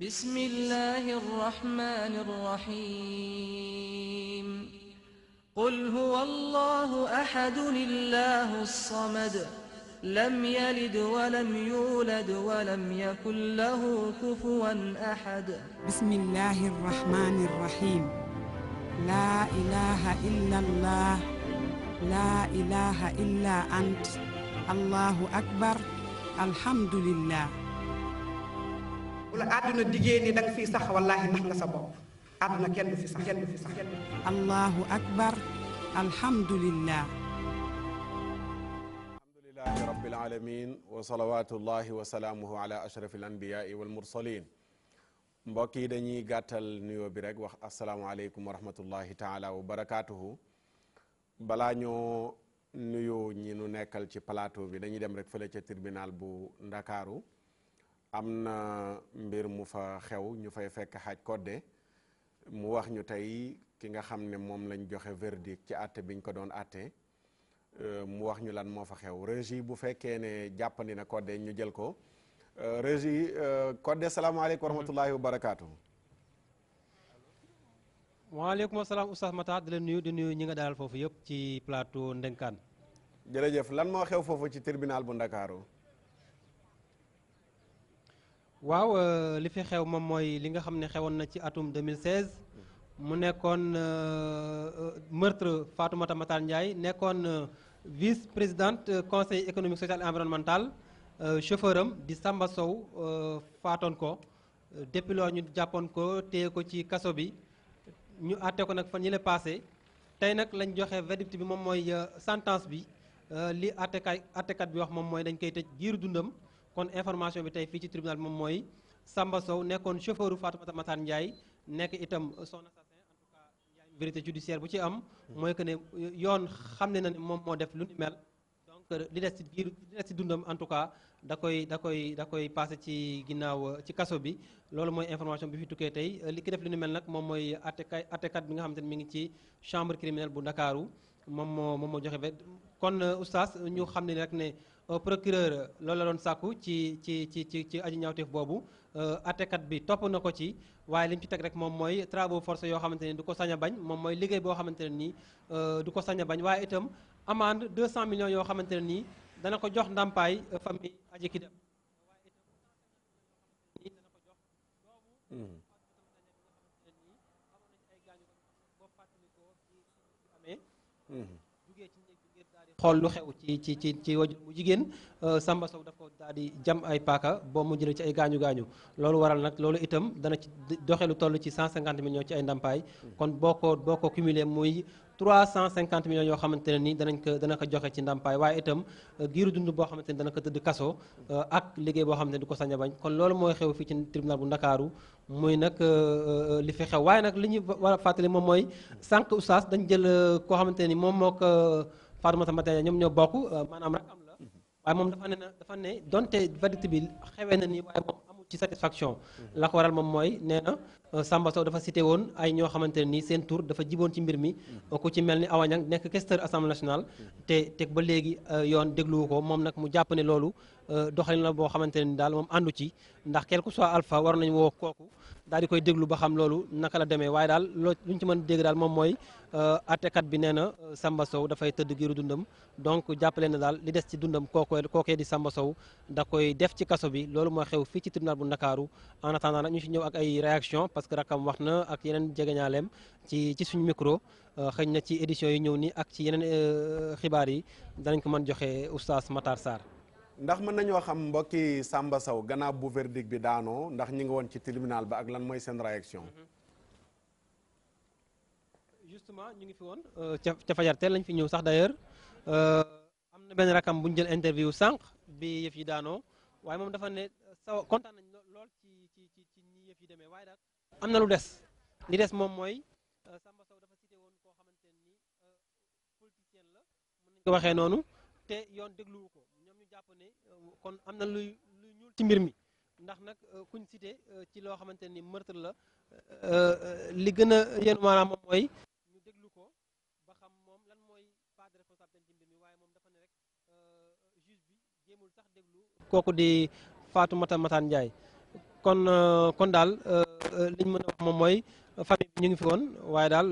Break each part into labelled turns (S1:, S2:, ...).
S1: بسم الله الرحمن الرحيم قل هو الله أحد الله الصمد لم يلد ولم يولد ولم يكن له كفوا أحد
S2: بسم الله الرحمن الرحيم لا إله إلا الله لا إله إلا أنت الله أكبر الحمد لله
S3: wala àdduna diggée ni danga fiy sax wallaahi nax nga sa bopp àdduna kenn du fi sax kenn du fi sax
S2: الله أكبر الحمد لله
S4: alhamdulilahi rabbil alamin wa salawatullahi wa salaamuhu ala ashrafil anbiyaai wal mursalin mbokk yi dañuy gàttal nuyoo bi rek wax asalaamualeykum wa rahmatullahi taala wa barakaatuhu balaa ñoo nuyoo ñi nu nekkal ci plateau bi dañuy dem rek fële ca tribunal bu ndakaaru am na mbir mu fa xew ñu fay fekk xaaj kodde mu wax ñu tey ki nga xam ne moom lañ joxe verdict ci àtte biñ ko doon àtte mu wax ñu lan moo fa xew régie bu fekkee ne jàppandi na kodde ñu jël ko régie kodde salaamaaleykum wa rahmatullahi wa barakaatu.
S5: waaleykum salaam oustaz Matar di leen nuyu di nuyu ñi nga dalal foofu yëpp ci plateau Ndenkaan.
S4: jërëjëf lan moo xew foofu ci tribunal bu Ndakaaru.
S5: waaw li fi xew moom mooy li nga xam ne xewoon na ci atum 2016 mu nekkoon meurtre Fatoumata Matar Ndiaye nekkoon vice présidente conseil économique social et environnemental chauffeur am di Samba Sow faatoon ko depuis loolu ñu jàppoon ko téye ko ci kaso bi ñu àtte ko nag fan yële passé tey nag lañ joxe verdict bi moom mooy sentence bi li àttekat bi wax moom mooy dañ koy tëj giiru dundam. kon information bi tey fii ci tribunal bi moom mooy Samba Sow nekkoon chauffeur Fatoumata Matar Ndiaye nekk itam son assassin en tout cas vérité judiciaire bu ci am mooy que ne yoon xam ne na ne moom moo def lu ni mel donc li des ci dundam en tout cas da koy passé ci ginnaaw ci kaso bi loolu mooy information bi fi tukkee tey li ki def lu ni mel nag moom mooy attekat bi nga xamante ne mi ngi ci chambre criminelle bu Ndakaaru moom moo joxe kon oustaz ñu xam ne rek ne procureur loolu la doon sàkku ci aji ñaawteef boobu attekat bi topp na ko ci waaye li mu ci teg rek moom mooy travaux forcés yoo xamante ne du ko sañ a bañ moom mooy liggéey boo xamante ne nii du ko sañ a bañ waaye itam amende 200 millions yoo xamante ne nii dana ko jox ndàmpaay famille aji ki dem waaye itam dana ko jox doomu boo fàttalikoo ci amee jugee ci néeg bi ngir daal di xool lu xew ci wajur bu jigéen Samba Sow daf ko daal di jam ay paaka boo mu jëlee ci ay gaañu loolu waral nag loolu itam dana ci doxe lu toll ci 150 millions ci ay ndàmpaay kon boo ko cumulé muy 350 millions yoo xamante ne ni dana ko joxe ci ndàmpaay waaye itam giiru dund boo xamante ne dana ko tëdd kaso ak liggéey boo xamante ne du ko sañ a bañ kon loolu mooy xew fii ci tribunal bu Ndakaaru muy nag li fi xew waaye nag li ñu war a fàttali moom mooy sànq oustaz dañ jël koo xamante ne ni moom moo ko Fatoumata Matar Ndiaye ñoom ñoo bokk maanaam rek am la waaye moom dafa ne donte verdict bi xewee na nii waaye moom amul ci satisfaction la ko waral moom mooy nee na Samba Sow dafa cité woon ay ñoo xamante ne nii seen tour dafa jiboon ci mbir mi ku ci mel ni Awa Niang nekk questeur assemblée nationale te ba léegi yoon dégluwu ko moom nag mu jàpp ne loolu doxalin la boo xamante ne ni daal moom àndu ci ndax quel que soit alpha war nañu woo kooku daal di koy déglu ba xam loolu naka la demee waaye daal lu ñu ci mën dégg daal moom mooy attekat bi nee na Samba Sow dafay tëdd giiru dundam donc jàppale na daal li des ci dundam kookee di Samba Sow da koy def ci kaso bi loolu moo xew fii ci tribunal bu Ndakaaru en attendant nag ñu ci ñëw ak ay réaction parce que rakam wax na ak yeneen jegeñaaleem ci suñu micro xëy na ci édition yi ñëw nii ak ci yeneen xibaar yi danañ ko mën joxe oustaz Matar Sarr.
S4: ndax mën nañoo xam mbokki Samba Sow gannaaw bu verdict bi daanoo ndax ñi ngi woon ci tribunal ba ak lan mooy seen réaction.
S5: justement ñu ngi fi woon ca fajar teel lañ fi ñëw sax d'ailleurs am na benn rakam bu ñu jël interview sànq bi yëf yi daanoo waaye moom dafa ne kontaan nañ lool ci ñi yëf yi demee waaye daal am na lu des li des moom mooy Samba Sow dafa cité woon koo xamante ne ni politicien la mën nañ ko waxee noonu te yoon dégluwu ko ñoom ñu jàpp ne kon am na luy ñuul ci mbir mi ndax nag kuñ cité ci loo xamante ni meurtre la li gën a yéen maanaam moom mooy ñu déglu ko ba xam moom lan mooy part de responsabilité ci mbir mi waaye moom dafa ne rek juge bi jéemul sax déglu kooku di Fatoumata Matar Ndiaye kon daal liñ mën a wax moom mooy famille bi ñu ngi fi woon waaye daal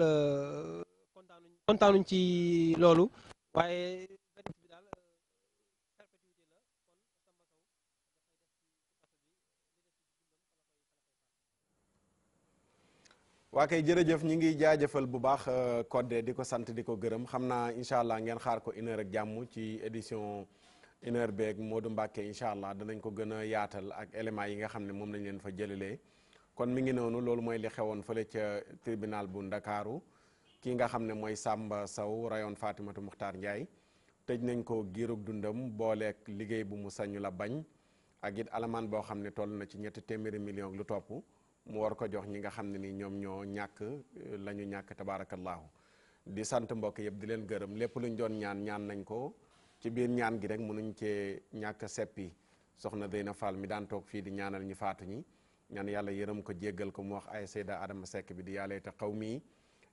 S5: kontaanuñ ci loolu waaye verdict bi daal perpétuité la kon Samba Sow
S4: waa kay jërëjëf ñi ngi jaajëfal bu baax Codé di ko sant di ko gërëm xam naa incha allah ngeen xaar ko 1h ak jàmm ci édition 1h beeg Modou Mbacke incha allah danañ ko gën a yaatal ak éléments yi nga xam ne moom lañ leen fa jëlalee kon mi ngi noonu loolu mooy li xewoon fële ca tribunal bu Ndakaaru kii nga xam ne mooy Samba Sow rayoon Fatimatu Muxtaar Ndiaye tëj nañ ko giirug dundam booleeg liggéey bu mu sañu la bañ ak it alamaan boo xam ne toll na ci 300 millions lu topp mu war ko jox ñi nga xam ne ni ñoom ñoo ñàkk la ñu ñàkk tabaarakallaahu di sant mbokk yëpp di leen gërëm lépp luñ doon ñaan nañ ko ci biir ñaan gi rek mënuñ cee ñàkk seppi soxna Zeyna Fall mi daan toog fii di ñaanal ñi faatu ñi ñaan yàlla yërëm ko jéggal ko mu wax ay Seyda Adama Seck bi di yaa layta qawmi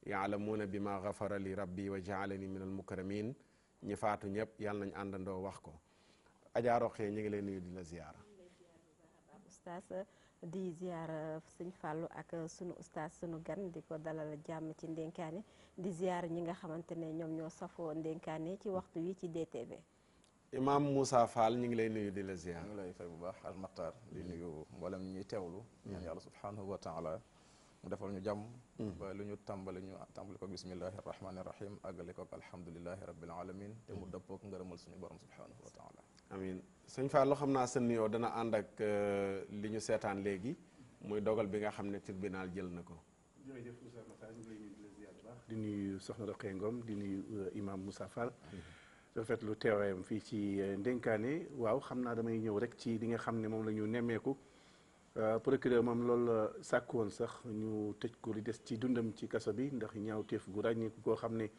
S4: yaalamuuna bi ma gafara li rabbi wa jaalani min al mukramin ñi faatu ñëpp yàlla nañ àndandoo wax ko Adja Roxee ñu ngi lay nuyu di la ziyaara
S6: di ziar sëñ Fallou ak sunu ustaas sunu gan di ko dalal jàmm ci ndénkaane di ziar ñi nga xamante ne ñoom ñoo safoo ndénkaane ci waxtu wi ci DTV.
S4: Imam Moussa Fall ñu ngi lay nuyu di la ziar.
S7: ñu ngi lay fay bu baax al Maxtaar di nuyu mboolem ñuy teewlu. ñaan yàlla subhanahu wa taala mu defal ñu jàmm. ba lu ñu tàmbali ko bismillahi rahmaani rahim àggale ko alhamdulilahi rabbil alamin te mu dëppook ngërëmal suñu borom subhanahu wa taala.
S4: amiin sëñ Fallou xam naa sa nuyoo dana ànd ak li ñu seetaan léegi muy dogal bi nga xam ne tribunal jël na ko.
S8: jërëjëf Moussa Massa ñu ngi lay nuyu di la ziar bu baax di nuyu Soxna Roqee Ngom di nuyu imam Moussa Fall. rafetlu teewaayam fii ci ndénkaane waaw xam naa damay ñëw rek ci li nga xam ne moom la ñu nemmeeku procureur moom loolu la sàkk woon sax ñu tëj ko li des ci dundam ci kaso bi ndax ñaawteef gu ràññeeku koo xam ne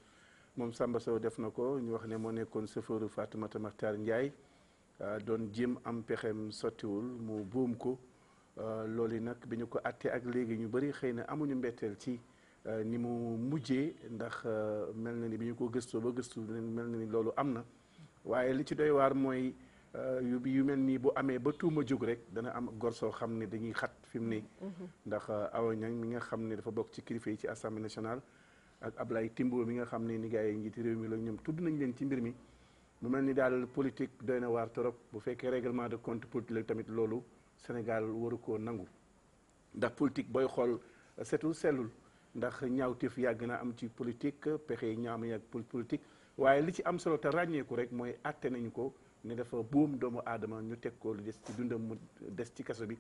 S8: moom Samba Sow def na ko ñu wax ne moo nekkoon chauffeur Fatoumata Makhtar Ndiaye. doon jéem am pexem sottiwul mu buum ko loolu nag bi ñu ko àttee ak léegi ñu bëri xëy na amuñu mbetteel ci ni mu mujjee ndax mel na ni bi ñu ko gëstoo ba gëstu mel na ni loolu am na waaye li ci doy waar mooy yu mel nii bu amee ba tuuma jóg rek dana am gor soo xam ne dañuy xat fi mu ne ndax Awa Niang mi nga xam ne dafa bokk ci kilifa yi ci assemblée nationale ak Ablaye Timbo mi nga xam ne ni gars yi njiiti réew mi la ñoom tudd nañ leen ci mbir mi mu mel ni daal politique doy na waar trop bu fekkee règlement de compte politique la tamit loolu Sénégal waru koo nangu ndax politique booy xool setul sellul ndax ñaawteef yàgg na am ci politique pexe yi ñaam yàgg politique waaye li ci am solo te ràññeeku rek mooy àtte nañu ko ne dafa boom doomu aadama ñu teg ko lu des ci dundam mu des ci kaso bi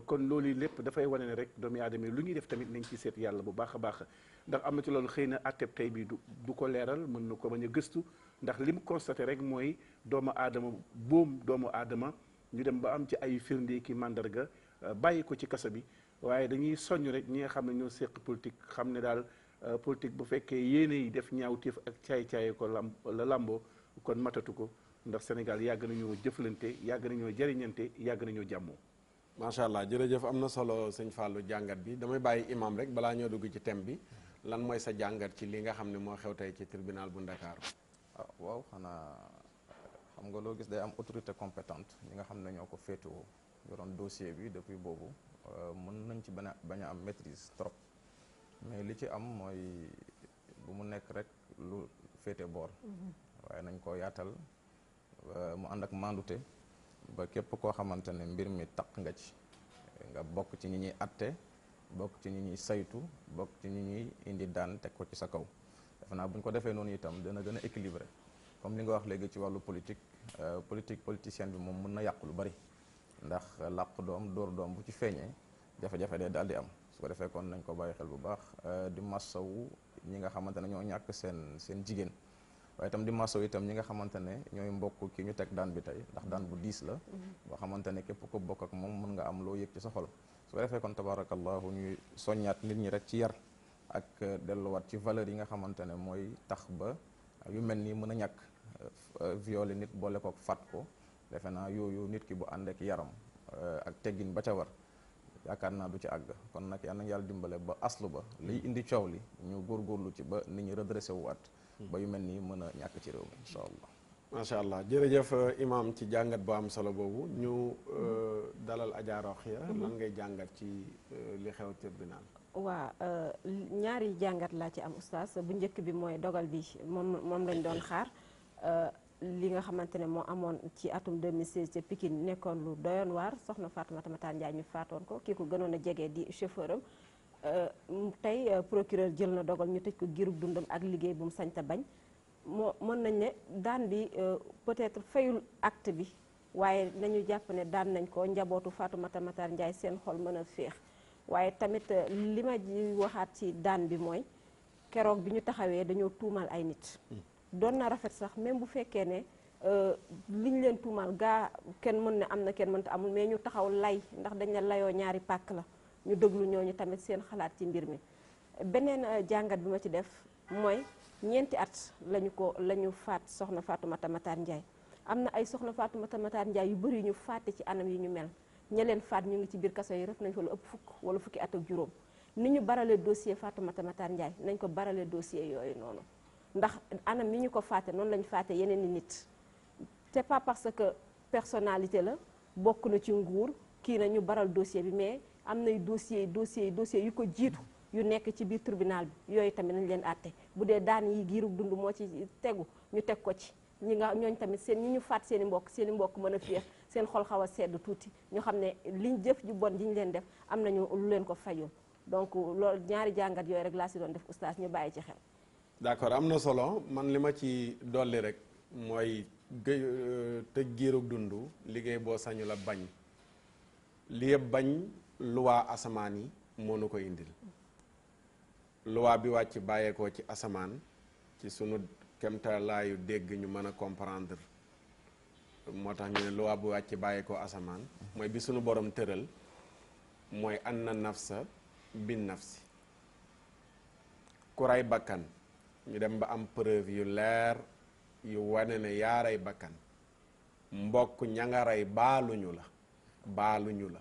S8: kon loolu lépp dafay wane ne rek doomu aadama yi lu ñuy def tamit nañ ci seet yàlla bu baax a baax ndax am na ci loolu xëy na àtteb tey bi du ko leeral mën na ko bañ a gëstu ndax li mu constaté rek mooy doomu aadama boom doomu aadama ñu dem ba am ci ay firnde ki mandarga bàyyi ko ci kaso bi waaye dañuy soññ rek ñi nga xam ne ñoo séq politique xam ne daal politique bu fekkee yéene yi def ñaawteef ak caay-caay ko la lamboo kon matatu ko ndax Sénégal yàgg nañoo jëflante yàgg nañoo jëriñante yàgg nañoo jàmmoo.
S4: macha allah jërëjëf am na solo sëñ Fallou jàngat bi damay bàyyi imam rek balaa ñoo dugg ci thème bi lan mooy sa jàngat ci li nga xam ne moo xew tey ci tribunal bu Ndakaaru.
S7: waaw xanaa xam nga loo gis day am autorité compétente ñi nga xam ne ñoo ko féetewoo yoroon dossier bi depuis boobu mën nañ ci bañ a am maîtrise trop mais li ci am mooy bu mu nekk rek lu féete boor waaye nañ ko yaatal mu ànd ak mandute ba képp koo xamante ne mbir mi taq nga ci nga bokk ci ñi ñuy atte bokk ci ñi ñuy saytu bokk ci ñi ñuy indi daan teg ko ci sa kaw defe naa bu ñu ko defee noonu itam dana gën a équilibré comme li nga wax léegi ci wàllu politique politicienne bi moom mën na yàq lu bari ndax làq doom dóor doom bu ci feeñee jafe-jafe day daal di am su ko defee kon nañ ko bàyyi xel bu baax di massawu ñi nga xamante ne ñoo ñàkk seen jigéen waaye itam di massawu itam ñi nga xamante ne ñooy mbokk ki ñu teg daan bi tey ndax daan bu diis la boo xamante ne képp ko bokk ak moom mën nga am loo yëg ci sa xol su ko defee kon tabarakallahu ñuy soññaat nit ñi rek ci yar ak delluwaat ci valeur yi nga xamante ne mooy tax ba yu mel nii mën a ñàkk violé nit boole kook fat ko defe naa yooyu nit ki bu ànd ak yaram ak teggin ba ca war yaakaar naa du ci àgg kon nag yal na yàlla dimbale ba aslu ba liy indi coow li ñu góorgóorlu ci ba nit ñi redressé wu waat ba yu mel nii mën a ñàkk ci réew mi incha allah.
S4: macha allah jërëjëf imam ci jàngat bu am solo boobu ñu dalal Adja Rokhia lan ngay jàngat ci li xew tribunal.
S6: waa ñaari jàngat laa ci am oustaz bu njëkk bi mooy dogal bi moom lañ doon xaar li nga xamante ne moo amoon ci atum 2016 ca Pikine nekkoon lu doyoon waar soxna Fatoumata Matar Ndiaye ñu faatoon ko kii ko gënoon a jege di chauffeur am tey procureur jël na dogal ñu tëj ko giirug dundam ak liggéey bu mu sañta bañ moo mën nañ ne daan bi peut-être fayul acte bi waaye nañu jàpp ne daan nañ ko njabootu Fatoumata Matar Ndiaye seen xol mën a féex waaye tamit li ma ji waxaat ci daan bi mooy keroog bi ñu taxawee dañoo tuumal ay nit doon na rafet sax même bu fekkee ne li ñu leen tuumal gaa kenn mën ne am na kenn mënta amul mais ñu taxaw lay ndax dañ la layoo ñaari pàkk la ñu déglu ñooñu tamit seen xalaat ci mbir mi beneen jàngat bi ma ci def mooy ñeenti at la ñu faat soxna Fatoumata Matar Ndiaye am na ay soxna Fatoumata Matar Ndiaye yu bëri yu ñu faate ci anam yi ñu mel ña leen faat ñu ngi ci biir kaso yi ref nañ fa lu ëpp fukk wala fukki at ak juróom ni ñu barale dossier Fatoumata Matar Ndiaye nañ ko barale dossier yooyu noonu ndax anam mi ñu ko faate noonu lañu faate yeneen i nit c'est pas parce que personnalité la bokk na ci nguur kii na ñu baral dossier bi mais am nay dossier yu ko jiitu yu nekk ci biir tribunal bi yooyu tamit nañ leen àtte bu dee daan yi giirug dund moo ci tegu ñu teg ko ci ñooñ tamit ñi ñu faat seen i mbokk mën a féex seen xol xaw a sedd tuuti ñu xam ne liñ jëf ju bon ji ñu leen def am nañu lu leen ko fayul donc loolu ñaari jàngat yooyu rek laa si doon def oustaz ñu bàyyi ci xel.
S4: d'accord am na solo man li ma ci dolli rek mooy tëj giirug dund liggéey boo sañu la bañ li yëpp bañ luwaa asamaan yi moo nu ko indil luwaa bi wàcc bàyyeekoo ci asamaan ci sunu kemtalaayu dégg ñu mën a comprendre moo tax ñu ne luwaa bu wàcc bàyyeekoo asamaan mooy bi sunu borom tëral mooy anna nafsa bin nafsi ku rey bakkan ñu dem ba am preuve yu leer yu wane ne yaa rey bakkan mbokk ña nga rey baaluñu la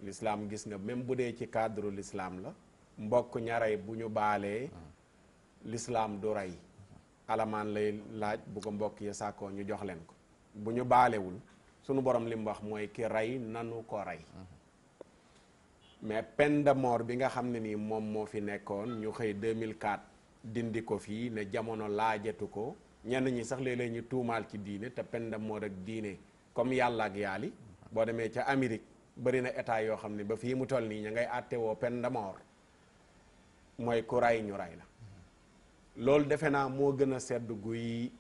S4: l'islam gis nga même bu dee ci cadre l'islam la mbokk ña rey bu ñu baalee l'islam du rey alamaan lay laaj bu ko mbokk ya sàkkoo ñu jox leen ko bu ñu baalewul sunu borom li mu wax mooy ki rey nanu ko rey mais peine de mort bi nga xam ne nii moom moo fi nekkoon ñu xëy 2004 dindi ko fii ne jamono laajatu ko ñenn ñi sax léeg-léeg ñu tuumaal ci diine te peine de mort ak diine comme yàlla ak yaali boo demee ca Amérique bëri na état yoo xam ne ba fii mu toll nii ña ngay àtte woo peine de mort mooy ku rey ñu rey la loolu defe naa moo gën a sedd guy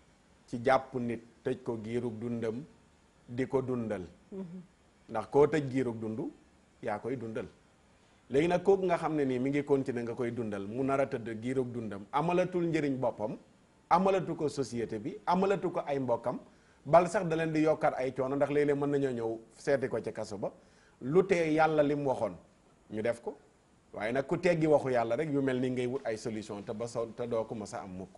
S4: ci jàpp nit tëj ko giirug dundam di ko dundal ndax koo tëj giirug dund yaa koy dundal léegi nag kooku nga xam ne nii mi ngi continuer nga koy dundal mu nar a tëdd giirug dundam amalatul njëriñ boppam amalatu ko société bi amalatu ko ay mbokkam bal sax da leen di yokkaat ay coono ndax léeg-léeg mën nañoo ñëw seeti ko ca kaso ba lu tee yàlla li mu waxoon ñu def ko waaye nag ku teggi waxu yàlla rek yu mel ni ngay wut ay solution te te doo ko mës a am mukk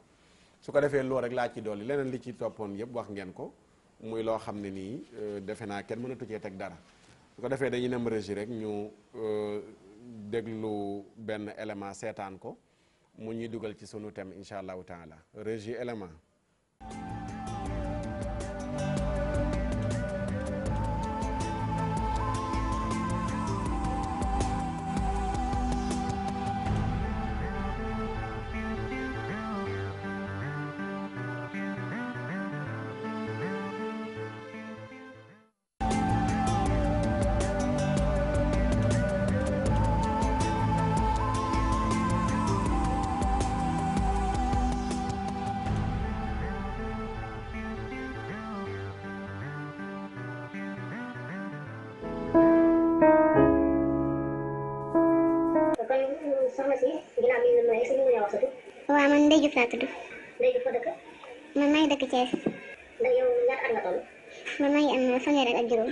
S4: su ko defee loolu rek laa ci dolli leneen li ci toppoon yëpp wax ngeen ko muy loo xam ne nii defe naa kenn mënatu cee teg dara su ko defee dañuy nem régi rek ñu déglu benn élément seetaan ko mu ñuy dugal ci sunu thème incha allahu taala régi élément.
S9: waaw man Ndeye Diouf laa tudd. Ndeye Diouf foo dëkk. man maa ngi dëkk Thiès.
S10: ndax yow ñaata at nga toll.
S9: man maa ngi am fanweeri at ak juróom.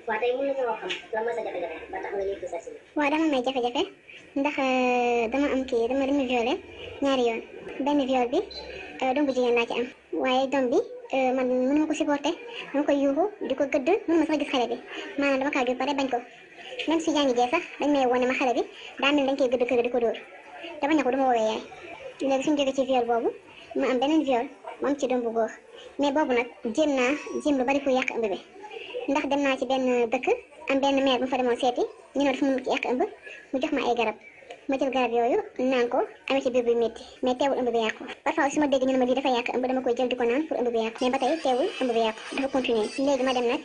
S10: waaw tey mën nañoo xam lan mooy sa jafe-jafe ba tax nga ñëw ci sa si.
S9: waaw dama may jafe-jafe ndax dama am kii dama violé ñaari yoon benn viol bi doom bu jigéen laa ci am waaye doom bi man mënuma ko supporté dama koy yuuxu di ko gëdd mënuma sax gis xale bi maanaam dama kaa jur pare bañ ko même si jàngi jee sax dañ may wone ma xale bi daa mel dañ koy gëdd kër di ko dóor te bañ ko du ma woowee yaay léegi suñu jógee ci viol boobu ma am beneen viol ma am ci doom bu góor mais boobu nag jéem lu bari pour yàq ëmb bi ndax dem naa ci benn dëkk am benn maire bu fa demoon seeti ñu ne dafa mun ci yàq ëmb mu jox ma ay garab ma jël garab yooyu naan ko amee ci biir bi métti mais teewul ëmb bi yàqu parfois su ma dégg ñu ne ma lii dafa yàq ëmb dama koy jël di ko naan pour ëmb bi yàqu mais ba tey teewul ëmb bi yàqu dafa continuer léegi ma dem nag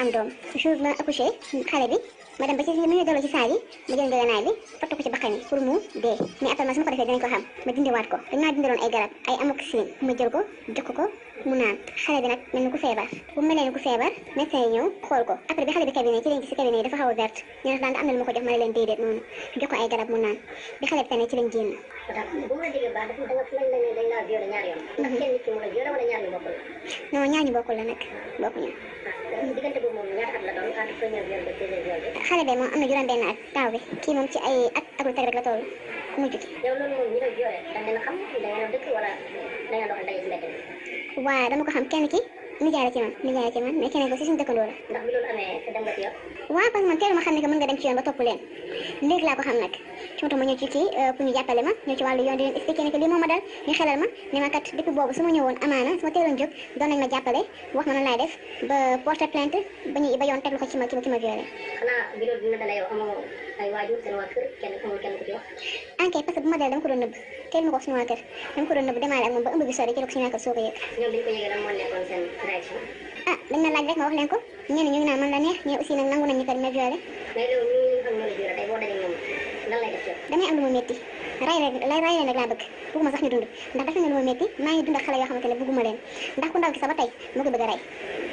S9: am doom jour ma accouché xale bi ma dem ba ci mu ñu delloo ci saal yi ma jël njëganaay bi fatt ko ci bakkan yi pour mu dee mais après su ma ko defee dinañ ko xam ma dindiwaat ko dañ maa dindiloon ay garab ay amoxicilline ma jël ko jox ko mu naan xale bi nag mel ni ku feebar bu melee ni ku feebar médecin yi ñëw xool ko après bi xale bi cabinet ci lañ gis ci cabinet yi dafa xaw a verte ñu ne daan am na lu ma ko jox ma ne leen déedéet noonu jox ko ay garab mu naan bi xale bi tane ci lañ génn.
S10: bu ma la déggee baax dafa dañ laa violé ñaari yoon. ndax kenn nit ki mu la violé wala ñaar ñu bokkul la.
S9: non ñaar ñu bokkul la nag bokkuñu.
S10: diggante boobu moom ñaata at la doon entre premier viol ba deuxième viol bi.
S9: xale bi moom am na juróom-benn at taaw bi kii moom ci ay at ak lu teg rek la toll ku mujj ki.
S10: yow loolu moom ñi la violé da ngeen a xam da ngeen a dëkk wala da ngeen doxal daje ci mbedd mi.
S9: waaw dama ko xam kenn ki nijaay la ci man mais keneen ko si suñu dëkkandoo la.
S10: ndax bi loolu amee dem nga ci yoon.
S9: waaw parce que man teelu ma xam ne que mën nga dem ci yoon ba topp leen léegi laa ko xam nag ci ma ñëw ci kii pour ñu jàppale ma ñëw ci wàllu yoon di leen expliqué ne que lii moo ma dal ñu xelal ma ne ma kat depuis boobu su ma ñëwoon amaana su ma teeloon jóg doon nañ ma jàppale wax ma nan laay def ba porter plainte ba yoon teg ko ci ma violé.
S10: xanaa bi loolu dina dala yow amoo ay waajur seen waa kër kenn ku ci wax.
S9: enquête parce que bu ma dal dama ko doon nëbb teel ma ko wax suñu waa kër dama ko doon nëbb demaale ak moom ba ëmb bi sori ci la ko suñu waa kër soo ko yëg.
S10: ñoom bi ñu ko yëgee lan moo nekkoon seen réaction.
S9: ah dañ ma laaj rek ma wax leen ko ñenn ñu ngi naan man la neex ñee aussi nag nangu nañ ñu ko ma violé.
S10: mais loolu ñu xam ñoo la violé tey boo dajee ñoom lan lay def yow.
S9: damay am lu ma métti ray leen rek laa bëgg bëgguma sax ñu dund ndax dafa ne lu ma métti maa ngi dund ak xale yoo xamante ne bëgguma leen ndax ku ndaw gi sax ba tey moo ko bëgg a rey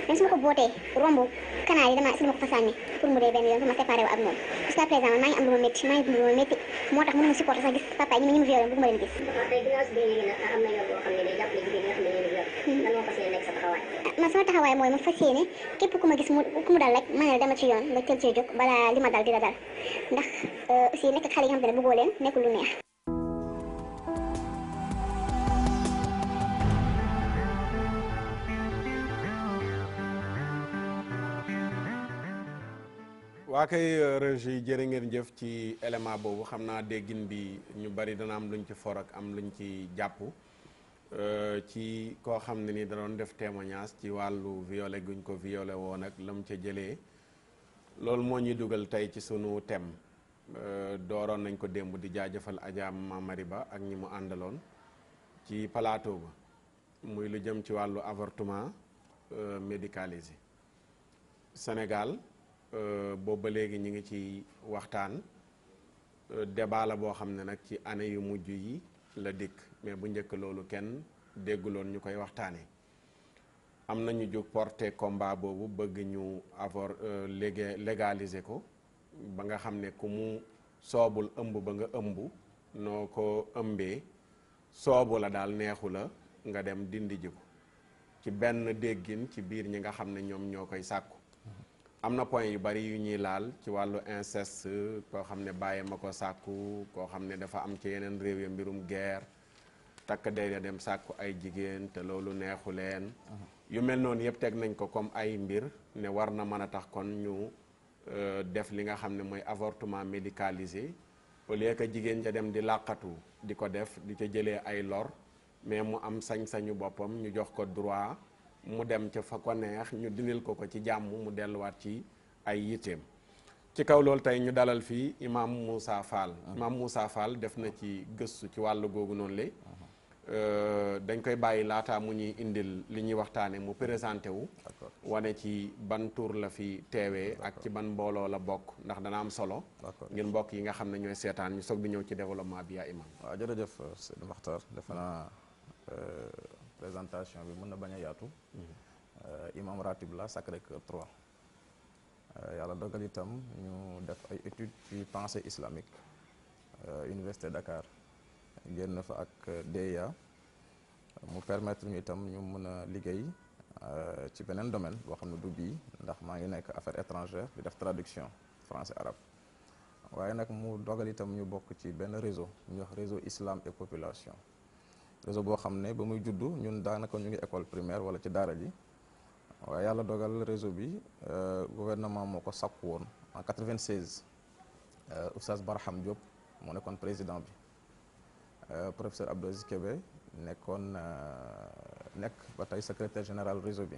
S9: même su ma ko bootee romb canal yi dama ko fa sànni pour mu dee benn yoon pour ma séparé wu ak moom jusqu'à présent maa ngi am lu ma métti maa ngi dund lu ma métti moo tax mënuma supporter sax gis papa yi ñi mu violé bëgguma leen gis.
S10: tey ginnaaw si biir yi am na yoon boo xam ne day jàppale jigéen ñi nga xam ne yéen violé lan moo fas yéene nekk sa taxawaay.
S9: man sama taxawaay mooy ma fas yéene képp ku ma gis ku mu dal rek ma ne la dama ci yoon nga teel cee jóg balaa li ma dal di la dal ndax aussi nekk xale yi nga xam ne bëggoo leen nekkul lu neex.
S4: waa kay régie jërë ngeen jëf ci élément boobu xam naa déggin bi ñu bari dana am luñ ci for ak am luñ ci jàpp ci koo xam ne ni da doon def témoignage ci wàllu violé guñ ko violé woon ak lam ca jëlee loolu moo ñuy dugal tey ci sunu thème dooroon nañ ko démb di jaajëfal Adja Mamari Ba ak ñi mu àndaloon ci plateau ba muy lu jëm ci wàllu avortement médicalisé Sénégal boobu ba léegi ñu ngi ci waxtaan débat la boo xam ne nag ci année yu mujj yi la dikk mais bu njëkk loolu kenn dégguloon ñu koy waxtaanee am na ñu jóg porter combat boobu bëgg ñu légaliser ko ba nga xam ne ku mu soobul ëmb ba nga ëmb noo ko ëmbee soobu la daal neexu la nga dem dindi ji ko ci benn déggin ci biir ñi nga xam ne ñoom ñoo koy sàkku am na point yu bari yu ñuy laal ci wàllu inceste koo xam ne bàyyi ma ko sàkku koo xam ne dafa am ci yeneen réew yi mbirum guerre takk day dem sàkku ay jigéen te loolu neexu leen yu mel noonu yëpp teg nañ ko comme ay mbir ne war na mën a tax kon ñu def li nga xam ne mooy avortement médicalisé au lieu que jigéen ja dem di làqatu di ko def di ca jëlee ay lor mais mu am sañ-sañu boppam ñu jox ko droit mu dem ca fa ko neex ñu dindil ko ci jàmm mu delluwaat ci ay yitteem ci kaw loolu tey ñu dalal fii imam Moussa Fall imam Moussa Fall def na ci gëstu ci wàllu googu noonu la dañ koy bàyyi laataa mu ñuy indil li ñuy waxtaane mu présenté wu wane ci ban tour la fi teewee ak ci ban mbooloo la bokk ndax dana am solo ngir mbokk yi nga xam ne ñooy seetaan ñu soog di ñëw ci développement bi yaa imam
S7: waaw jërëjëf Seydou Makhtar defe naa présentation bi mën na bañ a yaatu imam ratib la Sacré-Cœur 3 yàlla dogal itam ñu def ay études ci pensée islamique Université Dakar génn fa ak DEA mu permettre ñu itam ñu mën a liggéey ci beneen domaine boo xam ne du bii ndax maa ngi nekk affaires étrangères di def traduction français arabe waaye nag mu dogal itam ñu bokk ci benn réseau ñu wax réseau islam et population réseau boo xam ne ba muy juddu ñun daanaka ñu ngi école primaire wala ci daara ji waaye yàlla dogal réseau bi gouvernement moo ko sakku woon en 96 Oustaz Barham Diop moo nekkoon président bi professeur Abdou Aziz Kébé nekkoon nekk ba tey secrétaire général réseau bi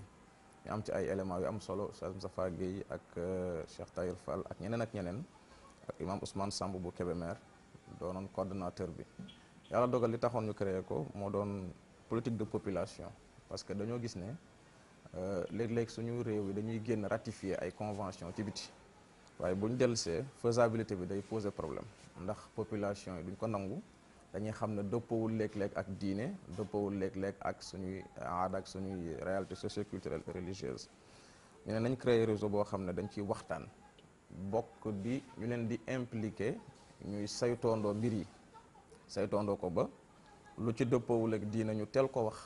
S7: ñu am ci ay éléments yu am solo Oustaz Moustapha Guèye ak Cheikh Tahir Fall ak ñeneen ak imam Ousmane Samb bu Kébémer doonoon coordonnateur bi. yàlla dogal li taxoon ñu créé ko moo doon politique de population parce que dañoo gis ne léeg-léeg suñu réew yi dañuy génn ratifier ay convention ci biti waaye bu ñu dellusee faisabilité bi day poser problème ndax population yi duñ ko nangu dañuy xam ne dëppawul léeg-léeg ak diine dëppawul léeg-léeg ak suñuy aada ak suñuy réalité socioculturelle et religieuse ñu ne nañ créer réseau boo xam ne dañ ciy waxtaan bokk di ñu leen di impliqué ñuy saytoondoo mbir yi saytoondoo ko ba lu ci dëppawul ak diine ñu teel ko wax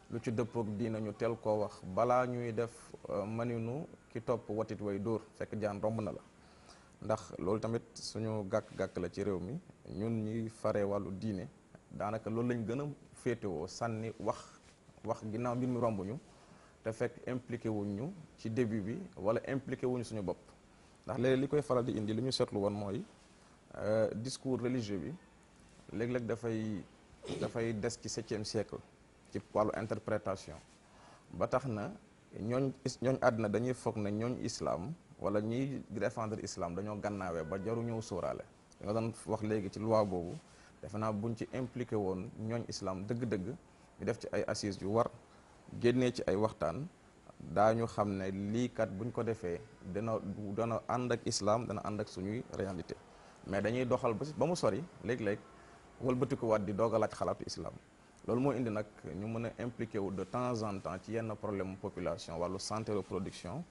S7: lu ci dëppook diine ñu teel koo wax balaa ñuy def maninu ki topp watit way dóor fekk jaan romb na la ndax loolu tamit suñu gàkk-gàkk la ci réew mi ñun ñuy fare wàllu diine daanaka loolu lañ gën a féetewoo sànni wax ginnaaw mbir mi romb ñu te fekk impliqué wuñ ñu ci début bi wala impliqué wuñu suñu bopp ndax léeg li koy faral di indi li ñu seetlu woon mooy discours religieux bi léeg-léeg dafay des ci 7e siècle ci wàllu interprétation ba tax na ñooñ àddina dañuy foog ne ñooñ islam wala ñiy défendre islam dañoo gannaawee ba jaru ñëw sóoraale da nga doon wax léegi ci loi boobu defe naa buñ ci impliqué woon ñooñ islam dëgg-dëgg ñu def ci ay assises yu war génnee ci ay waxtaan daañu xam ne lii kat buñ ko defee dana ànd ak islam dana ànd ak suñuy réalité mais dañuy doxal ba mu sori léeg-léeg wëlbatiku waat di doog a laaj xalaatu islam loolu moo indi nag ñu mën a impliqué wu de temps en temps ci yenn problème population wàllu santé reproduction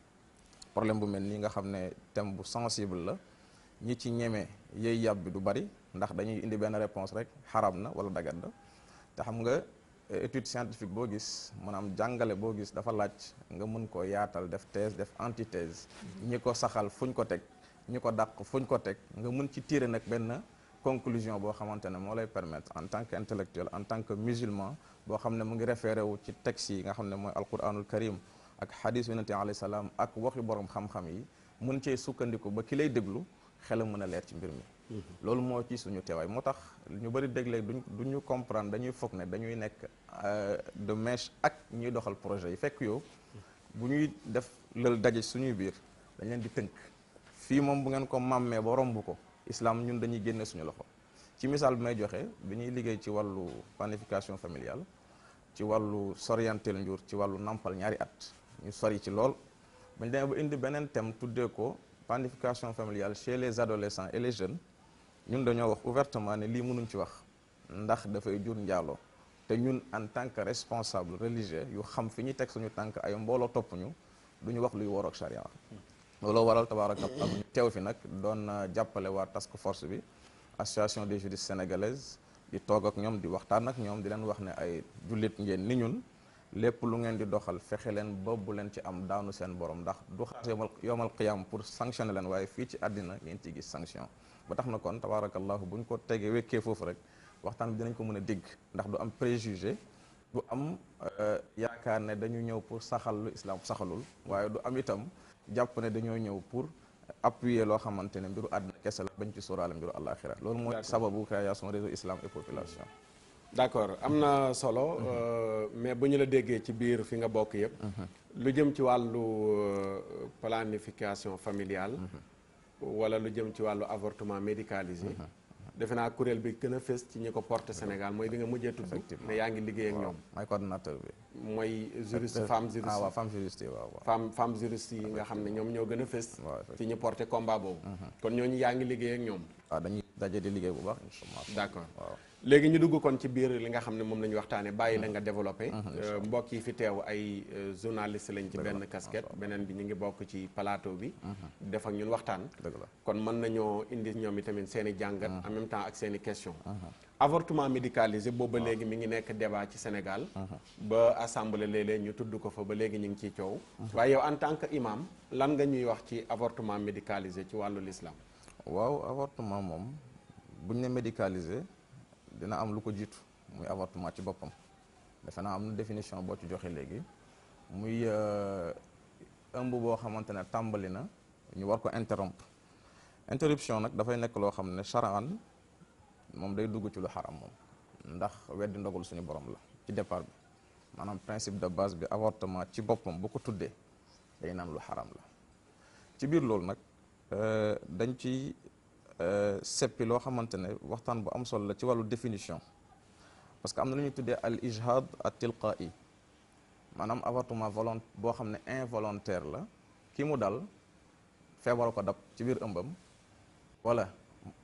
S7: problème bu mel nii nga xam ne thème bu sensible la ñi ci ñeme yëy yàb bi du bari ndax dañuy indi benn réponse rek xaram na wala dagat na te xam nga étude scientifique boo gis maanaam jàngale boo gis dafa laaj nga mën koo yaatal def thèse def antithèse ñi ko saxal fuñ ko teg ñi ko dàq fuñ ko teg nga mën ci tirer nag benn conclusion boo xamante ne moo lay permettre en tant que intellectuel en tant que musulman boo xam ne mu ngi référé wu ci texte yi nga xam ne mooy alquranul karim ak hadis yonente alayhi salaam ak waxi borom xam-xam yi mun cee sukkandiku ba ki lay déglu xelam mën a leer ci mbir mi loolu moo ci suñu teewaay moo tax ñu bëri déglee duñu comprendre dañuy foog ne dañuy nekk de mèche ak ñuy doxal projet yi fekk yow bu ñuy def lël daje suñuy biir dañ leen di tënk fii moom bu ngeen ko màmmee ba romb ko islam ñun dañuy génne suñu loxo ci misaal bi may joxe bi ñuy liggéey ci wàllu planification familiale ci wàllu soriantel njur ci wàllu nampal ñaari at ñu sori ci lool bañ demee ba indi beneen thème tuddee ko planification familiale chez les adolescents et les jeunes ñun dañoo wax ouvertement ne lii mënuñ ci wax ndax dafay jur njaaloo te ñun en tant que responsable religieux yu xam fi ñuy teg suñu tànk ay mbooloo topp ñu duñu wax luy wóor ak charia looloo waral tabaaraka Allah ñu teew fi nag doon jàppale waa task force bi association des juristes sénégalaises di toog ak ñoom di waxtaan ak ñoom di leen wax ne ay jullit ngeen ni ñun lépp lu ngeen di doxal fexe leen ba bu leen ci am daanu seen borom ndax du xaar yomal qiyam pour sanctionner leen waaye fii ci àddina ngeen ci gis sanction ba tax na kon tabarakallahu buñ ko tegee wekkee foofu rek waxtaan bi dinañ ko mën a dégg ndax du am préjugé du am yaakaar ne dañu ñëw pour saxal lu islam saxalul waaye du am itam jàpp ne dañoo ñëw pour appuyer loo xamante ne mbiru àddina kese la bañ ci sóoraale mbiru àllaaxira loolu mooy sababu création réseau islam et population
S4: d'accord am na solo mais bu ñu la déggee ci biir fi nga bokk yëpp lu jëm ci wàllu planification familiale wala lu jëm ci wàllu avortement médicalisé defe naa kuréel bi gën a fës ci ñi ko porte Sénégal mooy bi nga mujjee tudd ne yaa ngi liggéey ak ñoom
S7: mooy coordonnateur bi
S4: mooy juriste femme juriste
S7: waaw femme juriste waaw
S4: femme juriste yi nga xam ne ñoom ñoo gën a fës ci ñu porté combat boobu kon ñooñu yaa ngi liggéey ak ñoom
S7: waaw dañuy daje di liggéey bu baax inshallah
S4: d'accord waaw léegi ñu dugg kon ci biir li nga xam ne moom la ñu waxtaanee bàyyi la nga développé mbokk yi fi teew ay journaliste lañ ci benn casquette beneen bi ñu ngi bokk ci plateau bi def ak ñun waxtaan kon mën nañoo indi ñoom i tamit seen i jàngat en même temps ak seen i question avortement médicalisé boobu ba léegi mi ngi nekk débat ci Sénégal ba assemblée léeg-léeg ñu tudd ko fa ba léegi ñu ngi ciy coow waaye yow en tant que imam lan nga ñuy wax ci avortement médicalisé ci wàllu l'islam
S7: waaw avortement moom buñ ne médicalisé dina am lu ko jiitu muy avortement ci boppam defe naa am na définition boo ci joxe léegi muy ëmb boo xamante ne tàmbali na ñu war ko interrompre interruption nag dafay nekk loo xam ne charan moom day dugg ci lu xaram moom ndax weddi ndogal suñu borom la ci départ bi maanaam principe de base bi avortement ci boppam bu ko tuddee day naan lu xaram la. ci biir loolu nag dañ ci seppi loo xamante ne waxtaan bu am solo la ci wàllu définition, parce que am na lu ñuy tuddee al ijhad at tilqa'i, maanaam avortement boo xam ne involontaire la, ki mu dal feebar ko dab ci biir ëmbam, wala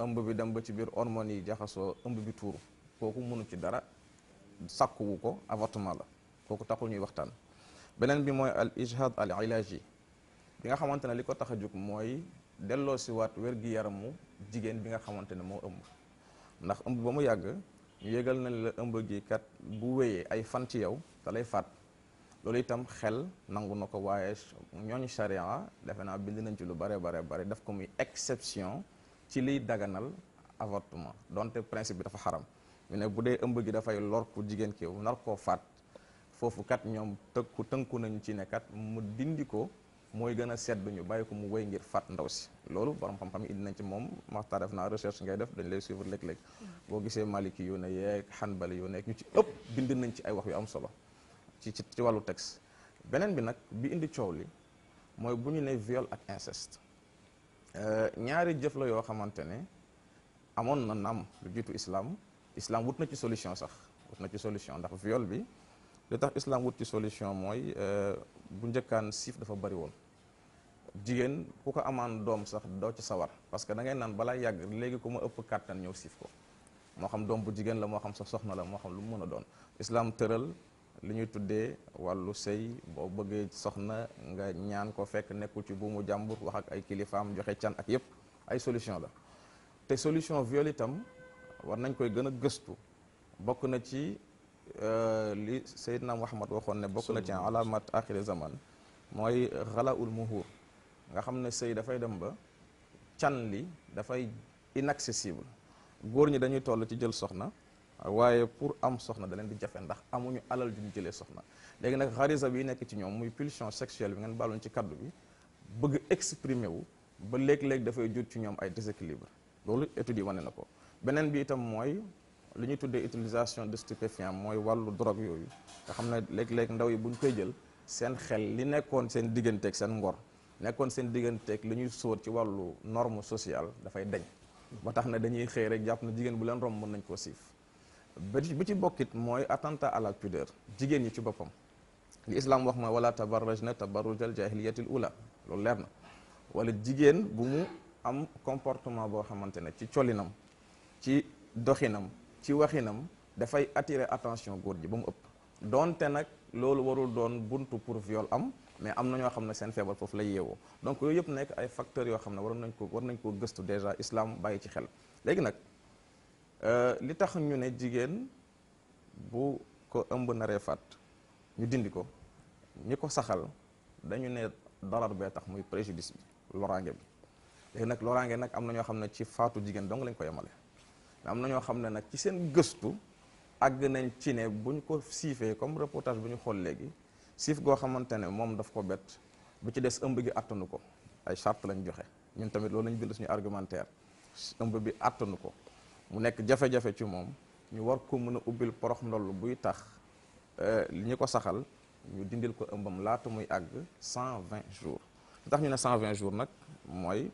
S7: ëmb bi dem ba ci biir hormones yi jaxasoo ëmb bi tuuru, kooku mënu ci dara, sàkkuwu ko, avortement la, kooku taxul ñuy waxtaan. beneen bi mooy al ijhad al ilaji bi nga xamante ne li ko tax a jóg mooy delloo si waat wér-gi-yaramu jigéen bi nga xamante ne moo ëmb, ndax ëmb ba mu yàgg ñu yëgal na la ëmb gi kat bu wéyee ay fan ci yow te lay faat, loolu itam xel nangu na ko, waaye ñooñu charia defe naa bind nañ ci lu bare daf ko muy exception ci liy daganal avortement, donte principe bi dafa xaram. ñu ne bu dee ëmb gi dafay lor ku jigéen ki nar koo faat, foofu kat ñoom tënku nañ ci ne kat mu dindi ko mooy gën a sedd, ñu bàyyi ko mu wéy ngir faat ndaw si. loolu borom xam-xam indi nañ ci moom maxtaa def naa recherche ngay def, dañ lay suivre léeg-léeg boo gisee maliki yu ne yeeg xanbali yu nekk ñu ci ëpp bind nañ ci ay wax yu am solo ci wàllu texte. beneen bi nag bi indi coow li mooy bu ñu ne viol ak inceste, ñaari jëf la yoo xamante ne amoon na naam lu jiitu islam wut na ci solution sax, wut na ci solution, ndax viol bi li tax islam wut ci solution mooy bu njëkkaan siif dafa bari woon, jigéen ku ko amaan doom sax doo ci sawar, parce que da ngay naan balaa yàgg léegi ku ma ëpp kàttan ñëw siif ko, moo xam doom bu jigéen la, moo xam sa soxna la, moo xam lu mu mën a doon. islam tëral li ñuy tuddee wàllu sëy, boo bëggee soxna nga ñaan ko fekk nekkul ci buumu jàmbur, wax ak ay kilifaam, joxe can ak yépp ay solution la. te solution viol itam war nañ koy gën a gëstu, bokk na ci li Seydina Muhammad waxoon ne bokk na ci alamat axiri zaman mooy xalaul muhur, nga xam ne sëy dafay dem ba can li dafay inaccessible, góor ñi dañuy toll ci jël soxna, waaye pour am soxna da leen di jafe ndax amuñu alal ju ñu jëlee soxna. léegi nag xarisa bi nekk ci ñoom muy pulsion sexuelle bi ngeen baaluñ ci kaddu bi, bëgg exprimer wu ba léeg-léeg dafay jur ci ñoom ay déséquilibre, loolu études yi wane na ko. beneen bi itam mooy li ñuy tuddee utilisation de stupéfiant, mooy wàllu drogue yooyu nga xam ne léeg-léeg ndaw yi buñ koy jël seen xel li nekkoon seen digganteeg seen ngor, nekkoon seen digganteeg li ñuy sóor ci wàllu norme sociale dafay dañ, ba tax na dañuy xëy rek jàpp na jigéen bu leen romb mën nañ koo siif. bi ci bokkit mooy attentat à la pudeur, jigéen ñi ci boppam li islam wax mooy wala tabarrajna tabarrujal jahiliyatil ula, loolu leer na, wala jigéen bu mu am comportement boo xamante ne ci colinam, ci doxinam, ci waxinam dafay attirer attention góor ji ba mu ëpp, donte nag loolu warul doon buntu pour viol am, mais am na ñoo xam ne seen feebar foofu lay yeewoo. donc yooyu yëpp nekk ay facteurs yoo xam ne war nañ koo gëstu déjà, islam bàyyi ci xel. léegi nag li tax ñu ne jigéen bu ko ëmb naree faat ñu dindi ko, ñi ko saxal dañu ne darar bee tax, muy préjudice bi, loraange bi. léegi nag loraange nag am na ñoo xam ne ci faatu jigéen dong lañ ko yemale, am na ñoo xam ne nag ci seen gëstu àgg nañ ci ne buñ ko siifee, comme reportage bu ñu xool léegi, siif goo xamante ne moom daf ko bett, bu ci des ëmb gi attanu ko, ay charte lañ joxe, ñun tamit loolu lañ bind suñu argumentaire, ëmb bi attanu ko, mu nekk jafe-jafe ci moom, ñu war ko mën a ubbil porox ndoll buy tax li ñu ko saxal ñu dindil ko ëmbam laata muy àgg 120 jours. li tax ñu ne 120 jours nag mooy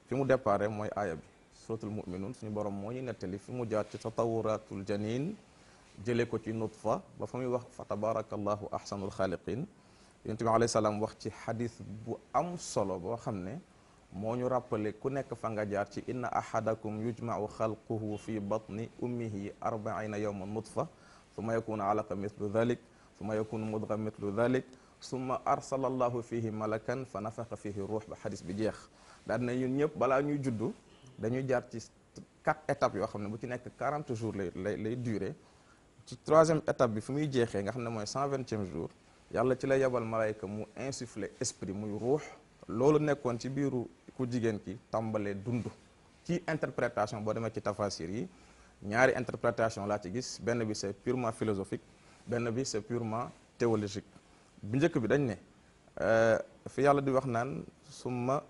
S7: fi mu déparé mooy aaya bi suratul mu'minun, suñu borom moo ñu nettali fi mu jaar ci tatawuratul janin jëlee ko ci nutfa ba fa muy wax fa tabarakallahu ahsanul xaaliqin. yonent bi alayhi salaam wax ci xadis bu am solo boo xam ne moo ñu rappelé ku nekk fa nga jaar ci inna ahadakum yujma'u xalquhu fi batni ummihi 40 yawman nutfa summa yakunu alaqa mithlu dhalik summa yakunu mudga mithlu dhalik summa arsala allahu fihi malakan fa nafaxa fihi ruux ba xadis bi jeex. daal na ñun ñëpp balaa ñuy juddu dañuy jaar ci 4 étapes yoo xam ne bu ci nekk 40 jours lay durer. ci 3e étape bi fi muy jeexee nga xam ne mooy 120e jour yàlla ci lay yabal malayka mu insuffler esprit muy ruux, loolu nekkoon ci biiru ku jigéen ki tàmbalee dund. ci interprétation boo demee ci tafasir yi ñaari interprétation laa ci gis, benn bi c'est purement philosophique, benn bi c'est purement théologique. bu njëkk bi dañ ne fi yàlla di wax naan summa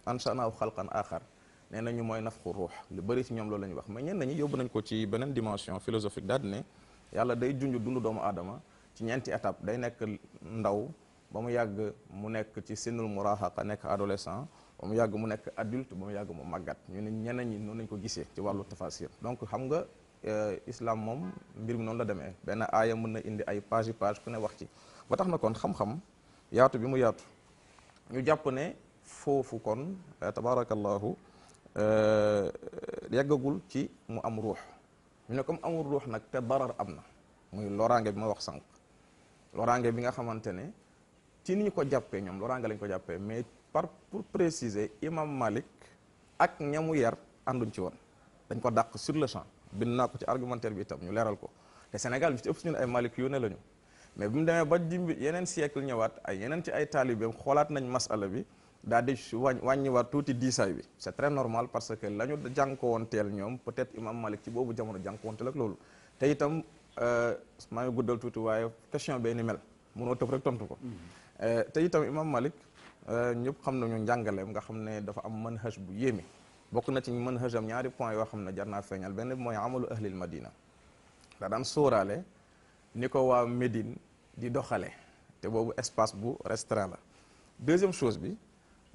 S7: ansha'naahu xalqan axar, nee nañu mooy nafxu ruux, lu bëri ci ñoom loolu la ñuy wax, mais ñenn ñi yóbbu nañ ko ci beneen dimension philosophique daal di ne yàlla day junj dundu doomu aadama ci ñeenti étape day nekk ndaw ba mu yàgg mu nekk ci sinnul murahaqa nekk adolescent ba mu yàgg mu nekk adulte ba mu yàgg mu màggat ñu ne ñeneen ñi noonu lañ ko gisee ci wàllu tafasir donc xam nga islam moom mbir mi noonu la demee benn aaya mën na indi ay page ku ne wax ci ba tax na kon xam-xam yaatu bi mu yaatu ñu jàpp ne foofu kon tabarakallahu yeggagul ci mu am ruux ñu ne comme amul ruux nag te darar am na muy loraange bi ma wax sànq loraange bi nga xamante ne ci ni ñu ko jàppee ñoom loraange lañ ko jàppee mais pour préciser imam Malik ak ñamu yar ànduñ ci woon dañ ko dàq sur le champ bind naa ko ci argumentaire bi itam ñu leeral ko te Sénégal bi ci ëpp si ñun ay Malik yu ne lañu mais bi mu demee ba jimbi yeneen siècle ñëwaat ay yeneen ci ay taalibeem xoolaat nañ masala bi daal di wàññiwaat tuuti diisaay bi c'est très normal parce que la ñu jànkowoonteel ñoom peut-être imam Malik ci boobu jamono jànkowoonteel ak loolu te itam maa ngi guddal tuuti waaye question bee ni mel mënoo tëb rek tontu ko te itam imam Malik ñëpp xam nañu njàngaleem nga xam ne dafa am manhaj bu yéeme bokk na ci manhajam ñaari point yoo xam ne jar naa feeñal benn bi mooy amalu ahlil madina da daan sóoraale ni ko waa Médine di doxale te boobu espace bu restreint la deuxième chose bi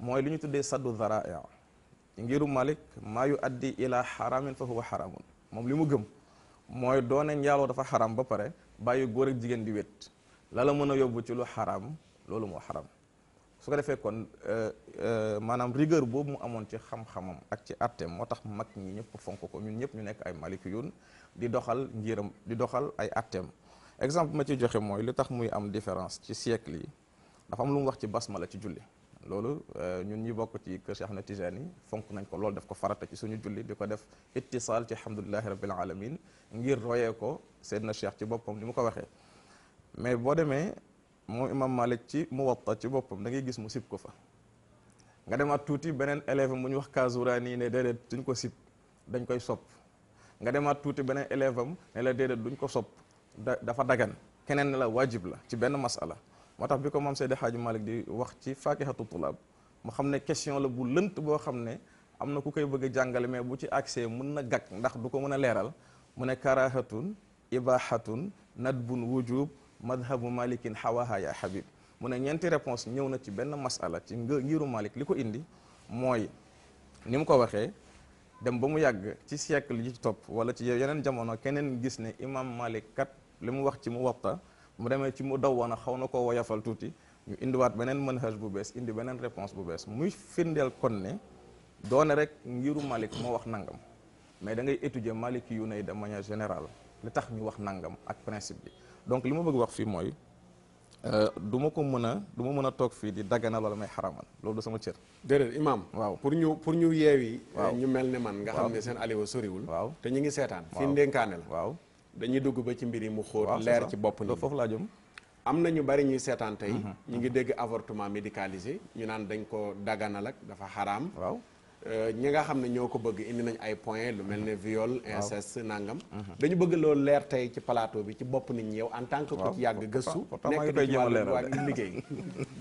S7: mooy li ñu tuddee saddu dharaa ci ngiru Malik maa yu addi ila xaramin fa huwa xaramun moom li mu gëm mooy doone njaaloo dafa xaram ba pare bàyyi góor ak jigéen di wét la la mën a yóbbu ci lu xaram loolu moo xaram su ko defee kon maanaam rigueur boobu mu amoon ci xam-xamam ak ci atteem moo tax mag ñi ñëpp fonk ko ñun ñëpp ñu nekk ay malikiyun di doxal ngiram di doxal ay atteem exemple ma ci joxe mooy li tax muy am différence ci siècle yi dafa am lu mu wax ci basmala ci julli loolu ñun ñi bokk ci kër Cheikh Ahmed Tidiane fonk nañ ko loolu def ko farata ci suñu julli di ko def ittisaal ci alhamdulillahi rabbil alamin ngir royee ko Seydina Cheikh ci boppam ni mu ko waxee mais boo demee moom imam Malik ci Muwatta ci boppam da ngay gis mu sib ko fa nga demaat tuuti beneen élève am bu ñu wax Kazurani ne déedéet duñ ko sib dañ koy sopp nga demaat tuuti beneen élève am ne la déedéet duñ ko sopp dafa dagan keneen ne la wajib la ci benn masala moo tax bi ko moom Seydi Hadji Malick di wax ci Fakihatu Tulab mu xam ne question la bu lënt boo xam ne am na ku koy bëgg a jàngale mais bu ci accès mën na gàkk ndax du ko mën a leeral mu ne karahatun ibahatun nadbun wujub madhabu malikin hawaha ya habib mu ne ñeenti réponse ñëw na ci benn masala ci ngiru Malik li ko indi mooy ni mu ko waxee dem ba mu yàgg ci siècle yi ci topp wala ci yeneen jamono keneen gis ne imam Malik kat li mu wax ci Muwatta mu demee ci mu dawwana xaw na koo woyafal tuuti ñu indiwaat beneen manhaj bu bees indi beneen réponse bu bees muy firndeel kon ne doone rek ngiru Malik moo wax nangam mais da ngay étudier Malik yu ne de manière générale li tax ñu wax nangam ak principe bi donc li ma bëgg wax fii mooy du ma mën a toog fii di daganal wala may xaramal loolu du sama cër.
S4: déedéet imam
S7: waaw
S4: pour ñu yeewi ñu mel ne man nga xam ne seen aliwa soriwul
S7: waaw
S4: te ñu ngi seetaan fii ndénkaane la
S7: waaw
S4: dañuy dugg ba ci mbir yi mu xóot leer ci bopp ni
S7: foofu laa jëm
S4: am na ñu bari ñuy seetaan tey ñu ngi dégg avortement médicalisé ñu naan dañ ko daganal ak dafa xaraam
S7: waaw
S4: ñi nga xam ne ñoo ko bëgg indi nañ ay point lu mel ne viol inceste nangam dañu bëgg loolu leer tey ci plateau bi ci bopp nit ñi yow en tant que ku ci yàgg gëstu nekk di ci wàllu waa ngi liggéey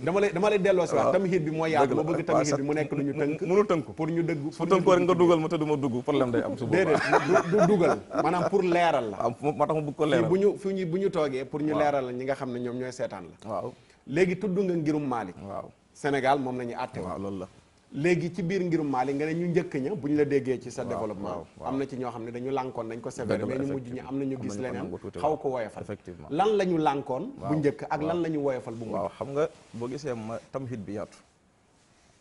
S4: dama lay delloo si waat tamhid bi mooy yàgg ma bëgg tamhid bi mu nekk lu ñu tënk
S7: mënul tënk
S4: pour ñu dëgg
S7: fu tënk rek nga dugal ma te du ma dugg problème day am su boobaa
S4: déedéet du dugal maanaam pour leeral la
S7: moo tax ma bëgg ko leeral
S4: bu ñu toogee pour ñu leeral la ñi nga xam ne ñoom ñooy seetaan la
S7: waaw
S4: léegi tudd nga ngirum Malik
S7: waaw
S4: Sénégal moom la ñuy àtte
S7: waaw loolu la
S4: léegi ci biir ngirum Malik nga ne ñu njëkk ña bu ñu la déggee ci sa développement am na ci ñoo xam ne dañu lànkoon dañ ko sévère mais ñu mujj ñi am na ñu gis leneen xaw ko woyofal
S7: effectivement
S4: lan la ñu lànkoon bu njëkk ak lan la ñu woyofal bu mujj
S7: waaw xam nga boo gisee ma tamhid bi yaatu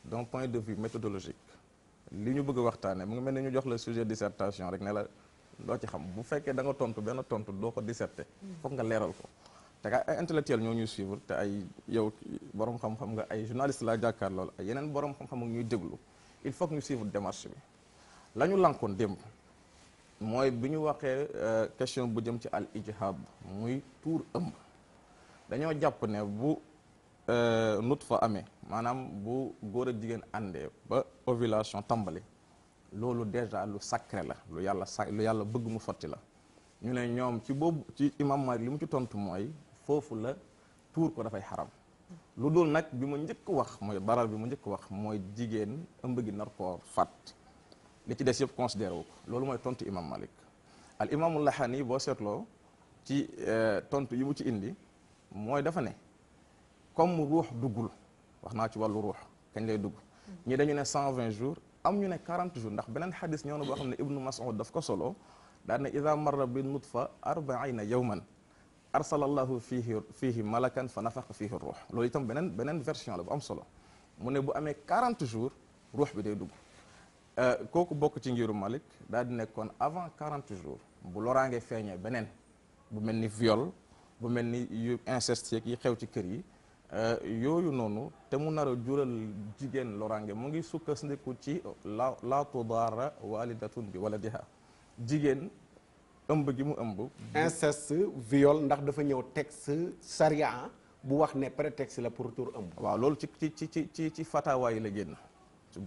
S7: d'un point de vue méthodologique li ñu bëgg a waxtaane mu ngi mel ni ñu jox la sujet dissertation rek ne la loo ci xam bu fekkee da nga tontu benn tontu doo ko disserté foog nga leeral ko te ay intellectuel ñoo ñuy suivre te ay yow borom xam-xam nga ay journaliste laa jàkkaar loolu ay yeneen borom xam-xam ak ñuy déglu il faut que ñu suivre démarche bi la ñu lànkoon démb mooy bi ñu waxee question bu jëm ci al ijhab muy tuur ëmb dañoo jàpp ne bu nutfa amee maanaam bu góor ak jigéen àndee ba ovulation tàmbali loolu déjà lu sacré la lu yàlla bëgg mu sotti la ñu ne ñoom ci boobu ci imam Malik li mu ci tontu mooy foofu la tuur ko dafay xaram lu dul nag bi mu njëkk wax mooy baral bi mu njëkk wax mooy jigéen ëmb gi nar koo fat li ci des yëpp considéré wu ko loolu mooy tontu imam Malik al imaamu Laxani boo seetloo ci tontu yi mu ci indi mooy dafa ne comme ruux duggul wax naa ci wàllu ruux kañ lay dugg ñi dañu ne 120 jours am ñu ne 40 jours ndax beneen xadis ñëw na boo xam ne ibnu Mas'ud daf ko solo daal ne ida marra bi nutfa 40 yawman arsalallahu fihi malakan fa nafaqa fihi ruux loolu itam beneen version la bu am solo mu ne bu amee 40 jours ruux bi day dugg kooku bokk ci ngiru Malik daal di nekkoon avant 40 jours bu loraange feeñee beneen bu mel ni viol bu mel ni yu inceste yi xew ci kër yi yooyu noonu te mu nar a jural jigéen loraange mu ngi sukkandiku ci la tudaara walidatun bi waladiha jigéen ëmb gi mu ëmb.
S4: inceste viol ndax dafa ñëw texte charia bu wax ne prétexte la pour tur ëmb.
S7: waaw loolu ci fatawa yi la génn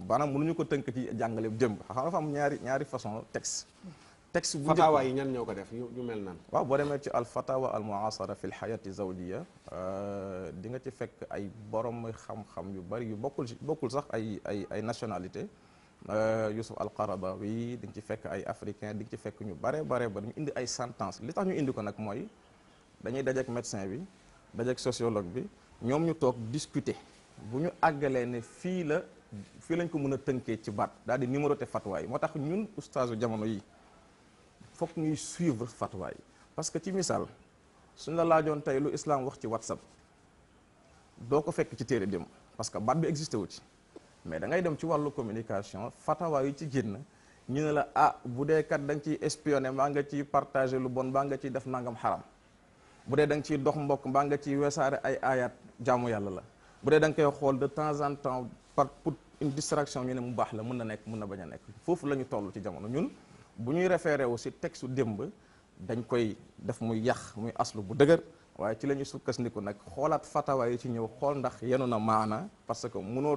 S7: maanaam mënuñu ko tënk ci jàngale démb xam nga dafa am ñaari façon texte bu
S4: fatawa yi ñan ñoo ko def yu mel nan.
S7: waaw boo demee ci al fatawa al muasara fi l xayati zawjiya di nga ci fekk ay borom xam-xam yu bari yu bokkul sax ay nationalité Yusuf al Qaradawi di nga ci fekk ay africain di nga ci fekk ñu bare ba ñu indi ay sentence li tax ñu indi ko nag mooy dañuy dajeek médecin bi dajeek sociologue bi ñoom ñu toog discuter bu ñu àggalee ne fii lañ ko mën a tënkee ci baat daal di numéroté fatwa yi moo tax ñun ustaasu jamono yi fokk ñuy suivre fatwa yi parce que ci misaal suñ la laajoon tey lu islam wax ci WhatsApp doo ko fekk ci téere dem parce que baat bi existé wu ci mais da ngay dem ci wàllu communication fatwa yi ci génn ñu ne la bu dee kat da nga ciy espionné mbaa nga ciy partagé lu bon mbaa nga ciy def nangam xaram bu dee da nga ciy dox mbokk mbaa nga ciy wesaare ay ayat jaamu yàlla la bu dee da nga koy xool de temps en temps pour une distraction ñu ne mu baax la mën na nekk mën na bañ a nekk foofu la ñu toll ci jamono ñun bu ñuy référé aussi texte su démb dañ koy def muy yàq muy aslu bu dëgër waaye ci la ñuy sukkandiku nag xoolaat fatawa yi ci ñëw xool ndax yenu na maana parce que mënoo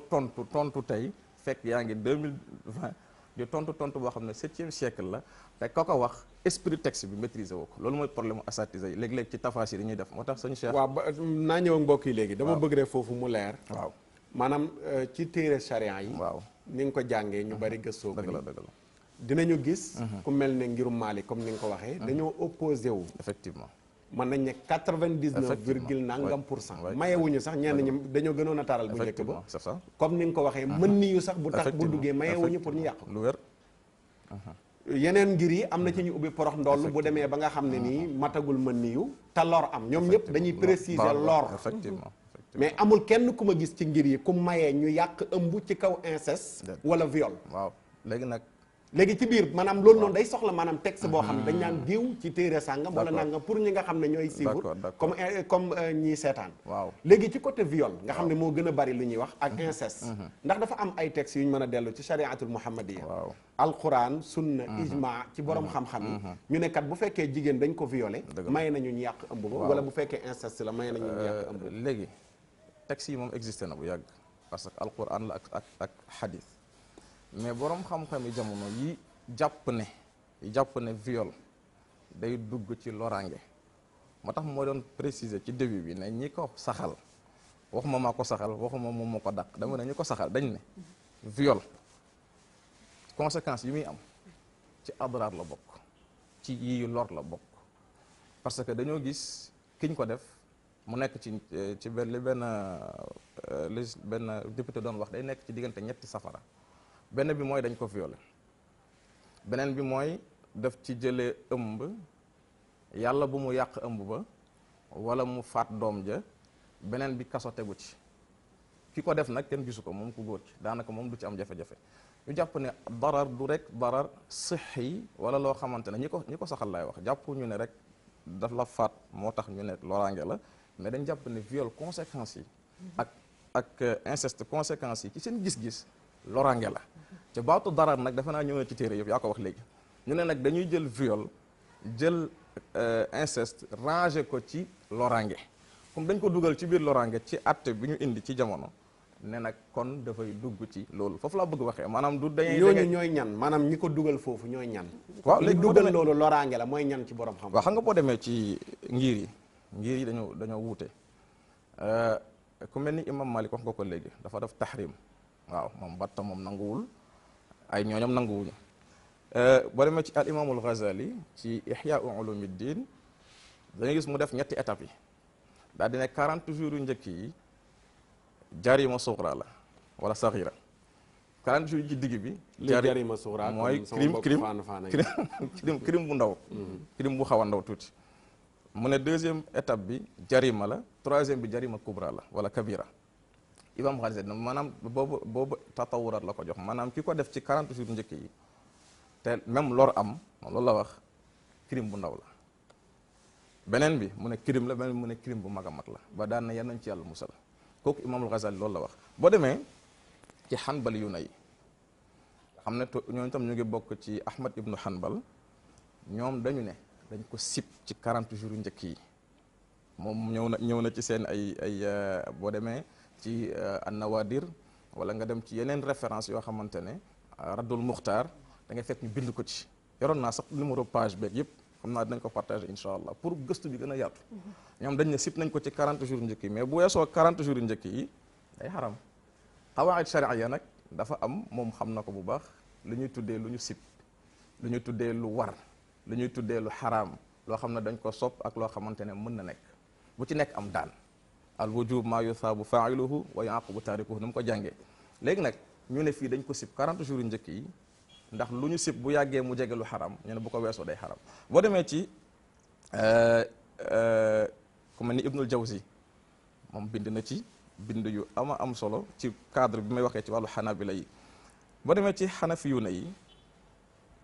S7: tontu tey fekk yaa ngi 2020 di tontu boo xam ne 7e siècle la te ko wax esprit texte bi maîtriser woo ko loolu mooy problème mu asatisa yi léeg-léeg ci tafasir yi ñuy def moo tax sëñ Cheikh.
S4: waaw naa ñëw ak mbokk yi léegi. dama bëgg rek foofu mu leer.
S7: waaw
S4: maanaam ci téere charia yi.
S7: waaw
S4: ni nga ko jàngee ñu bari gëstoo ko.
S7: dëgg la
S4: dinañu gis. ku mel ne ngirum Maalik comme ni nga ko waxee. dañoo opposé wu.
S7: effectivement.
S4: mën nañ ne 99 virgule nangam pour cent mayewuñu sax ñenn ñi dañoo gënoon a taral bu njëkk ba comme ni nga ko waxee mën ni yu sax bu tax bu duggee mayewuñu pour ñu yàq
S7: lu wér
S4: yeneen ngir yi am na ci ñu ubbi porox ndoll bu demee ba nga xam ne nii matagul mën ni yu te lor am ñoom ñëpp dañuy préciser lor
S7: effectivement
S4: mais amul kenn ku ma gis ci ngir yi ku mayee ñu yàq ëmb ci kaw inceste wala viol
S7: waaw
S4: léegi ci biir maanaam loolu noonu day soxla maanaam texte boo xam ne dañ naan diw ci téere sàngam wala nangam pour ñi nga xam ne ñooy suivre comme ñiy seetaan
S7: waaw
S4: léegi ci côté viol nga xam ne moo gën a bari lu ñuy wax ak inceste ndax dafa am ay textes yu ñu mën a dellu ci chariatul muhammadiya alquran sunna ijma ci borom xam-xam yi ñu ne kat bu fekkee jigéen dañ ko violé may nañu ñu yàq ëmb ba wala bu fekkee inceste la may nañu ñu yàq ëmb
S7: léegi textes yi moom existé na bu yàgg parce que alquran la ak hadith mais borom xam-xam yi jamono yi jàpp ne viol day dugg ci loraange moo tax moo doon préciser ci début bi ne ñi ko saxal waxuma maa ko saxal waxuma moom moo ko dàq dama ne ñi ko saxal dañ ne viol conséquences yi muy am ci adraar la bokk ci yi lor la bokk parce que dañoo gis kiñ ko def mu nekk ci benn député doon wax day nekk ci diggante ñetti safara benn bi mooy dañ ko violé beneen bi mooy daf ci jëlee ëmb yàlla bu mu yàq ëmb ba wala mu faat doom ja beneen bi kaso tegu ci ki ko def nag kenn gisu ko moom ku góor ci daanaka moom du ci am jafe-jafe ñu jàpp ne darar du rek darar sixi wala loo xamante ne ñi ko saxal laay wax jàpp ñu ne rek daf la faat moo tax ñu ne loraange la mais dañ jàpp ne viol conséquences yi ak inceste conséquences yi ci seen gis-gis loraange la ca baatu darar nag dafa naa ñëw na ci téere yëpp yaa ko wax léegi ñu ne nag dañuy jël viol jël inceste ranger ko ci loraange comme dañ ko dugal ci biir loraange ci atte bi ñu indi ci jamono ne nag kon dafay dugg ci loolu foofu laa bëgg waxee maanaam du dañuy
S4: ñooñu ñooy ñan maanaam ñi ko dugal foofu ñooy ñan
S7: waaw léegi
S4: dugal loolu loraange la mooy ñan ci borom xam
S7: waaw xam nga boo demee ci ngir yi dañoo wuute ku mel ni imam Malik wax nga ko léegi dafa def tahrim waaw moom batta moom nanguwul ay ñooñam nanguwuñu boo demee ci al imaamul Ghazali ci Ihya Ulumuddin dañuy gis mu def ñetti étapes yi daal di ne 40 jours yu njëkk yi jarima suxra la wala saxira 40 jours yi ci digg bi
S4: jarima suxra
S7: mooy crime bu ndaw crime bu xaw a ndaw tuuti mu ne deuxième étape bi jarima la troisième bi jarima kubra la wala kabira imam Ghazali maanaam boobu tatawurat la ko jox maanaam ki ko def ci 40 jours njëkk yi te même lor am loolu la wax crime bu ndaw la beneen bi mu ne crime la beneen bi mu ne crime bu mag a mag la ba daan na yenn nañ ci yàlla musal kooku imamul Ghazali loolu la wax boo demee ci xanbal yu na yi xam ne ñooñu tam ñu ngi bokk ci Ahmad ibnu Hanbal ñoom dañu ne dañ ko sip ci 40 jours yu njëkk yi moom ñëw na ci seen ay boo demee ci an-Nawadir wala nga dem ci yeneen référence yoo xamante ne Raddul Muxtaar da ngay fekk ñu bind ko ci yoroon naa sax numéro page beeg yëpp xam naa dinañ ko partager incha allah pour gëstu bi gën a yaatu ñoom dañ ne sip nañ ko ci 40 jours njëkk yi mais bu weesoo 40 jours njëkk yi day xaram qawaid sharia nag dafa am moom xam na ko bu baax lu ñuy tuddee lu ñu sip lu ñuy tuddee lu war lu ñuy tuddee lu xaraam loo xam ne dañ ko sopp ak loo xamante ne mën na nekk bu ci nekk am daan al wujub ma yusaabu failuhu wa yaqubu taarikuhu nu mu ko jàngee léegi nag ñu ne fii dañ ko sib 40 jours yu njëkk yi ndax lu ñu sib bu yàggee mu jege lu xaram ñu ne bu ko weesoo day xaram boo demee ci ku mel ni Ibnul Jawzi moom bind na ci bind yu ama am solo ci cadre bi may waxee ci wàllu xanabila yi boo demee ci xanafiyuuna yi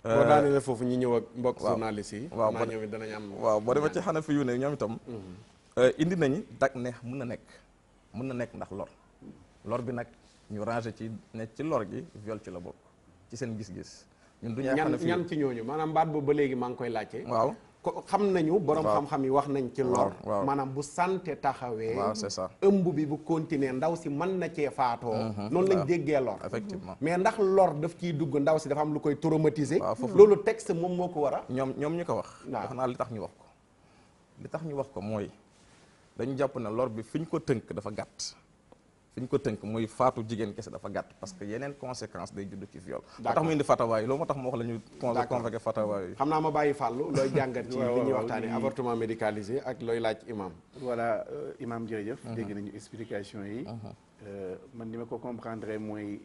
S4: boo daanee foofu ñi ñëw ak mbokk journaliste yi
S7: waaw
S4: ñoom it danañ am
S7: waaw boo demee ci xanafiyuuna yi ñoom itam indi nañu dak neex mën na nekk ndax lor bi nag ñu rangé ci ne ci lor gi viol ci la bokk ci seen gis-gis ñun du
S4: ñan ci ñooñu maanaam baat boobu ba léegi maa ngi koy laajte
S7: waaw
S4: ko xam nañu borom xam-xam yi wax nañ ci lor maanaam bu santé taxawee
S7: waaw c'est ça
S4: ëmb bi bu continuer ndaw si mën na cee faatoo noonu lañ déggee lor
S7: effectivement
S4: mais ndax lor daf ciy dugg ndaw si dafa am lu koy traumatiser loolu texte moom moo ko war a
S7: ñoom ñu ko wax wax naa li tax ñu wax ko mooy dañu jàpp ne lor bi fi ñu ko tënk dafa gàtt fi ñu ko tënk muy faatu jigéen kese dafa gàtt parce que yeneen conséquence day judd ci viol moo tax mu indi fatawa yi loolu moo tax mu wax la ñu convoqué fatawa yi
S4: xam naa ma bàyyi fàllu looy jàngat ci li ñuy waxtaane avortement médicalisé ak looy laaj imam
S8: voilà imam jërëjëf dégg nañu explication yi man ni ma ko comprendre mooy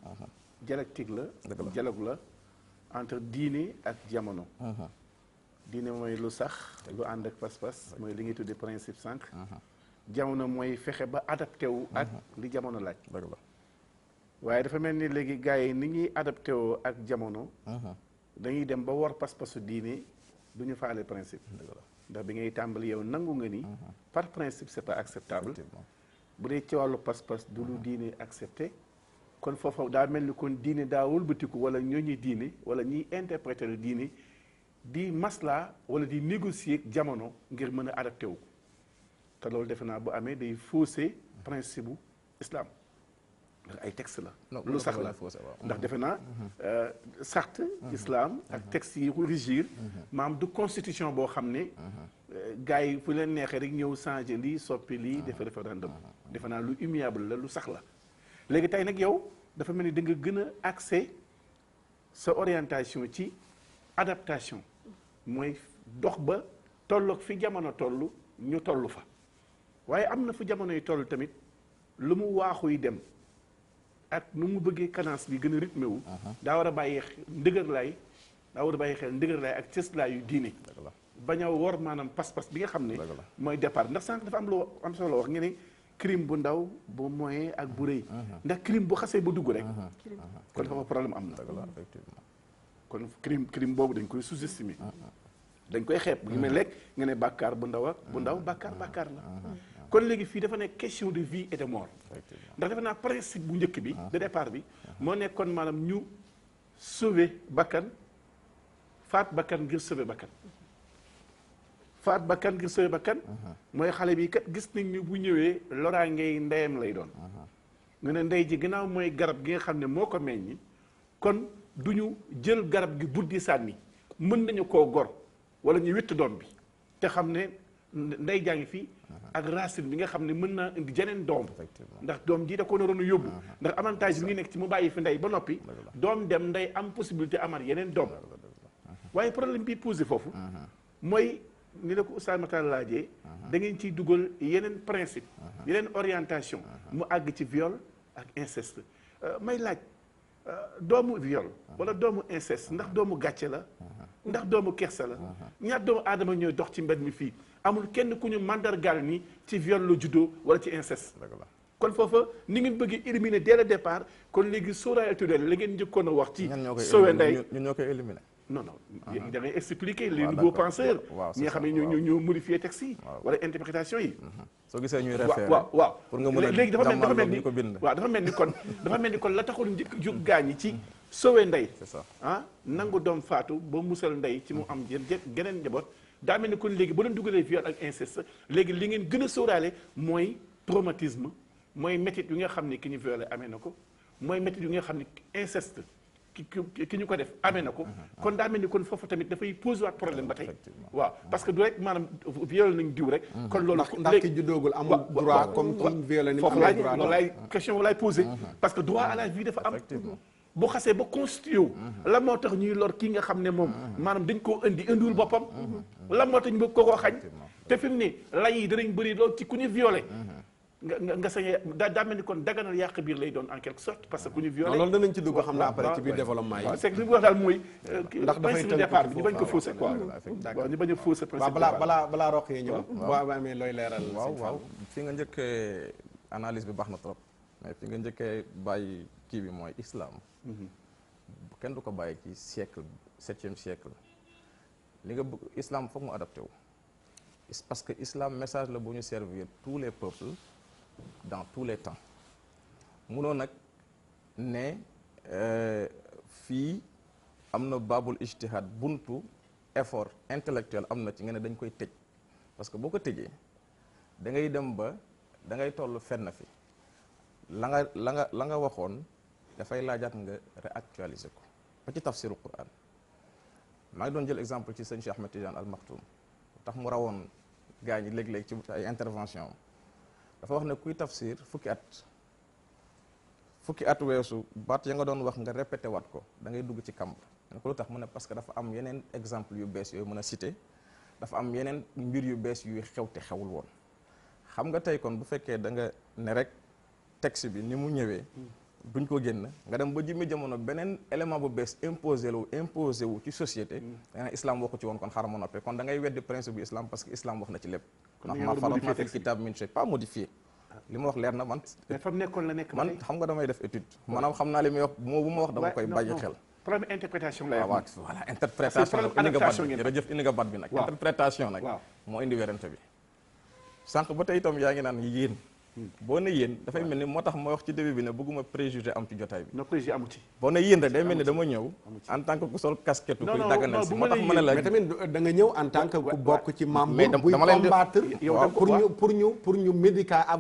S8: dialectique la dialogue la entre diine ak jamono diine mooy lu sax lu ànd ak pas-pas mooy li ngay tuddee principe sànq jamono mooy fexe ba adapté wu ak li jamono laaj waaye dafa mel ni léegi gars yi ni ñuy adapté woo ak jamono dañuy dem ba war pas-pasu diine du ñu faale principe ndax bi ngay tàmbali yow nangu nga ni par principe c'est pas acceptable bu dee ci wàllu pas-pas du lu diine accepté kon foofu daa mel ni kon diine daa wëlbatiku wala ñooñuy diine wala ñiy interpréter le diine di masla wala di négocier ak jamono ngir mën a adapté wu te loolu defe naa bu amee day fausser principe bu islam ndax ay texte la lu sax la ndax defe naa charte islam ak texte yi ko régir maam du constitution boo xam ne gars yi fu leen neexee rek ñëw changer lii soppi lii defe référendum defe naa lu immuable la lu sax la léegi tey nag yow dafa mel ni da nga gën a accès sa orientation ci adaptation mooy dox ba tolloog fi jamono toll ñu toll fa waaye am na fu jamono yi toll tamit lu mu waaxuy dem ak nu mu bëggee cadence bi gën a rythmé wu daa war a bàyyi ndëgërlaay xel ndëgërlaay ak cëslaay yu diine bañ a wor maanaam pas-pas bi nga xam ne mooy départ ndax sànq dafa am lu am solo wax nga ne crime bu ndaw bu moyen ak bu rëy ndax crime bu xasee ba dugg rek kon dafa problème am na kon crime boobu dañ koy sous-estimer dañ koy xeeb bu mel lekk nga ne bàkkaar bu ndaw ak bu ndaw bàkkaar la kon léegi fii dafa nekk question de vie et de mort ndax dafa naa principe bu njëkk bi de départ bi moo nekkoon maanaam ñu sauver bakkan faat bakkan ngir sauver bakkan mooy xale bi kat gis nañ ni bu ñëwee loraangey ndeyam lay doon nga ne ndey ji gannaaw mooy garab gi nga xam ne moo ko meññi kon du ñu jël garab gi buddi sànni mën nañu koo gor wala ñu witt doom bi te xam ne ndey jaa ngi fii ak racine bi nga xam ne mën naa indi jeneen doom ndax doom ji da ko naroon a yóbbu ndax avantage bi ngi nekk ci mu bàyyi fi ndey ba noppi doom dem ndey am possibilité amaat yeneen doom waaye problème bi posé foofu mooy ni la ko Oustaz Makhtar laajee da ngeen ciy dugal yeneen principe yeneen orientation mu àgg ci viol ak inceste may laaj doomu viol wala doomu inceste ndax doomu gàcce la ndax doomu kersa la ñaar doomu aadama ñooy dox ci mbed mi fii amul kenn ku ñu mandargaal ni ci viol la juddoo wala ci inceste kon foofa ni ngeen bëgg éliminer dès le départ kon léegi sóoraale tuddeel la ngeen njëkkoon a wax ci sowe ndey
S7: ñun ñoo koy éliminer
S8: non da ngay expliquer les nouveaux penseurs ñi nga xam ne ñoo modifier texte yi wala interprétation yi
S7: soo gisee ñuy référé
S8: waaw
S7: pour nga mën a
S8: léegi dafa mel ni
S7: ko bind
S8: waaw dafa mel ni kon la taxoon jóg gaañi ci sowe ndey
S7: c'est ça
S8: nangu doom faatu ba musal ndey ci mu am geneen njaboot daa mel ni kon léegi bu doon dugalee viol ak inceste léegi li ngeen gën a sóoraale mooy traumatisme mooy métit yu nga xam ne ki ñu violé amee na ko mooy métit yu nga xam ne inceste ki ñu ko def amee na ko kon daa mel ni kon foofu tamit dafay posé waat problème ba tey waaw parce que du rek maanaam violé nañ diw rek kon loolu
S4: ndax ki juddoogul amul droit comme ki violé ni
S8: foofu laay question bu laay posé parce que droit à la vie dafa am boo xasee ba constitué wu la moo tax ñuy lor kii nga xam ne moom maanaam dañ koo indiwul boppam la moo tax ñu bëgg ko xañ te fi mu ne lay yi danañ bëri loolu ci ku ñu violé nga sañee daa mel ni kon daganal yàq biir lay doon en quelque sorte parce que ku ñu violé
S4: loolu danañ ci dugg xam naa après ci biir développement yi
S8: c'est que li mu wax daal mooy
S4: ndax dafay tënk
S8: départ bi ñu bañ ko faussé quoi waaw ñu bañ a faussé principe
S4: balaa roq yi ñëw boo amee looy leeral
S7: waaw fi nga njëkkee analyse bi baax na trop mais fi nga njëkkee bàyyi kii bi mooy islam kenn du ko bàyyi ci siècle 7e siècle li nga bëgg islam foog mu adapté wu parce que islam message la bu ñu servir tous les peuples dans tous les temps munoo nag ne fii am na baabul ijtihad buntu effort intellectuel am na ci nga ne dañ koy tëj parce que boo ko tëjee da ngay dem ba da ngay toll fenn fi la nga waxoon dafay laajaat nga réactualiser ko ba ci tafsiru Quran maa ngi doon jël exemple ci sëñ Cheikh Ahmed Tidiane Al Maktoum tax mu rawoon gaa ñi léeg-léeg ci ay intervention dafa wax ne kuy tafsir fukki at weesu baat ya nga doon wax nga répété waat ko da ngay dugg ci kamb ne ko lu tax mu ne parce que dafa am yeneen exemple yu bees yooyu mën a cité dafa am yeneen mbir yu bees yuy xew te xewul woon xam nga tey kon bu fekkee da nga ne rek texte bi ni mu ñëwee duñ ko génn nga dem ba jëmmi jamono beneen élément bu bees imposé wu ci société da nga ne islam waxu ci woon kon xaaral ma noppee kon da ngay weddi principe bu islam parce que islam wax na ci lépp ndax ma faratna fil kitab min shay pas modifié li ma wax leer na man
S8: fam nekkoon la nekk
S7: man xam nga damay def étude maanaam xam naa li muy wax moo bu ma wax dama koy bàyyi xel
S8: problème interprétation lay
S7: waaw voilà interprétation jërëjëf indi nga bat bi nag interprétation nag moo indi werante bi sànq ba tey itam yaa ngi naan yéen boo ne yéen dafay mel ni moo tax ma wax ci début bi ne bëgguma préjugé am ci jotaay bi.
S8: non préjugé amu ci.
S7: boo ne yéen rek day mel ni dama ñëw en tant que ku sol casquette kuy daganal si moo tax ma ne la
S4: mais tamit da nga ñëw en tant que ku bokk ci membre buy
S7: dama leen
S4: combattre pour ñu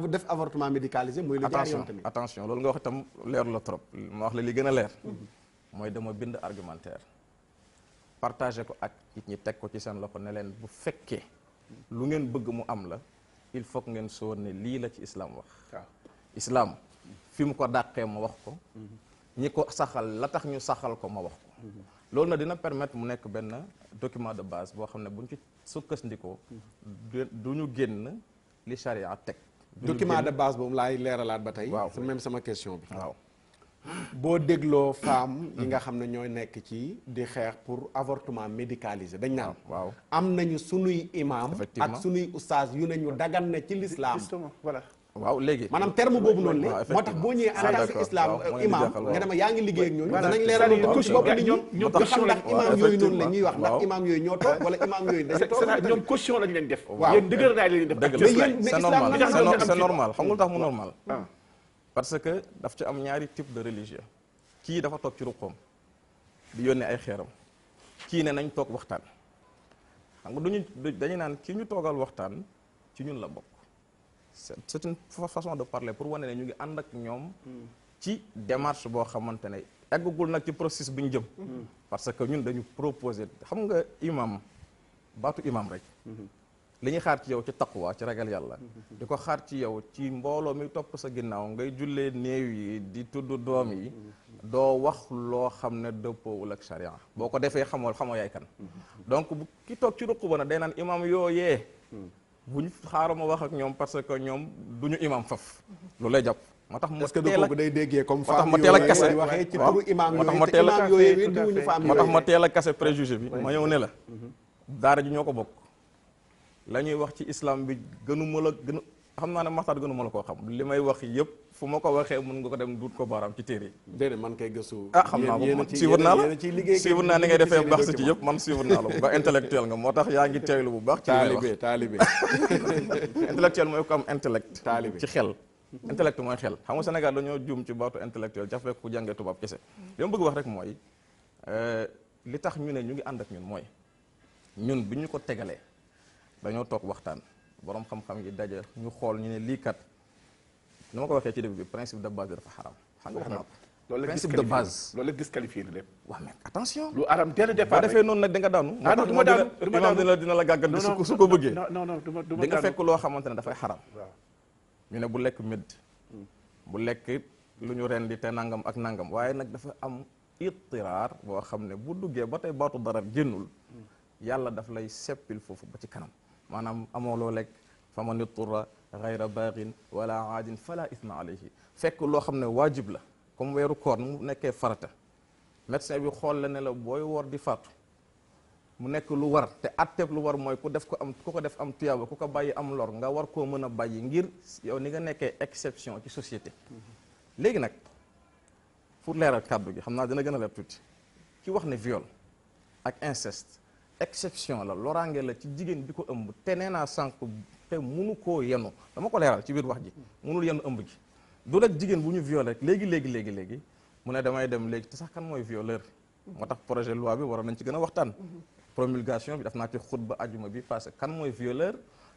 S4: def avortement médicalisé muy lu jaar yoon tamit.
S7: attention loolu nga wax itam leeru la trop ma wax la li gën a leer mooy dama bind argumentaire partagé ko ak nit ñi teg ko ci seen loxo ne leen bu fekkee lu ngeen bëgg mu am la il faut que ngeen sóor ne lii la ci islam wax islam fi mu ko dàqee ma wax ko ñi ko saxal la tax ñu saxal ko ma wax ko loolu na dina permettre mu nekk benn document de base boo xam ne buñ ci sukkandikoo du ñu génn li charia teg
S4: document de base boobu laay leeralaat ba tey
S7: waaw
S4: même sama question bi
S7: waaw
S4: boo dégloo femme yi nga xam ne ñooy nekk ci di xeex pour avortement médicalisé dañ naan
S7: waaw
S4: am nañu sunuy imam ak sunuy ustaas yu ne ñu dagan na ci l'islam
S8: voilà
S7: waaw léegi
S4: maanaam terme boobu noonu la moo tax boo ñëwee en tant que islam imam nga dema yaa ngi liggéey ak ñooñu danañ leeral ko ci bopp nit ñi nga xam ndax imam yooyu noonu la ñuy wax ndax imam yooyu ñoo toog wala imam yooyu dañu toog
S8: ñoom caution lañ leen def yéen dëgër naa leen def
S7: c'est normal xam nga lu tax mu normal parce que daf ci am ñaari type de religieux kii dafa toog ci ruqoom di yónnee ay xeeram kii ne nañ toog waxtaan xam nga dañu naan kii ñu toogal waxtaan ci ñun la bokk c'est une façon de parler pour wane ne ñu ngi ànd ak ñoom ci démarche boo xamante ne eggagul nag ci processus bi ñu jëm parce que ñun dañu proposer xam nga imam baatu imam rek li ñuy xaar ci yow ci taqwa ci ragal yàlla di ko xaar ci yow ci mbooloo mi topp sa ginnaaw ngay jullee néew yi di tudd doom yi doo wax loo xam ne dëppoowul ak charia boo ko defee xamoo yaay kan donc bu ki toog ci ruq ba nag day naan imam yooyee buñ xaaral ma wax ak ñoom parce que ñoom duñu imam faf loolu lay jàpp moo tax
S4: est-ce que du kooku day déggee comme
S7: moo tax ma teel a kase
S4: di waxee ci turu imam
S7: moo tax ma teel a kase préjugé bi ma ñëw ne la daara ji ñoo ko bokk la ñuy wax ci islam bi gënuma la gënu xam naa ne maxtaar gënuma la koo xam li may wax yëpp fu ma ko waxee mën nga ko dem duut ko baaraam ci téere yi
S4: déedéet man kay gëstu
S7: xam naa ko suivre naa la suivre naa ni ngay defee baax si ci yëpp man suivre naa la bu baax intellectuel nga moo tax yaa ngi teewlu bu baax ci li may wax
S4: taalibe
S7: intellectuel mooy ko am intellect
S4: taalibe
S7: ci xel intellect mooy xel xam nga Sénégal dañoo juum ci baatu intellectuel ca fekk ku jàngee tubaab kese li ma bëgg wax rek mooy li tax ñu ne ñu ngi ànd ak ñun mooy ñun bi ñu ko tegalee dañoo toog waxtaan borom xam-xam yi daje ñu xool ñu ne lii kat ni ma ko waxee ci début bi principe de base dafa xaram xam nga wax naa ko principe de base
S8: loolu la disqualifié na lépp
S7: waaw mais attention
S8: lu aram dès le départ
S7: boo defee noonu nag da nga daanu
S8: du ma daanu
S7: imam dina la gàggal su ko bëggee
S8: non
S7: di nga fekk loo xamante ne dafay xaram ñu ne bu lekk médd bu lekk lu ñu rendi te nangam ak nangam waaye nag dafa am ittiraar boo xam ne bu duggee ba tey baatu darar génnul yàlla daf lay seppil foofu ba ci kanam maanaam amoo loo lekk fa man itturra gayra baaxin wala aadin fala isma alayhi fekk loo xam ne waajib la comme weeru koor mu nekkee farata médecin bi xool la ne la booy woor di faatu mu nekk lu war te atteeb lu war mooy ku ko def am tuyaaba ku ko bàyyi am lor nga war koo mën a bàyyi ngir yow ni nga nekkee exception ci société léegi nag pour leeral kàddu gi xam naa dina gën a leer tuuti ki wax ne viol ak inceste exception la loraange la ci jigéen bi ko ëmb te nee naa sànq te munu koo yenu dama ko leeral ci biir wax ji munul yenu ëmb gi du rek jigéen bu ñu violé rek léegi mu ne damay dem léegi te sax kan mooy violeur moo tax projet loi bi waroon nañ ci gën a waxtaan promulgation bi daf naa ci xutba ajuma bi parce que kan mooy violeur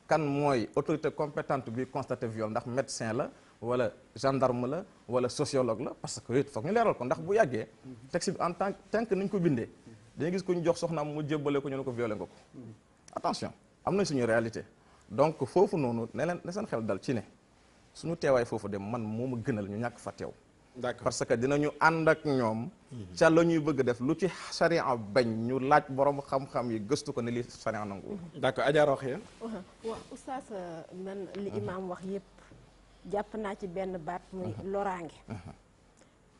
S7: kan mooy autorité compétente bi constaté viol ndax médecin la wala gendarme la wala sociologue la parce que it foog ñu leeral ko ndax bu yàggee texte bi en tant que ni ñu ko bindee dañuy gis ko ñu jox soxnaam mu jébbale ko ñu ne ko violé nga ko attention am nañ suñu réalité donc foofu noonu ne seen xel dal ci ne suñu teewaay foofu dem man moo ma gënal ñu ñàkk fa teew
S4: d'accord
S7: parce que dinañu ànd ak ñoom ca la ñuy bëgg def lu ci charia bañ ñu laaj borom xam-xam yi gëstu ko ne li charia nangu
S4: d'accord Adja Rokhaya
S6: waaw oustaz man li imaam wax yépp jàpp naa ci benn baat muy loraange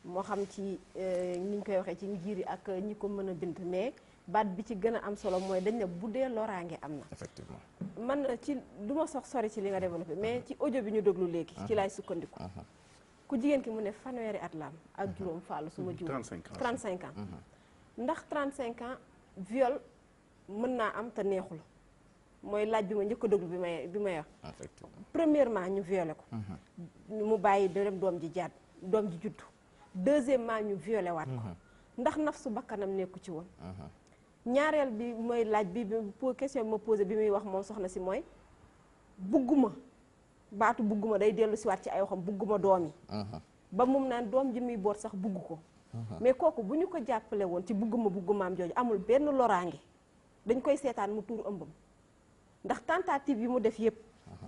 S6: moo xam ci ni ñu koy waxee ci ngir yi ak ñi ko mën a bind mais baat bi ci gën a am solo mooy dañ ne bu dee loraange am na
S7: effectivement
S6: man ci du ma sori ci li nga développé mais ci audio bi ñu déglu léegi ci laay sukkandiku ku jigéen ki mu ne fanweeri at la am ak juróom fàllu su ma juum 35 ans ndax 35 ans viol mën naa am te neexul mooy laaj bi ma njëkk a déglu bi may wax premièrement ñu violé ko mu bàyyi dem doom ji judd deuxièmement ñu violé waat ko ndax nafsu bakkanam nekku ci woon ñaareel bi mooy laaj bi question bi ma posé bi muy wax moom soxna si mooy bugguma baatu bugguma day dellu si waat ci ay waxam bugguma doom yi ba mum naan doom ji muy boot sax bugg ko mais kooku bu ñu ko jàppale woon ci buggumaam jooju amul benn loraange dañ koy seetaan mu tuur ëmbam ndax tentative yi mu def yépp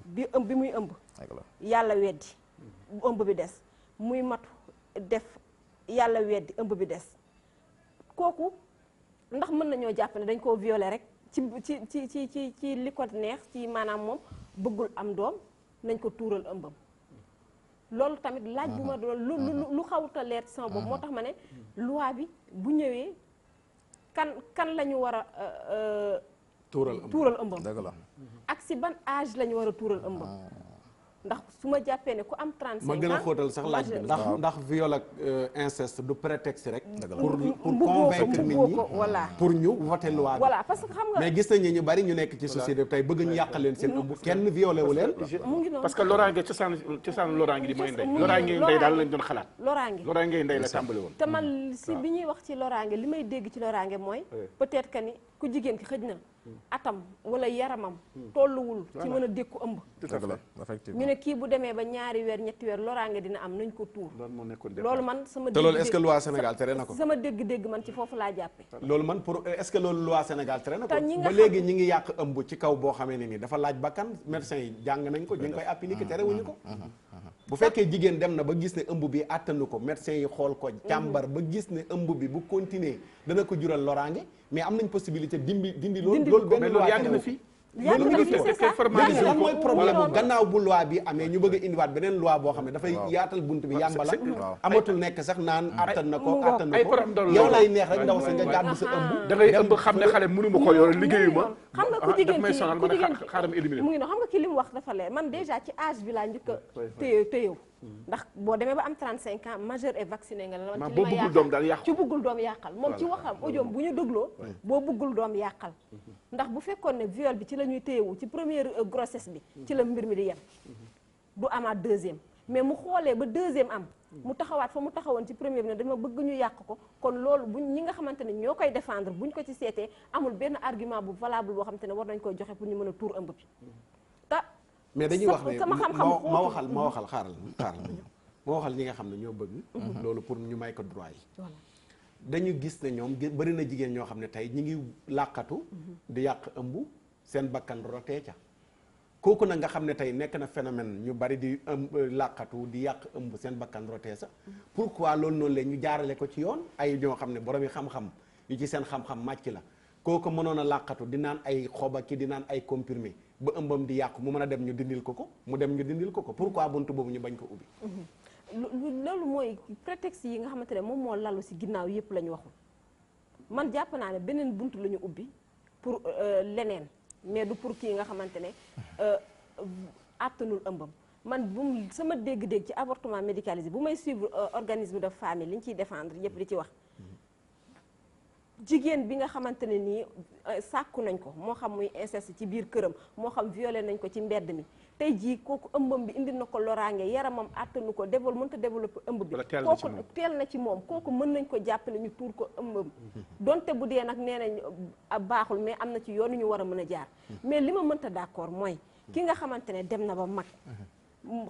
S6: bi muy ëmb yàlla weddi ëmb bi des muy matu def yàlla weddi ëmb bi des kooku ndax mën nañoo jàpp ne dañ koo violé rek ci li ko neex ci maanaam moom bëggul am doom nañ ko tuural ëmbam loolu tamit laaj bu ma doon lu xawuta leer ci sama bopp moo tax ma ne loi bi bu ñëwee kan la ñu war a tuural ëmbam ak si ban âge la ñu war a tuural ëmbam ndax su ma jàppee ne ku am 35 ans
S4: ma gën a xóotal sax laaj bi ndax viol ak inceste du prétexte rek pour convaincre nit ñi pour ñu voter loi bi
S6: voilà parce que xam nga
S4: mais gis nañu ñu bari ñu nekk ci société tey bëgg ñu yàq leen seen ëmb kenn violé wu leen
S8: parce que loraange cosaan loraange di mooy ndey loraange ndey daal lañ doon xalaat loraange ndey la tàmbali woon
S6: te man si bi ñuy wax ci loraange li may dégg ci loraange mooy peut-être que ni ku jigéen ki xëj na atam wala yaramam tolluwul ci mën a dékku ëmb ñu ne kii bu demee ba ñaari weer ñetti weer loraange dina am nañ ko tuur loolu man sama
S4: te loolu est-ce que loi Sénégal tere na ko
S6: sama dégg-dégg man ci foofu laa jàppe
S4: loolu man pour est-ce que loolu loi Sénégal tere na ko ba léegi ñi ngi yàq ëmb ci kaw boo xamee ne ni dafa laaj bakkan médecin yi jàng nañ ko ñu ngi koy appliquer tere wuñu ko bu fekkee jigéen dem na ba gis ne ëmb bi àttanu ko médecin yi xool ko càmbar ba gis ne ëmb bi bu continuer dana ko jural loraange mais am nañ possibilité dindi loolu benn loi
S8: yàgg na fi
S6: yàgg na fi c'est ça
S4: léegi lan mooy problème bu gannaaw bu loi bi amee ñu bëgg a indiwaat beneen loi boo xam ne dafay yaatal bunt bi yàmbala amatul nekk sax naan attan na ko yow lay neex rek ndaw sa nga gàddu sa ëmb
S8: da ngay ëmb xam ne xale mënuma ko yor liggéeyu ma
S6: xam nga ku jigéen
S8: may sonal ma ne xaaram éliminer
S6: mu ngi noonu xam nga ki li mu wax dafa leer man déjà ci âge bi laa njëkk a téyew ndax boo demee ba am 35 ans majeur et vacciné nga la man
S8: boo bëggul doom daal yàqal
S6: ci bëggul doom yàqal moom ci waxam audiom bu ñu dégloo boo bëggul doom yàqal ndax bu fekkoon ne viol bi ci la ñuy téyewu ci première grossesse bi ci la mbir mi di yem du amaat deuxième mais mu xoolee ba deuxième am mu taxawaat fa mu taxawoon ci première bi ne dama bëgg ñu yàq ko kon loolu buñ ñi nga xamante ne ñoo koy défendre buñ ko ci seetee amul benn argument bu valable boo xamante ne war nañ koy joxe pour ñu mën a tuur ëmb bi
S4: mais dañuy wax ne
S6: sama xam-xam
S4: ma waxal xaaral ma ñëw ma waxal ñi nga xam ne ñoo bëgg loolu pour ñu may ko droit yi dañu gis ne ñoom bari na jigéen ñoo xam ne tey ñi ngi làqatu di yàq ëmb seen bakkan rotee ca kooku nag nga xam ne tey nekk na phénomène ñu bari di làqatu di yàq ëmb seen bakkan rotee sa pourquoi loolu noonu la ñu jaarale ko ci yoon ay ñoo xam ne borom yi xam-xam yu ci seen xam-xam màcc la kooku mënoon a làqatu di naan ay xoba ki di naan ay comprimé ba ëmbam di yàqu mu mën a dem ñu dindil ko pourquoi buntu boobu ñu bañ ko ubbi
S6: loolu mooy prétexte yi nga xamante ne moom moo lalu ci ginnaaw yëpp la ñu waxul man jàpp naa ne beneen buntu la ñu ubbi pour leneen mais du pour kii nga xamante ne àttanul ëmbam man bu sama dégg-dégg ci avortement médicalisé bu may suivre organisme de famille li ñu ciy défendre yëpp di ci wax jigéen bi nga xamante ne nii sàkku nañ ko moo xam muy inceste ci biir këram moo xam violé nañ ko ci mbedd mi tey jii kooku ëmbam bi indi na ko loraange yaramam àttanu ko mënta développé ëmb bi kooku teel na ci moom kooku mën nañ ko jàppale ñu tuur ko ëmbam donte bu dee nag nee nañ baaxul mais am na ci yoonu ñu war a mën a jaar mais li ma mënta d'accord mooy ki nga xamante ne dem na ba mag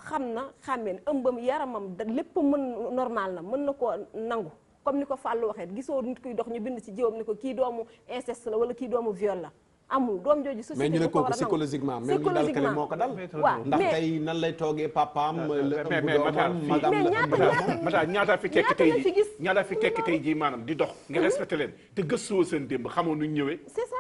S6: xam na xàmmee ne ëmbam yaramam lépp mën normal na mën na koo nangu comme ni ko Fallou waxee gisoo nit kuy dox ñu bind ci jiwam ni ko kii doomu inceste la wala kii doomu viol la amul doom jooju société
S4: mais ñu ne kooku psychologiquement même ñu dal kale moo ko dal
S6: waaw
S4: ndax tey nan lay toogee papaam
S8: mata ñaata fi tekki tey ji maanaam di dox nga respecté leen te gëstuwoo seen démb xamoo nuñ ñëwee
S6: c'est ça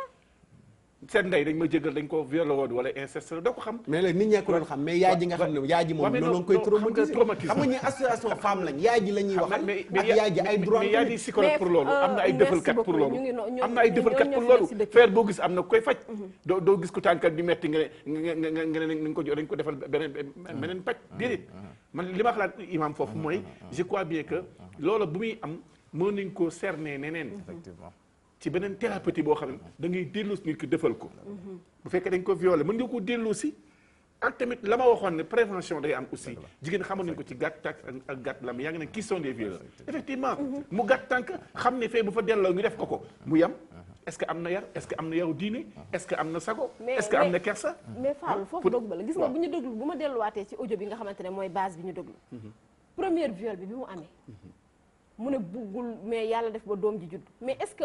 S8: seen ndey dañ ma jégal dañ ko violé woon wala inceste la doo ko xam
S4: mais léegi nit ñee ko doon xam mais yaay ji nga xam ne yaay ji moom loolu nga koy traumatisé xam nga ñi association femme lañ yaay ji la ñuy waxal ak yaay ji ay droit
S8: mais yaa di psychologue pour loolu am na ay defalkat pour loolu am na ay defalkat pour loolu feer boo gis am na koy faj doo gis ku tànkat di metti nga ne nañ ko dañ ko defal beneen paj déedéet man li ma xalaat imam foofu mooy je crois bien que loolu bu muy am mën nañ ko cerner neneen effectivement ci beneen thérapeutique boo xam ne da ngay delloosi nit ki defal ko bu fekkee dañ ko violé mën nga ko delloosi ak tamit la ma waxoon ne prévention day am aussi jigéen xamoon nañ ko ci gàtt tànk ak gàtt lam yaa ngi ne qui sont des violeurs effectivement mu gàtt tànk xam ne fee bu fa delloo ñu def ko mu yam est-ce que am na yar est-ce que am na yaru diine est-ce que am na sago est-ce que am na kersa
S6: mais Fallou foofu dogg ba la gis nga bu ñu déglu bu ma delluwaatee ci audio bi nga xamante ne mooy base bi ñu déglu première viol bi mu amee mu ne buggul mais yàlla def ba doom ji judd mais est-ce que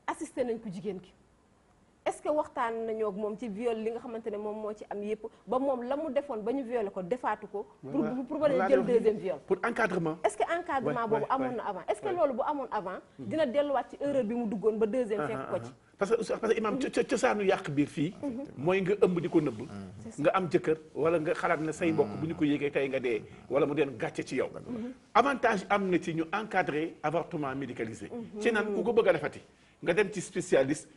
S6: assisté nañ ko jigéen ki est-ce que waxtaan nañoo ak moom ci viol li nga xamante ne moom moo ci am yëpp ba moom la mu defoon ba ñu violé ko defaatu ko pour ba jël deuxième viol
S8: pour encadrement
S6: est-ce que encadrement boobu amoon na avant est-ce que loolu bu amoon avant dina delluwaat ci erreur bi mu duggoon ba deuxième fekk ko ci
S8: parce que imam cosaanu yàq biir fii mooy nga ëmb di ko nëbb nga am jëkkër wala nga xalaat ne say mbokk bu ñu ko yéegee tey nga dee wala mu deen gàcce ci yow avantage am na ci ñu encadrer avortement médicalisé ci nan ku ko bëgg a defati nga dem ci spécialiste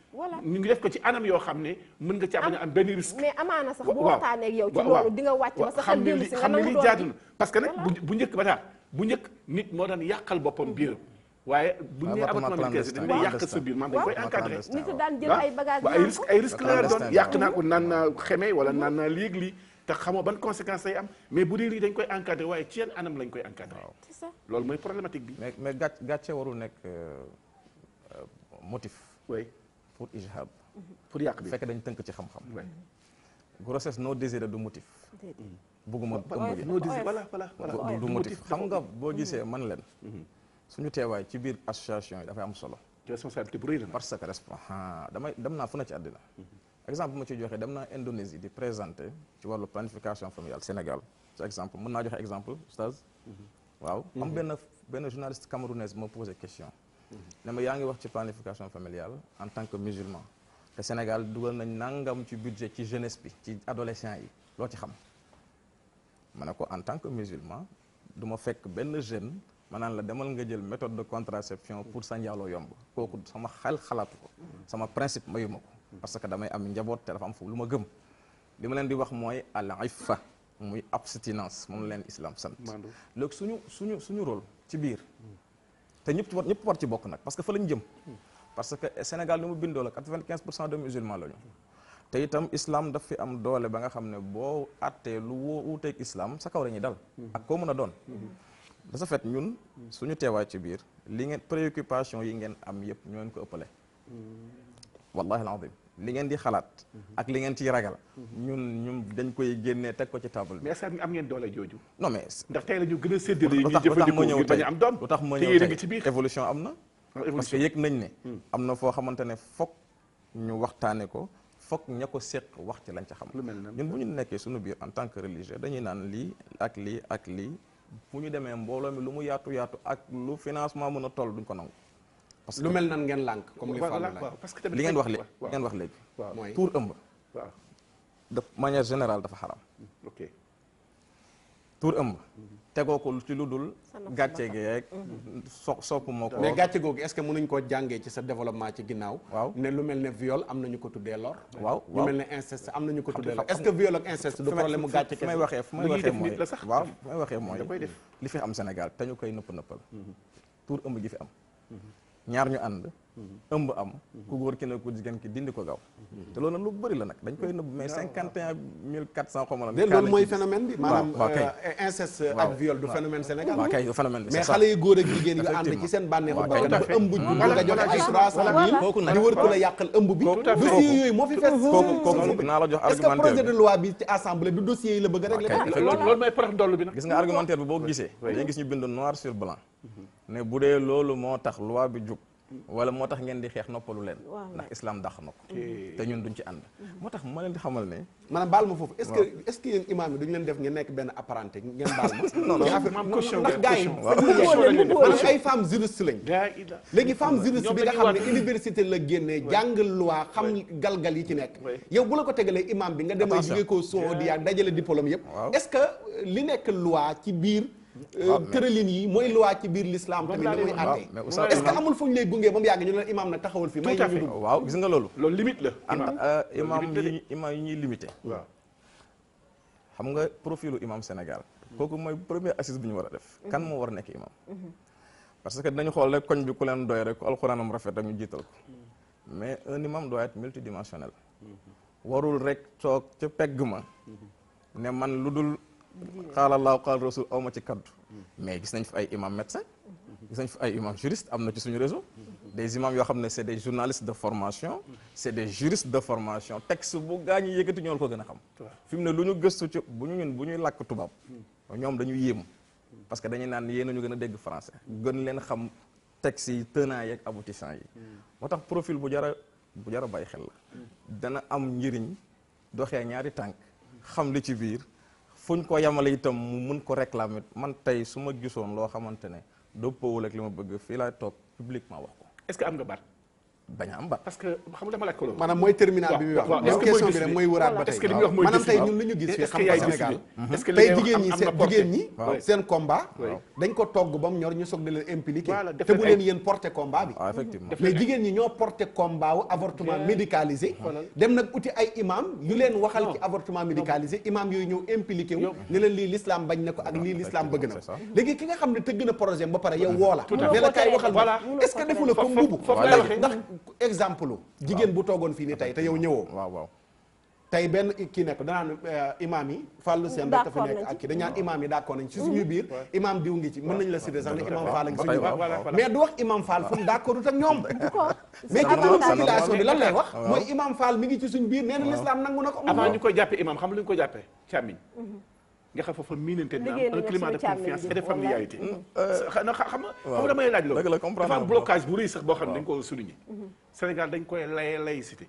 S8: ñu ngi def ko ci anam yoo xam ne mën nga ca bañ a am benn risque
S6: mais amaana sax bu waxtaanee ak yow ci loolu di nga wàcc ba sa xel dellu si nga nangu
S8: li jaadu na parce que nag bu njëkk ba daal bu njëkk nit moo daan yàqal boppam biiram waaye bu ñu nee avortement médicalisé dañ lay yàq sa biir maanaam dañ koy encadré
S6: nit daan jël ay bagages
S8: ay risque la doon yàq naa ko naan naa xeme wala naan naa léegi te xamoo ban conséquence lay am mais bu dee lii dañ koy encadré waaye ci yenn anam lañ koy encadré
S6: c'est ça
S8: loolu mooy problématique bi
S7: mais gàcce warul nekk motif pour ijhab
S8: pour yàq bi
S7: fekk dañ tënk ci xam-xam grossesse non désirée du motif bugguma ëmb bi du motif xam nga boo gisee man leen suñu teewaay ci biir association yi dafay am solo
S8: responsabilité bu rëy la
S7: parce que dem naa fu na ci àddina exemple ma ci joxe dem naa Indonésie di présenter ci wàllu planification familiale Sénégal ci exemple mën naa joxe exemple oustaz waaw am benn journaliste camerounaise moo posé question ne ma yaa ngi wax ci planification familiale en tant que musulman te Sénégal dugal nañ nangam ci budget ci jeunesse bi ci adolescents yi loo ci xam ma ne ko en tant que musulman du ma fekk benn jeune ma naan la demal nga jël méthode de contraception pour sa njaaloo yomb kooku sama xel xalaatu ko sama principe mayuma ko parce que damay am njaboot te dafa am foofu lu ma gëm li ma leen di wax mooy al iffa muy abstinence moom la leen islam sant léegi suñu rôle ci biir te ñëpp war ci bokk nag parce que fa lañ jëm parce que Sénégal ni mu bindoo la 95% de musulmans la ñu te itam islam daf fi am doole ba nga xam ne boo attee lu wuuteeg islam sa kaw la ñuy dal ak koo mën a doon de ce fait ñun suñu teewaay ci biir li ngeen préoccupation yi ngeen am yëpp ñoo leen ko ëppale wallahi alazim li ngeen di xalaat ak li ngeen ciy ragal ñun dañ koy génnee teg ko ci table bi.
S8: mais est-ce que am ngeen doole jooju.
S7: non mais
S8: ndax tey la ñu gën a séddale yi ñuy jëfandikoo ngir bañ a am doom
S7: lu tax ma ñëw tey évolution am na parce que yëg nañ ne am na foo xamante ne foog ñu waxtaane ko foog ña ko séq wax ci lañ ca xam ñun bu ñu nekkee suñu biir en tant que religieux dañuy naan lii ak lii ak lii bu ñu demee mbooloo mi lu mu yaatu yaatu ak lu financement mën a toll duñ ko nangu parce que
S4: lu mel nan ngeen lànk comme li Fallou laaj
S8: parce que
S7: li ngeen wax léegi mooy tuur ëmb de manière générale dafa xaram
S8: ok
S7: tuur ëmb tegoo ko ci lu dul gàcce gi yeeg sopp moo ko
S4: mais gàcce googu est-ce que mënuñ koo jàngee ci sa développement ci ginnaaw
S7: waaw
S4: ne lu mel ne viol am nañu ko tuddee lor
S7: waaw
S4: lu mel ne inceste am nañu ko tuddee lor est-ce que viol ak inceste du problème mu gàcce
S7: fu may waxee mooy li fi am Sénégal te ñu koy nëppal tuur ëmb gi fi am ñaar ñu ànd ëmb am ku góor ki ne ku jigéen ki dindi ko gaaw te loolu nag lu bëri la nag dañ koy nëbb mais 51 400 xaw ma la
S4: loolu mooy phénomène bi maanaam inceste ak viol du phénomène Sénégal
S7: waaw kay du phénomène bi
S4: mais xale yu góor ak jigéen yu ànd ci seen bànneexu bakkan ba ëmb ju nga joxe ay 300 000 di wër ko la yàqal ëmb bi dossier yooyu moo fi fees
S7: kooku naa la jox
S4: est-ce que projet de loi bi ci assemblée du dossier yi la bëgg a régler
S8: loolu mooy prox ndoll bi nag
S7: gis nga argumentaire bi boo gisee dañuy gis ñu bind noir sur blanc ne bu dee loolu moo tax loi bi jug wala moo tax ngeen di xeex noppalu leen ndax islam dàq na ko te ñun duñ ci ànd moo tax ma leen di xamal ne
S4: maanaam baal ma foofu est-ce que yéen imam yi duñu leen def ngeen nekk benn apparenté ngeen baal ma ndax gars yi maanaam ay femmes juristes lañ léegi femme juriste bi nga xam ne université la génnee jàng loi xam galgal yi ci nekk yow bu la ko tegalee imam bi nga demee jóge ko Saoudia dajale diplôme yëpp est-ce que li nekk loi ci biir tëralin yi mooy loi ci biir l'islam tamit na muy àtte est-ce que amul fu ñu lay gungee ba mu yàgg ñu ne imam nag taxawal fii may ñu dugg
S7: waaw gis nga loolu
S8: limite la
S7: imam yi ñuy limité waaw xam nga profilu imam Sénégal kooku mooy première assise bi ñu war a def kan moo war a nekk imam parce que dinañu xool rek koñ bi ku leen doy rek ku alxuraanam rafet rek ñu jiital ko mais un imam doit être multidimensionnel warul rek toog ca pegg ma ne man lu dul xaala Allahu xaala rasul aw ma ci kaddu mais gis nañ fi ay imam médecin gis nañ fi ay imam juriste am na ci suñu réseau des imams yoo xam ne c'est des journalistes de formation c'est des juristes de formation texte bu gaa ñi yëkkati ñoo ko gën a xam fi mu ne lu ñu gëstu ci bu ñuy làkk tubaab ñoom dañu yéem parce que dañuy naan yéen ñu gën a dégg français gën leen xam texte yi tenants yeeg aboutissants yi moo tax profil bu jara bàyyi xel la dana am njëriñ doxee ñaari tànk xam li ci biir fuñ ko yamale itam mu mën ko réclamer man tey su ma gisoon loo xamante ne dëppoowul ak li ma bëgg fii laay toog publiquement wax ko.
S8: est-ce que am nga baat.
S7: bañ a am baat
S8: parce que xam nga dama laaj ko loolu.
S4: maanaam mooy terminal bi muy wax.
S8: waaw
S4: même question bi rek mooy wëraat ba tey.
S8: est-ce que li muy wax mooy
S4: maanaam tey ñun li ñu gis fii xam nga Sénégal
S8: est-ce que
S4: tey jigéen ñi seen combat dañ ko togg ba mu ñor ñu soog di leen impliqué te bu leen yéen porté combat bi
S7: effectivement
S4: mais jigéen ñi ñoo porté combat wu avortement médicalisé dem nag uti ay imam yu leen waxal ci avortement médicalisé imam yooyu ñëw impliqué wu ne leen lii l'islam bañ na ko ak lii l'islam bëgg na ko léegi ki nga xam ne tëgg na projet ba pare yow woo la ne la kay waxal ma est-ce que defu la comme buubu ndax exemple jigéen bu toogoon fii ni tey te yow ñëwoo
S7: waaw
S4: tey benn kii nekk danaan imam yi Fallou Sène rek dafa nekk ak kii dañ naan imam yi d'accord nañ ci suñu biir imam diw ngi ci mën nañ la citer sax ne imam Fall a ngi suñu biir mais du wax imam Fall fu mu d'accordut ak ñoom mais ci kanam population bi lan lay wax mooy imam Fall mi ngi ci suñu biir nee na l'islam nangu na ko
S8: avant ñu koy jàppee imam xam lu ñu ko jàppee càmmiñ nga xam foofu miinante dina am un climat de confiance et de familiarité xam nga damay laaj loolu dafa am blocage bu rëy sax boo xam ne dañ ko souligner Sénégal dañ koy laïcité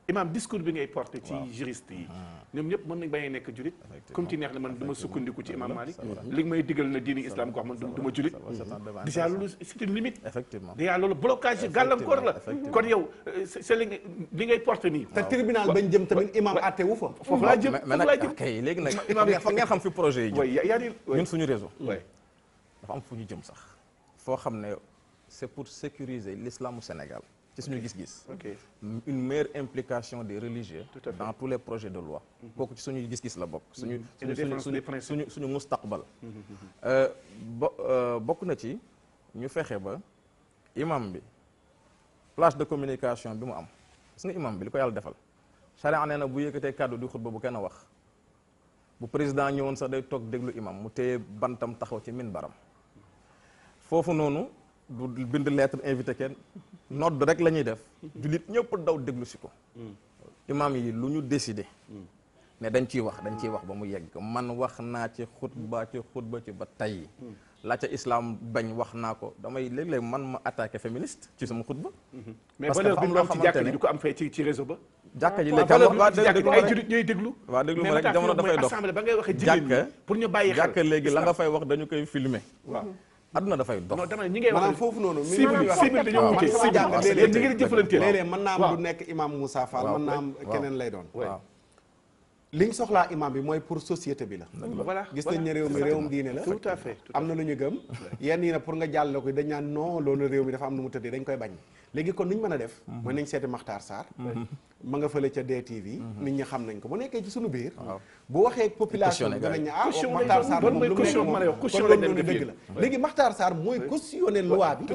S8: imam discours bi ngay porté ci juriste yi ñoom ñëpp mën nañ bañ a nekk julit comme ci neex na man du ma sukkandiku ci imam Malik li may digal na diini islam ko wax man du ma julit déjà loolu c'est une limite
S7: effectivement
S8: déjà loolu blocage gàllankoor la kon yow c'est li ngay porté nii
S4: te tribunal bañ jëm tamit imam àtte wu fa
S8: foofu laa jëm
S7: mais nag kay léegi nag fa ngeen xam fi projet yi
S8: jëm
S7: ñun suñu réseau dafa am fu ñu jëm sax foo xam ne c'est pour sécuriser l'islam au Sénégal ci suñu gis-gis une meilleure implication des religieux dans tous les projets de loi kooku ci suñu gis-gis la bokk suñu mustaqbal bokk na ci ñu fexe ba imam bi plage de communication bi mu am gis nga imam bi li ko yàlla defal charia nee na bu yëkkatee kàddu di xutba bu kenn wax bu président ñëwoon sax day toog déglu imam mu téye bantam taxaw ci minbaram foofu noonu du bind lettre invité kenn nodd rek la ñuy def jullit ñëpp daw déglu si ko imam yi lu ñu décidé ne dañ ciy wax ba mu yegg man wax naa ci xutba ci ba tey la ca islam bañ wax naa ko damay léeg-léeg man ma attaqué féministe ci sama xutba
S8: mais valeur bi mu am ci jàkka ji du ko am fay ci réseau ba
S7: jàkka ji léegi
S8: ay jullit ñooy déglu
S7: waaw déglu ma rek jamono dafay dox
S8: assemblée ba ngay waxee jigéen ñi pour ñu bàyyi xel
S7: jàkka léegi la nga fay wax dañu koy filmer
S8: waaw
S7: adduna dafay dox
S8: non dama ñi ngay wax
S4: maanaam foofu noonu
S8: cible dañoo wute
S4: léegi
S8: ñi ngi jëfalante
S4: léeg-léeg mën naa am du nekk imam Moussa Fall mën naa am keneen lay doon liñ soxlaa imam bi mooy pour société bi la
S8: voilà
S4: gis nañ ne réew mi réewum diine la
S8: tout à fait
S4: am na lu ñu gëm yenn yi ne pour nga jàll ko dañ naan non loolu réew mi dafa am nu mu tëddee dañ koy bañ léegi kon nuñ mën a def mooy nañ seeti Makhtar Sarr ma nga fële ca DTV nit ñi xam nañ ko bu nekkee ci suñu biir bu waxee population bi danañ ne ah Makhtar Sarr moom lu mu nekk moom kon loolu noonu dëgg la léegi Makhtar Sarr mooy cautionner loi bi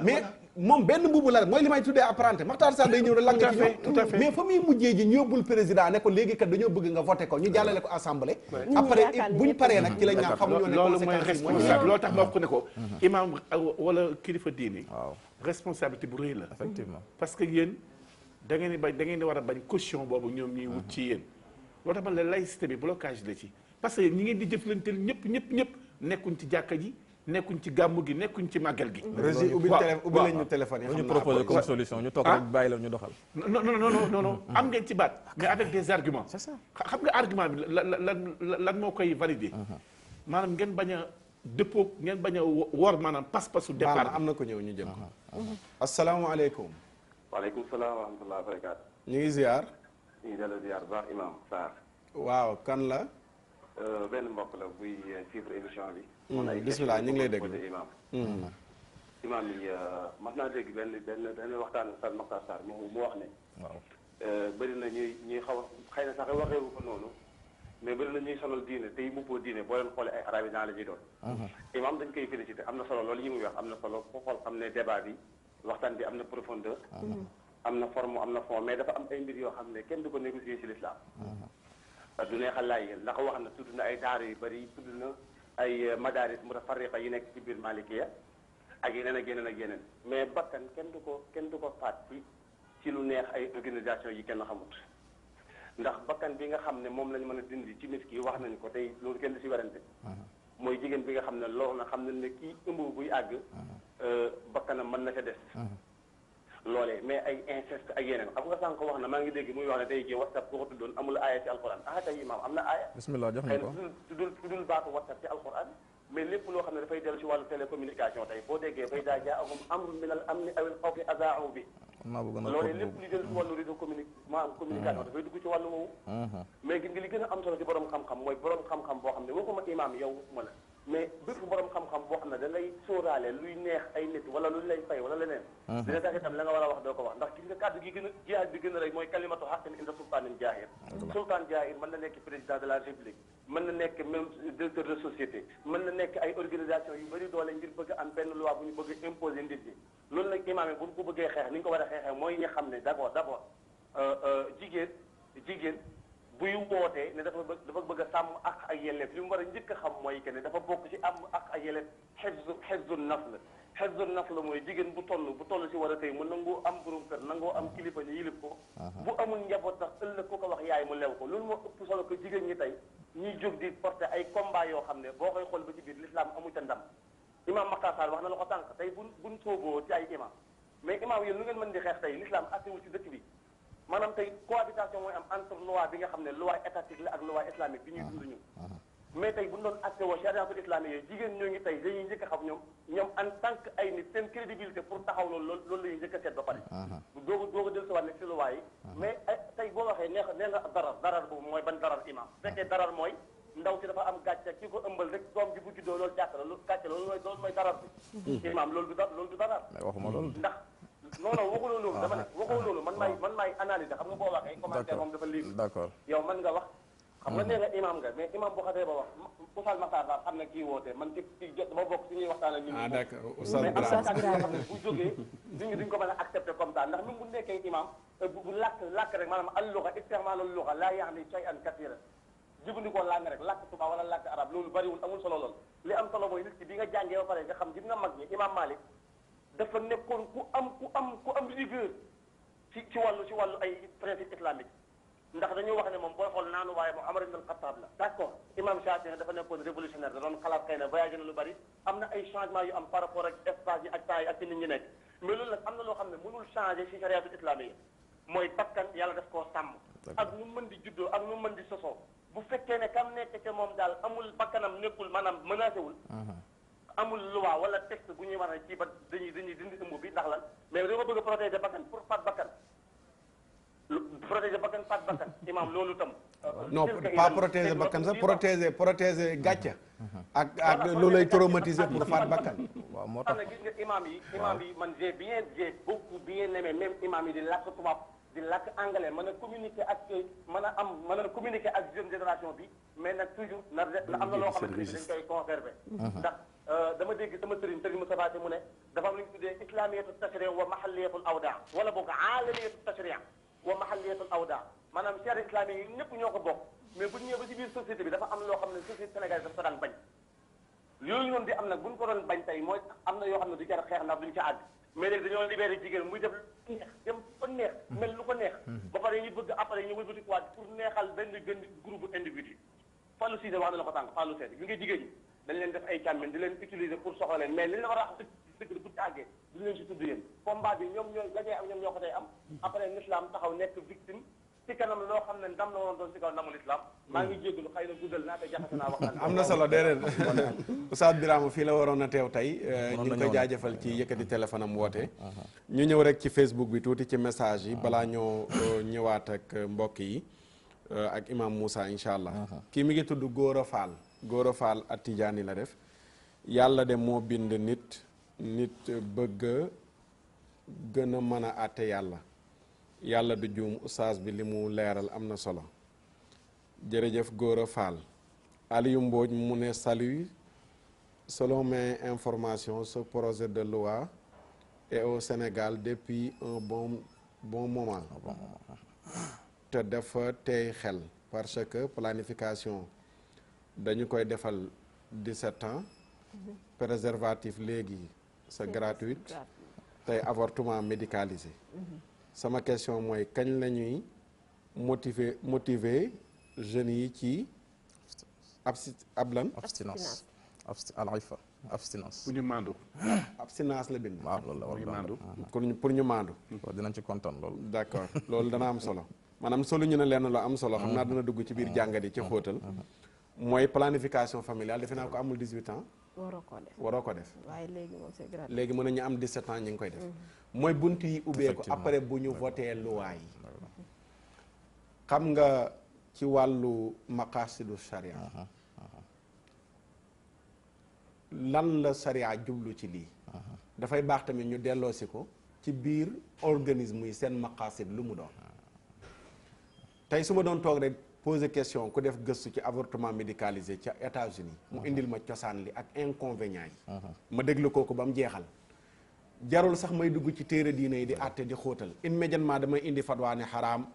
S4: mais moom benn mbubu la mooy li may tuddee apprenti Makhtar Sarr day ñëw da lang ci ñoom mais fa muy mujjee ji ñu yóbbul président ne ko léegi kat dañoo bëgg nga voté ko ñu jàllale ko assemblée après buñ paree nag ci la ñaa xamuñoo ne
S8: loolu mooy responsable loolu tax ma wax ko ne ko imam wala kilifa diini responsabilité bu rëy la
S7: effectivement
S8: parce que yéen da ngeen di bañ da ngeen di war a bañ caution boobu ñoom ñuy wut ci yéen loolu tax man la laïcité bi blocage la ci parce que ñi ngeen di jëflanteel ñëpp nekkuñ ci jàkka ji nekkuñ ci gàmmu gi nekkuñ ci màggal gi.
S4: régie ubbi lañ ñu téléphone yi.
S7: ñu proposé comme solution ñu toog rek bàyyi la ñu doxal.
S8: non am ngeen ci baat mais avec des arguments.
S7: c'est ça
S8: xam nga argument bi lan moo koy valider. maanaam ngeen bañ a dëppoo ngeen bañ a wor maanaam pas-pasu départ.
S4: am na ko ñëw ñu jëm ko. asalaamaaleykum.
S11: waaleykum salaam wa rahmatulah barakaatu.
S4: ñu ngi ziar.
S11: ñu ngi dellu ziar bu baax Imam Sarr.
S4: waaw kan la.
S11: benn mbokk la buy suivre émission bi.
S4: bismillah ñu ngi lay déglu
S11: imam yi mas naa dégg benn waxtaan Oustaz Makhtar Sarr mu wax ne
S7: waaw
S11: bëri na ñuy xaw a xëy na sax waxeewu ko noonu mais bëri na ñuy sonal diine te yi muppoo diine boo leen xoolee ay arabisant la ñuy doon imam dañ koy félicité am na solo loolu yi muy wax am na solo foo xool xam ne débat bi waxtaan bi am na profondeur am na forme am na fond mais dafa am ay mbir yoo xam ne kenn du ko négocier ci l'islam du neexal laay yéen ndax wax na tudd na ay daara yu bëri tudd na ay madaris mutafarriqa yi nekk ci biir malikiya ak yeneen ak yeneen mais bakkan kenn du ko faat ci lu neex ay organisation yi kenn xamut ndax bakkan bi nga xam ne moom lañ mën a dindi ci nit ki wax nañu ko tey loolu kenn du si werante mooy jigéen bi nga xam ne loolu na xam ne ne kii ëmb buy àgg bakkanam mën na ca des loolee mais ay inceste ak yeneen xam nga sànq wax na maa ngi dégg muy wax ne tey jii WhatsApp ko tuddoon amul aaya ci alquran tey imaam am na aaya
S7: bismillah jox nañu ko
S11: tuddul baatu WhatsApp ci alquran mais lépp loo xam ne dafay dellu ci wàllu télécommunication tey boo déggee fay daa jaahum amrun minal amni awil xawfi azaa'u bi loolee lépp li dellu ci wàllu réseau communication dafay dugg ci wàllu woowu mais gis nga li gën a am solo ci borom xam-xam mooy borom xam-xam boo xam ne waxuma imaam yow waxuma la mais bépp borom xam-xam boo xam ne da ngay sóoraale luy neex ay nit wala luñ lay fay wala leneen dina tax itam la nga war a wax doo ko wax ndax gis nga kàddu gi gën a jihaad bi gën a rey mooy kalimatu haqqin inda sultaanin jaahir sultaan jaahir mën na nekk président de la république mën na nekk même directeur de société mën na nekk ay organisation yu bëri doole ngir bëgg am benn loi bu ñu bëgg imposer nit ñi loolu nag imaam yi bu ñu ko bëggee xeex ni ñu ko war a xeexee mooy ñi xam ne d'abord jigéen buy wootee ne dafa bëgg a sàmm ak ak yelleef li mu war a njëkk a xam mooy que ne dafa bokk ci am ak ak yelleef xifzu nafs la mooy jigéen bu toll ci war a tey mu nangoo am borom kër nangoo am kilifa ñu yilif ko bu amul njaboot sax ëllëg ku ko wax yaay mu lew ko loolu moo ëpp solo ko jigéen ñi tey ñuy jóg di porter ay combat yoo xam ne boo koy xool ba ci biir l'islam amu ca ndam imam Makhtar Sarr wax na la ko tànk tey buñ sooboo ci ay imam mais imam yéen lu ngeen mën di xeex tey l'islam attewul ci dëkk bi maanaam tey cohabitation mooy am entre loi bi nga xam ne loi étatique la ak loi islamique bi ñuy dund ñun mais tey bu ñu doon acté woo chariatul islamique yooyu jigéen ñoo ngi tey dañuy njëkk a xam ñoom en tant que ay nit seen crédibilité pour taxaw loolu la ñuy njëkk a seet ba pare dooga del siwaat ne si loi yi mais tey boo waxee nee nga darar boobu mooy ban darar imam fekkee darar mooy ndaw si dafa am gàcce ki ko ëmbal rek doom ji bu juddoo loolu jàkk la loolu gàcce loolu mooy darar bi imam loolu du darar
S7: waxuma loolu
S11: ndax non waxuloo loolu dama ne waxoo loolu man maay analyse xam nga boo waxee commentaire moom dafa libre
S7: d'accord
S11: yow man nga wax xam nga nee nga imam nga mais imam bu xasee ba wax Oustaz Makhtar Sarr xam na kii woote man ci jot dama bokk si ñuy waxtaan ak ñun
S4: d'accord
S11: mais am na kàddu yoo xam ne bu jógee duñ ko mën a accepter comme ça ndax même bu nekkee imam bu làkk rek maanaam al-lugha isti'maal al-lugha laa ya'ni shay'an kathiran jëfandikoo langue rek làkk tubaab wala làkk arab loolu bariwul amul solo lool li am solo mooy nit ki bi nga jàngee ba pare nga xam gis nga mag ñi imam Malik dafa nekkoon ku am rigueur ci wàllu ay principe islamique ndax dañoo wax ne moom booy xool naanu waaye moom Umar ibn al-Khattab la d'accord imam Shafi'i dafa nekkoon révolutionnaire da doon xalaat xëy na voyagé na lu bari am na ay changement yu am par rapport ak espace yi ak temps yi ak ci nit ñi nekk mais loolu nag am na loo xam ne mënul changer ci chariatul islamique mooy bakkan yàlla daf koo sàmm ak nu mën di juddoo ak nu mën di sosoo bu fekkee ne kam nekk ca moom daal amul bakkanam nekkul maanaam menacé wul amul loi wala texte bu ñuy wax ne ci ba dañuy dindi ëmb bi ndax lan mais dama bëgg a protéger bakkan pour faat bakkan protéger bakkan faat bakkan imam loolu tam
S4: non pas protéger bakkan sax protéger gàcce ak lu lay traumatiser pour faat bakkan
S7: waaw moo tax
S11: gis nga imam yi man j'ai beaucoup bien aimé même imam yi di làkk tubaab di làkk anglais mën a communiquer ak communiquer ak jeune génération bi mais nag toujours na am na loo xamante ni dañ koy conserver ndax dama dégg sama sëriñ Moustapha Sy mu ne dafa am lu ñu tuddee islamiyatu tashri' wa mahalliyatul awda wala boog alamiyatu tashri' wa mahalliyatul awda maanaam charia islamique yi ñëpp ñoo ko bokk mais bu ñu ñëwee ba ci biir société bi dafa am loo xam ne société sénégalaise dafa ko daan bañ yooyu noonu di am nag bu ñu ko doon bañ tey mooy am na yoo xam ne du jar xeex ndax duñu ca àgg mais léegi dañoo libéré jigéen muy def lu neex dem ko neex mel lu ko neex ba pare ñu bëgg après ñu wëlbati ko waat pour neexal benn groupe individu Fallou Cissé wax na la ko tànk Fallou Cissé bi nga jigéen ñi dañ leen def ay càmmin di leen utiliser pour soxla leen mais li la war a dëgg bu ci àggee duñ leen si tudd yéen combat bi ñoom ñooy la am ñoom ñoo ko tey am après l'islam taxaw nekk victime ci kanam loo xam ne ndam la woon doon ci kaw ndamul islam maa ngi jéggalu xëy na guddal naa te jaxase naa waxtaan
S4: am na solo déedéet Oustaz Birama fii la waroon a teew tey ñu ngi koy jaajëfal ci yëkkati téléphone am woote ñu ñëw rek ci Facebook bi tuuti ci message yi balaa ñoo ñëwaat ak mbokk yi ak imam Moussa incha allah kii mi ngi tudd Gora Fall at Tijaani la def yàlla de moo bind nit bëgg gën a mën a àtte yàlla du juum oustaz bi li mu leeral am na solo jërëjëf Gora Fall Aliou Mbodj mu ne salut selon mes informations ce projet de loi est au Sénégal depuis un bon moment te dafa tey xel parce que planification dañu koy defal 17 ans préservatif léegi c'est gratuit tey avortement médicalisé sama question mooy kañ la ñuy motiver jeunes yi ci abstinence
S8: pour ñu maandu
S4: abstinence la bind
S7: waaw loolu la war
S8: maandu
S4: pour ñu maandu
S7: dinañ ci kontaan loolu
S4: d'accord loolu dana am solo maanaam solo ñu ne lenn la am solo xam naa dana dugg ci biir jàngat yi ci xóotal mooy planification familiale defe naa ko amul 18 ans waroo ko def
S6: waaye léegi moom c'est gratuit
S4: léegi mën nañu am 17 ans ñu ngi koy def mooy bunt yi ubbeeku après bu ñu voté loi yi xam nga ci wàllu maqasidu sharia lan la sharia jublu ci lii dafay baax tamit ñu delloosi ko ci biir organisme yi seen maqasid lu mu doon tey su ma doon toog rek poser question ku def gëstu ci avortement médicalisé ca États-Unis mu indil ma cosaan li ak inconvénients yi ma déglu kooku ba mu jeexal jarul sax may dugg ci téere diine yi di àtte di xóotal immédiatement damay indi fatwa ne xaraam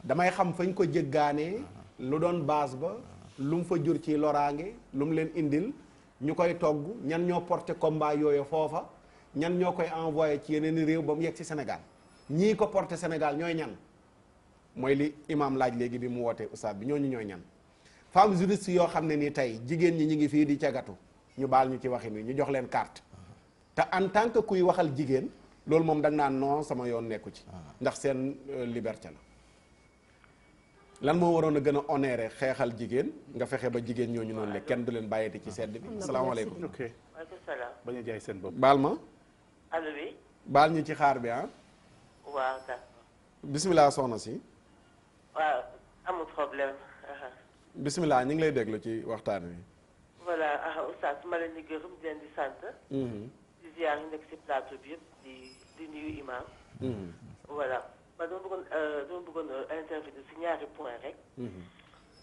S4: damay xam fañ ko jëggaanee lu doon base ba lu mu fa jur ci loraange lu mu leen indil ñu koy togg ñan ñoo porté combat yooyu foofa ñan ñoo koy envoyé ci yeneen réew ba mu yegg ci Sénégal ñii ko porté Sénégal ñooy ñan mooy li imam laaj léegi bi mu wootee oustaz bi ñooñu ñooy ñan femme juriste yoo xam ne nii tey jigéen ñi ngi fii di cagatu ñu baal ñu ci waxin wi ñu jox leen carte te en tant que kuy waxal jigéen loolu moom da nga naan non sama yoon nekku ci ndax seen liberté la lan moo waroon a gën a honoré xeexal jigéen nga fexe ba jigéen ñooñu noonu le kenn du leen bàyyeti ci sedd bi asalaamaaleykum
S8: ok
S12: maaleykum salaam.
S8: bañ a jaay seen bopp.
S4: baal ma
S12: allo oui.
S4: baal ñu ci xaar bi ah
S12: waaw d'accord.
S4: bisimilah soxna si
S12: waaw amul problème.
S4: bisimilah ñu ngi lay déglu ci waxtaan wi
S12: voilà oustaz ma leen di gërëm di leen di sant. di ziar yi nekk si plateau bi yëpp di nuyu imam. voilà man dama bëggoon intervenir si ñaari point rek.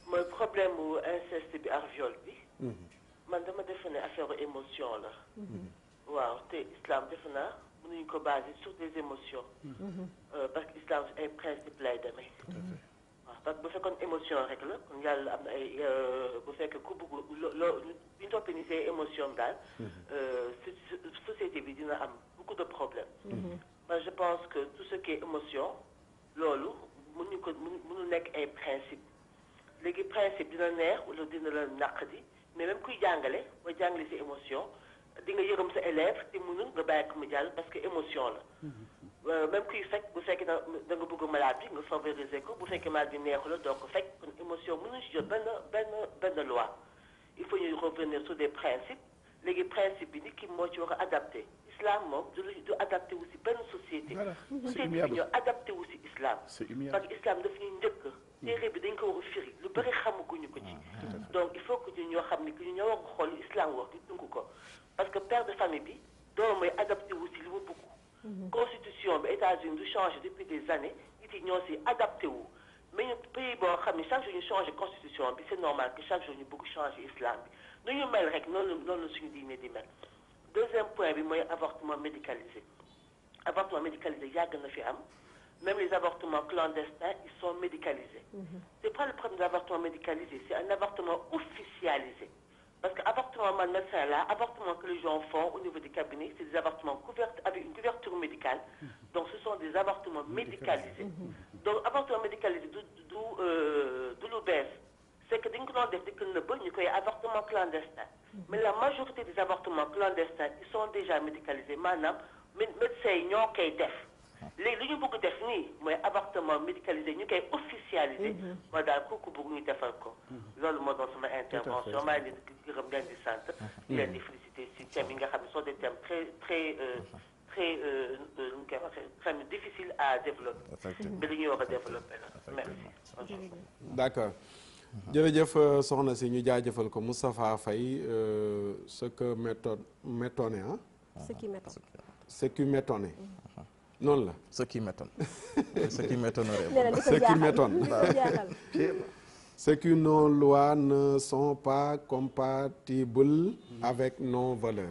S12: mooy problème mu inceste bi ak viol bi. man dama defe ne affaire émotion la. waaw te islam defe naa mënuñu ko basé sur des émotions. parce que islam ay principe lay demee. waaw parce que bu fekkoon émotion rek la kon yàlla am na ay bu fekkee ku bëgg loo ñu toppee ni say émotion daal. société bi dina am beaucoup de problèmes. mais je pense que tout ce qui est émotion loolu mënu nekk ay principe léegi principe dina neex wala dina la naqadi mais même kuy jàngale booy jàngale si émotion di nga yërëm sa élève te mënul nga bàyyi ko mu jàll parce que émotion la. même kuy fekk bu fekkee da nga bëgg malade bi nga favoriser ko bu fekkee malade bi neexu la doo ko fekk kon émotion mënuñu si jot benn loi il faut ñu revenir sur des principes léegi principe bi nit ki moo ci war a adapté islam moom du adapté wu si benn société. société bi ñoo adapté wu si islam. parce que islam daf ñuy njëkk téere bi dañ ko war a firi lu bëri xamaguñu ko ci. donc il faut que ñu ñoo xam ni que ñu ñoo war a xool islam wax di dunk ko parce que père de famille bi doom mooy adapté wu si li mu bëgg. constitution bi États-Unis du changé depuis des années nit yi ñoo si adapté wu mais ñu pays boo xam ne chaque jour ñu changé constitution bi c'est normal que chaque jour ñu bëgg changer islam bi nu ñu mel rek noonu la suñu diine di mel. deuxième point bi mooy avortement médicalisé avortement médicalisé yàgg na fi am même les avortements clandestins ils sont médicalisés. C'est pas le problème de l'avortement médicalisé, c'est un avortement officialisé. Parce que avortement man médecin là, avortement que les gens font au niveau des cabinets, c'est des avortements avec une couverture médicale. Donc ce sont des avortements médicalisés. Donc avortement médicalisé du lu bees. C'est que dañ ko doon def di ko nëbb ñu koy avortement clandestin. Mais la majorité des avortements clandestins ils sont déjà médicalisés maanaam médecins yi ñoo koy def. léegi li ñu bëgg def nii mooy avortement médicalisé ñu koy officialisé. mooy daal kooku bëgg ñu defal ko. loolu moo doon sama intervention maa ngi leen di gërëm leen di sant. di leen di félicité si thèmes yi nga xam ne sont des thèmes très nu ñu koy waxee très difficile à développer. mais li ñuy war a développer la merci.
S4: d'accord jërëjëf soxna si ñu jaajëfal ko Moustapha Faye ce que m'étonne ce qui m'étonne noonu la.
S7: ce qui m'étonne. ce qui m'étonnerait.
S4: ce qui m'étonne. c'est que nos lois ne sont pas compatibles avec nos valeurs.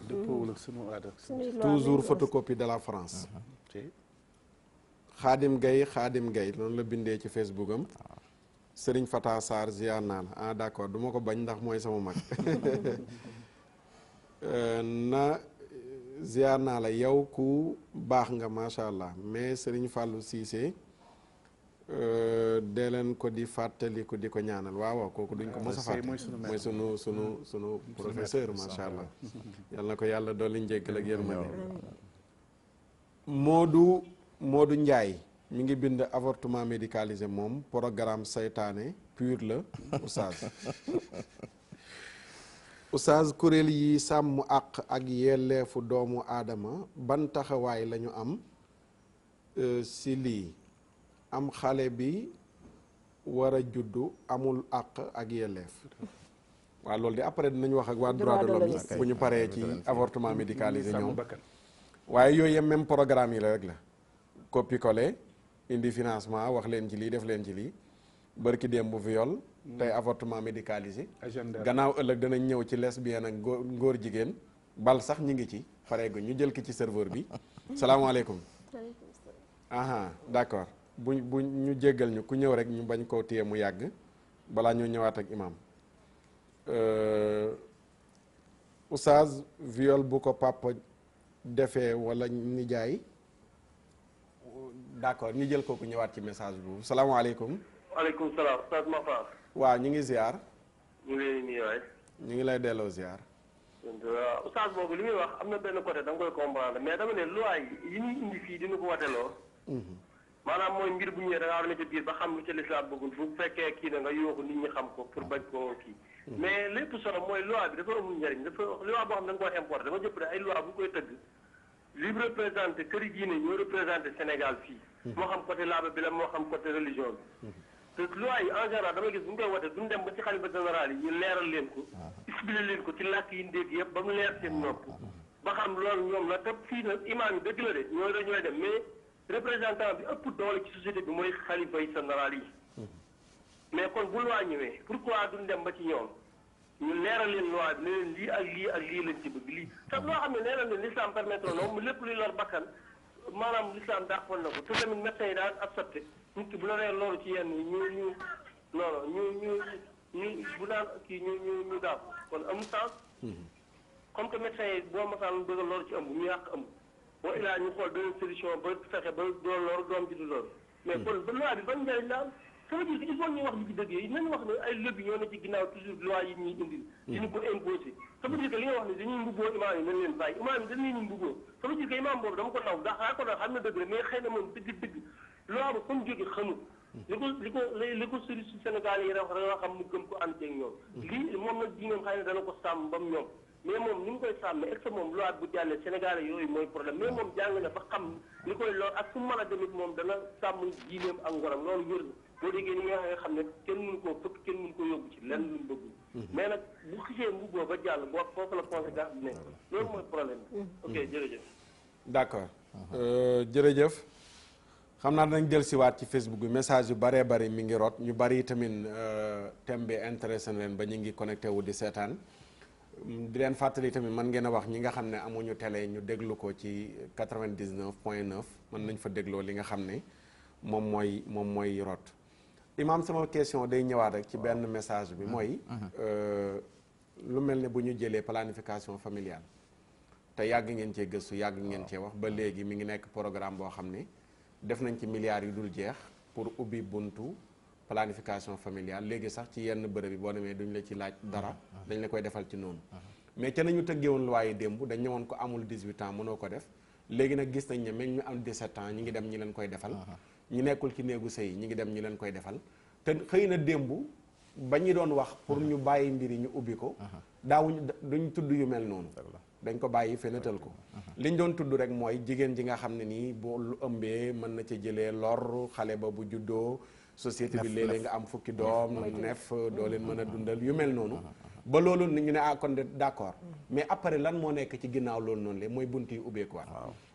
S4: toujours photocopie de la France. Khadim Gaye noonu la bindee ci Facebook am. Serigne Fata Sarr ziar naa la ah d'accord du ma ko bañ ndax mooy sama mag. na ziar naa la yow ku baax nga macha allah mais Serigne Fallou Cissé dee leen ko di fàttaliku di ko ñaanal waaw kooku duñ ko mos a fàtte mooy sunu professeur macha allah yal na ko yàlla dolli njéggal ak yërmande. Modou Ndiaye mi ngi bind avortement médicalisé moom programme saytaane pur la oustaz kuréel yi sàmm àq ak yelleefu doomu aadama ban taxawaay la ñu am si lii am xale bi war a juddu amul àq ak yelleef waaw loolu de après dinañ wax ak waa droit de l'homme bu ñu paree ci avortement médicalisé ñoom waaye yooyu yëpp même programme yi la rek la copier-coller indi financement wax leen ci lii def leen ci lii bërki démb bu viol tey avortement médicalisé gannaaw ëllëg danañ ñëw ci lesbienne ak ngóor jigéen bal sax ñi ngi ci pareegu ñu jël ki ci serveur bi salaamaaleykum aha d'accord bu ñu jéggal ñu ku ñëw rek ñu bañ koo téye mu yàgg balaa ñu ñëwaat ak imam oustaz viol bu ko papa defee wala nijaay d'accord ñu jël kooku ñëwaat ci message boobu salaamaaleykum.
S11: waaleykum salaam Oustaz Mafar.
S4: waaw ñu ngi ziar.
S11: ñu ngi lay nuyu waay.
S4: ñu ngi lay delloo ziar.
S13: oustaz boobu li muy wax am na benn côté da nga koy comprendre mais dama ne loi yi ñuy indi fii dina ko wateloo maanaam mooy mbir bu ñëwee da ngaa war a ne ca biir ba xam lu ca lislaam bëggul bu fekkee kii na nga yooxu nit ñi xam ko pour bañ koo kii mais lépp solo mooy loi bi dafa amul njëriñ dafa loi boo xam ne da nga koy importé dama jëpp ne ay loi bu koy tëgg li représenté këri diine ñoo représenté Sénégal fii moo xam côté laaba bi la moo xam côté religion bi te loi yi en général dama gis bu ñu koy wote duñ dem ba ci xalifa général yi ñu leeral leen ko expliqué leen ko ci làkk yi ndégg yëpp ba mu leer seen nopp ba xam loolu ñoom la te fii nag imaam yi dëgg la de ñooy dem mais représentant bi ëpp doole ci société bi mooy xalifa yi général yi mais kon bu loi ñëwee pourquoi duñ dem ba ci ñoom ñu leeral leen loi bi ne leen lii ak lii ak lii lañ ci bëgg lii te loo xam ne nee na leen l'islam permettre na mu lépp luy lor bakkan maanaam l'islam dàqoon na ko te tamit médecins yi daan accepté nit ki bu la nee loolu ci yenn ñu bu daan kii ñu daal kon amul sens comme que médecins yi boo masaan bëgg a loolu ci ëmb ñu yàq ëmb boo ilaa ñu xool beneen solution ba fexe ba doo loolu doom ji du loolu mais kon ba loi bi ban njëriñ la am ça veut dire que il faut ñu wax li ci dëgg yi nañu wax ne ay lobby ñoo ne ci ginnaaw toujours loi yi ñuy indil diñu ko imposé ça veut dire que li nga wax ne dañuy mbubboo imaam yi nañ leen bàyyi imaam yi dañ leen ñu mbubboo ça veut dire que imaam boobu dama ko naw ndax xaa ko doon xam na dëgg la mais xëy na moom dëgg loi ba comme jóge xamul li ko suri si Sénégal yi wax danga xam mu gëm ko ànd ak ñoom lii moom nag diineem xëy na dana ko sàmm bam ñoom mais moom ni mu koy sàmmee est-ce que moom loi bu jàllee Sénégalais yooyu mooy problème mais moom jàng na ba xam li koy lor ak fu mën a demit moom dana sàmm diineem ak ngoram loolu wér na boo déggee ni nga xam ne kenn mënu koo fëkk kenn mënu ko yóbbu ci lenn luñ bëggul mais nag bu xisee mbubboo ba jàll boo foofu la conséquence bi nekk loolu mooy problème bi ok jërëjëf
S4: d'accord jërëjëf xam naa dinañ jël siwaat ci Facebook bi message yu bëree bëri mi ngi rot ñu bëri tamit thème bi intéressé na leen ba ñu ngi connecté wu di seetaan di leen fàttali tamit mën ngeen a wax ñi nga xam ne amuñu télé ñu déglu ko ci 99.9 mën nañ fa dégloo li nga xam ne moom mooy rot Imaam sama question day ñëwaat rek ci benn message bi mooy lu mel ne bu ñu jëlee planification familiale te yàgg ngeen cee gëstu yàgg ngeen cee wax ba léegi mi ngi nekk programme boo xam ne def nañ ci milliards yu dul jeex pour ubbi buntu planification familiale léegi sax ci yenn bërëb yi boo demee duñ la ci laaj dara dañ la koy defal ci noonu mais ca nañu tëggeewoon loi démb dañ ñëwoon ko amul 18 ans mënoo ko def léegi nag gis nañ ne même ñu am 17 ans ñi ngi dem ñi leen koy defal ñi nekkul ci néegu sëy ñi ngi dem ñi leen koy defal te xëy na démb ba ñu doon wax pour ñu bàyyi mbir yi ñu ubbi ko daawuñu duñ tudd yu mel noonu dañ ko bàyyi fenatal ko liñ doon tudd rek mooy jigéen ji nga xam ne nii boo lu ëmbee mën na ca jëlee lor xale ba bu juddoo société bi léeg-léeg nga am fukki doom nef doo leen mën a dundal yu mel noonu ba loolu ñu ne kon de d'accord mais après lan moo nekk ci ginnaaw loolu noonu le mooy bunt yi ubbeekuwaat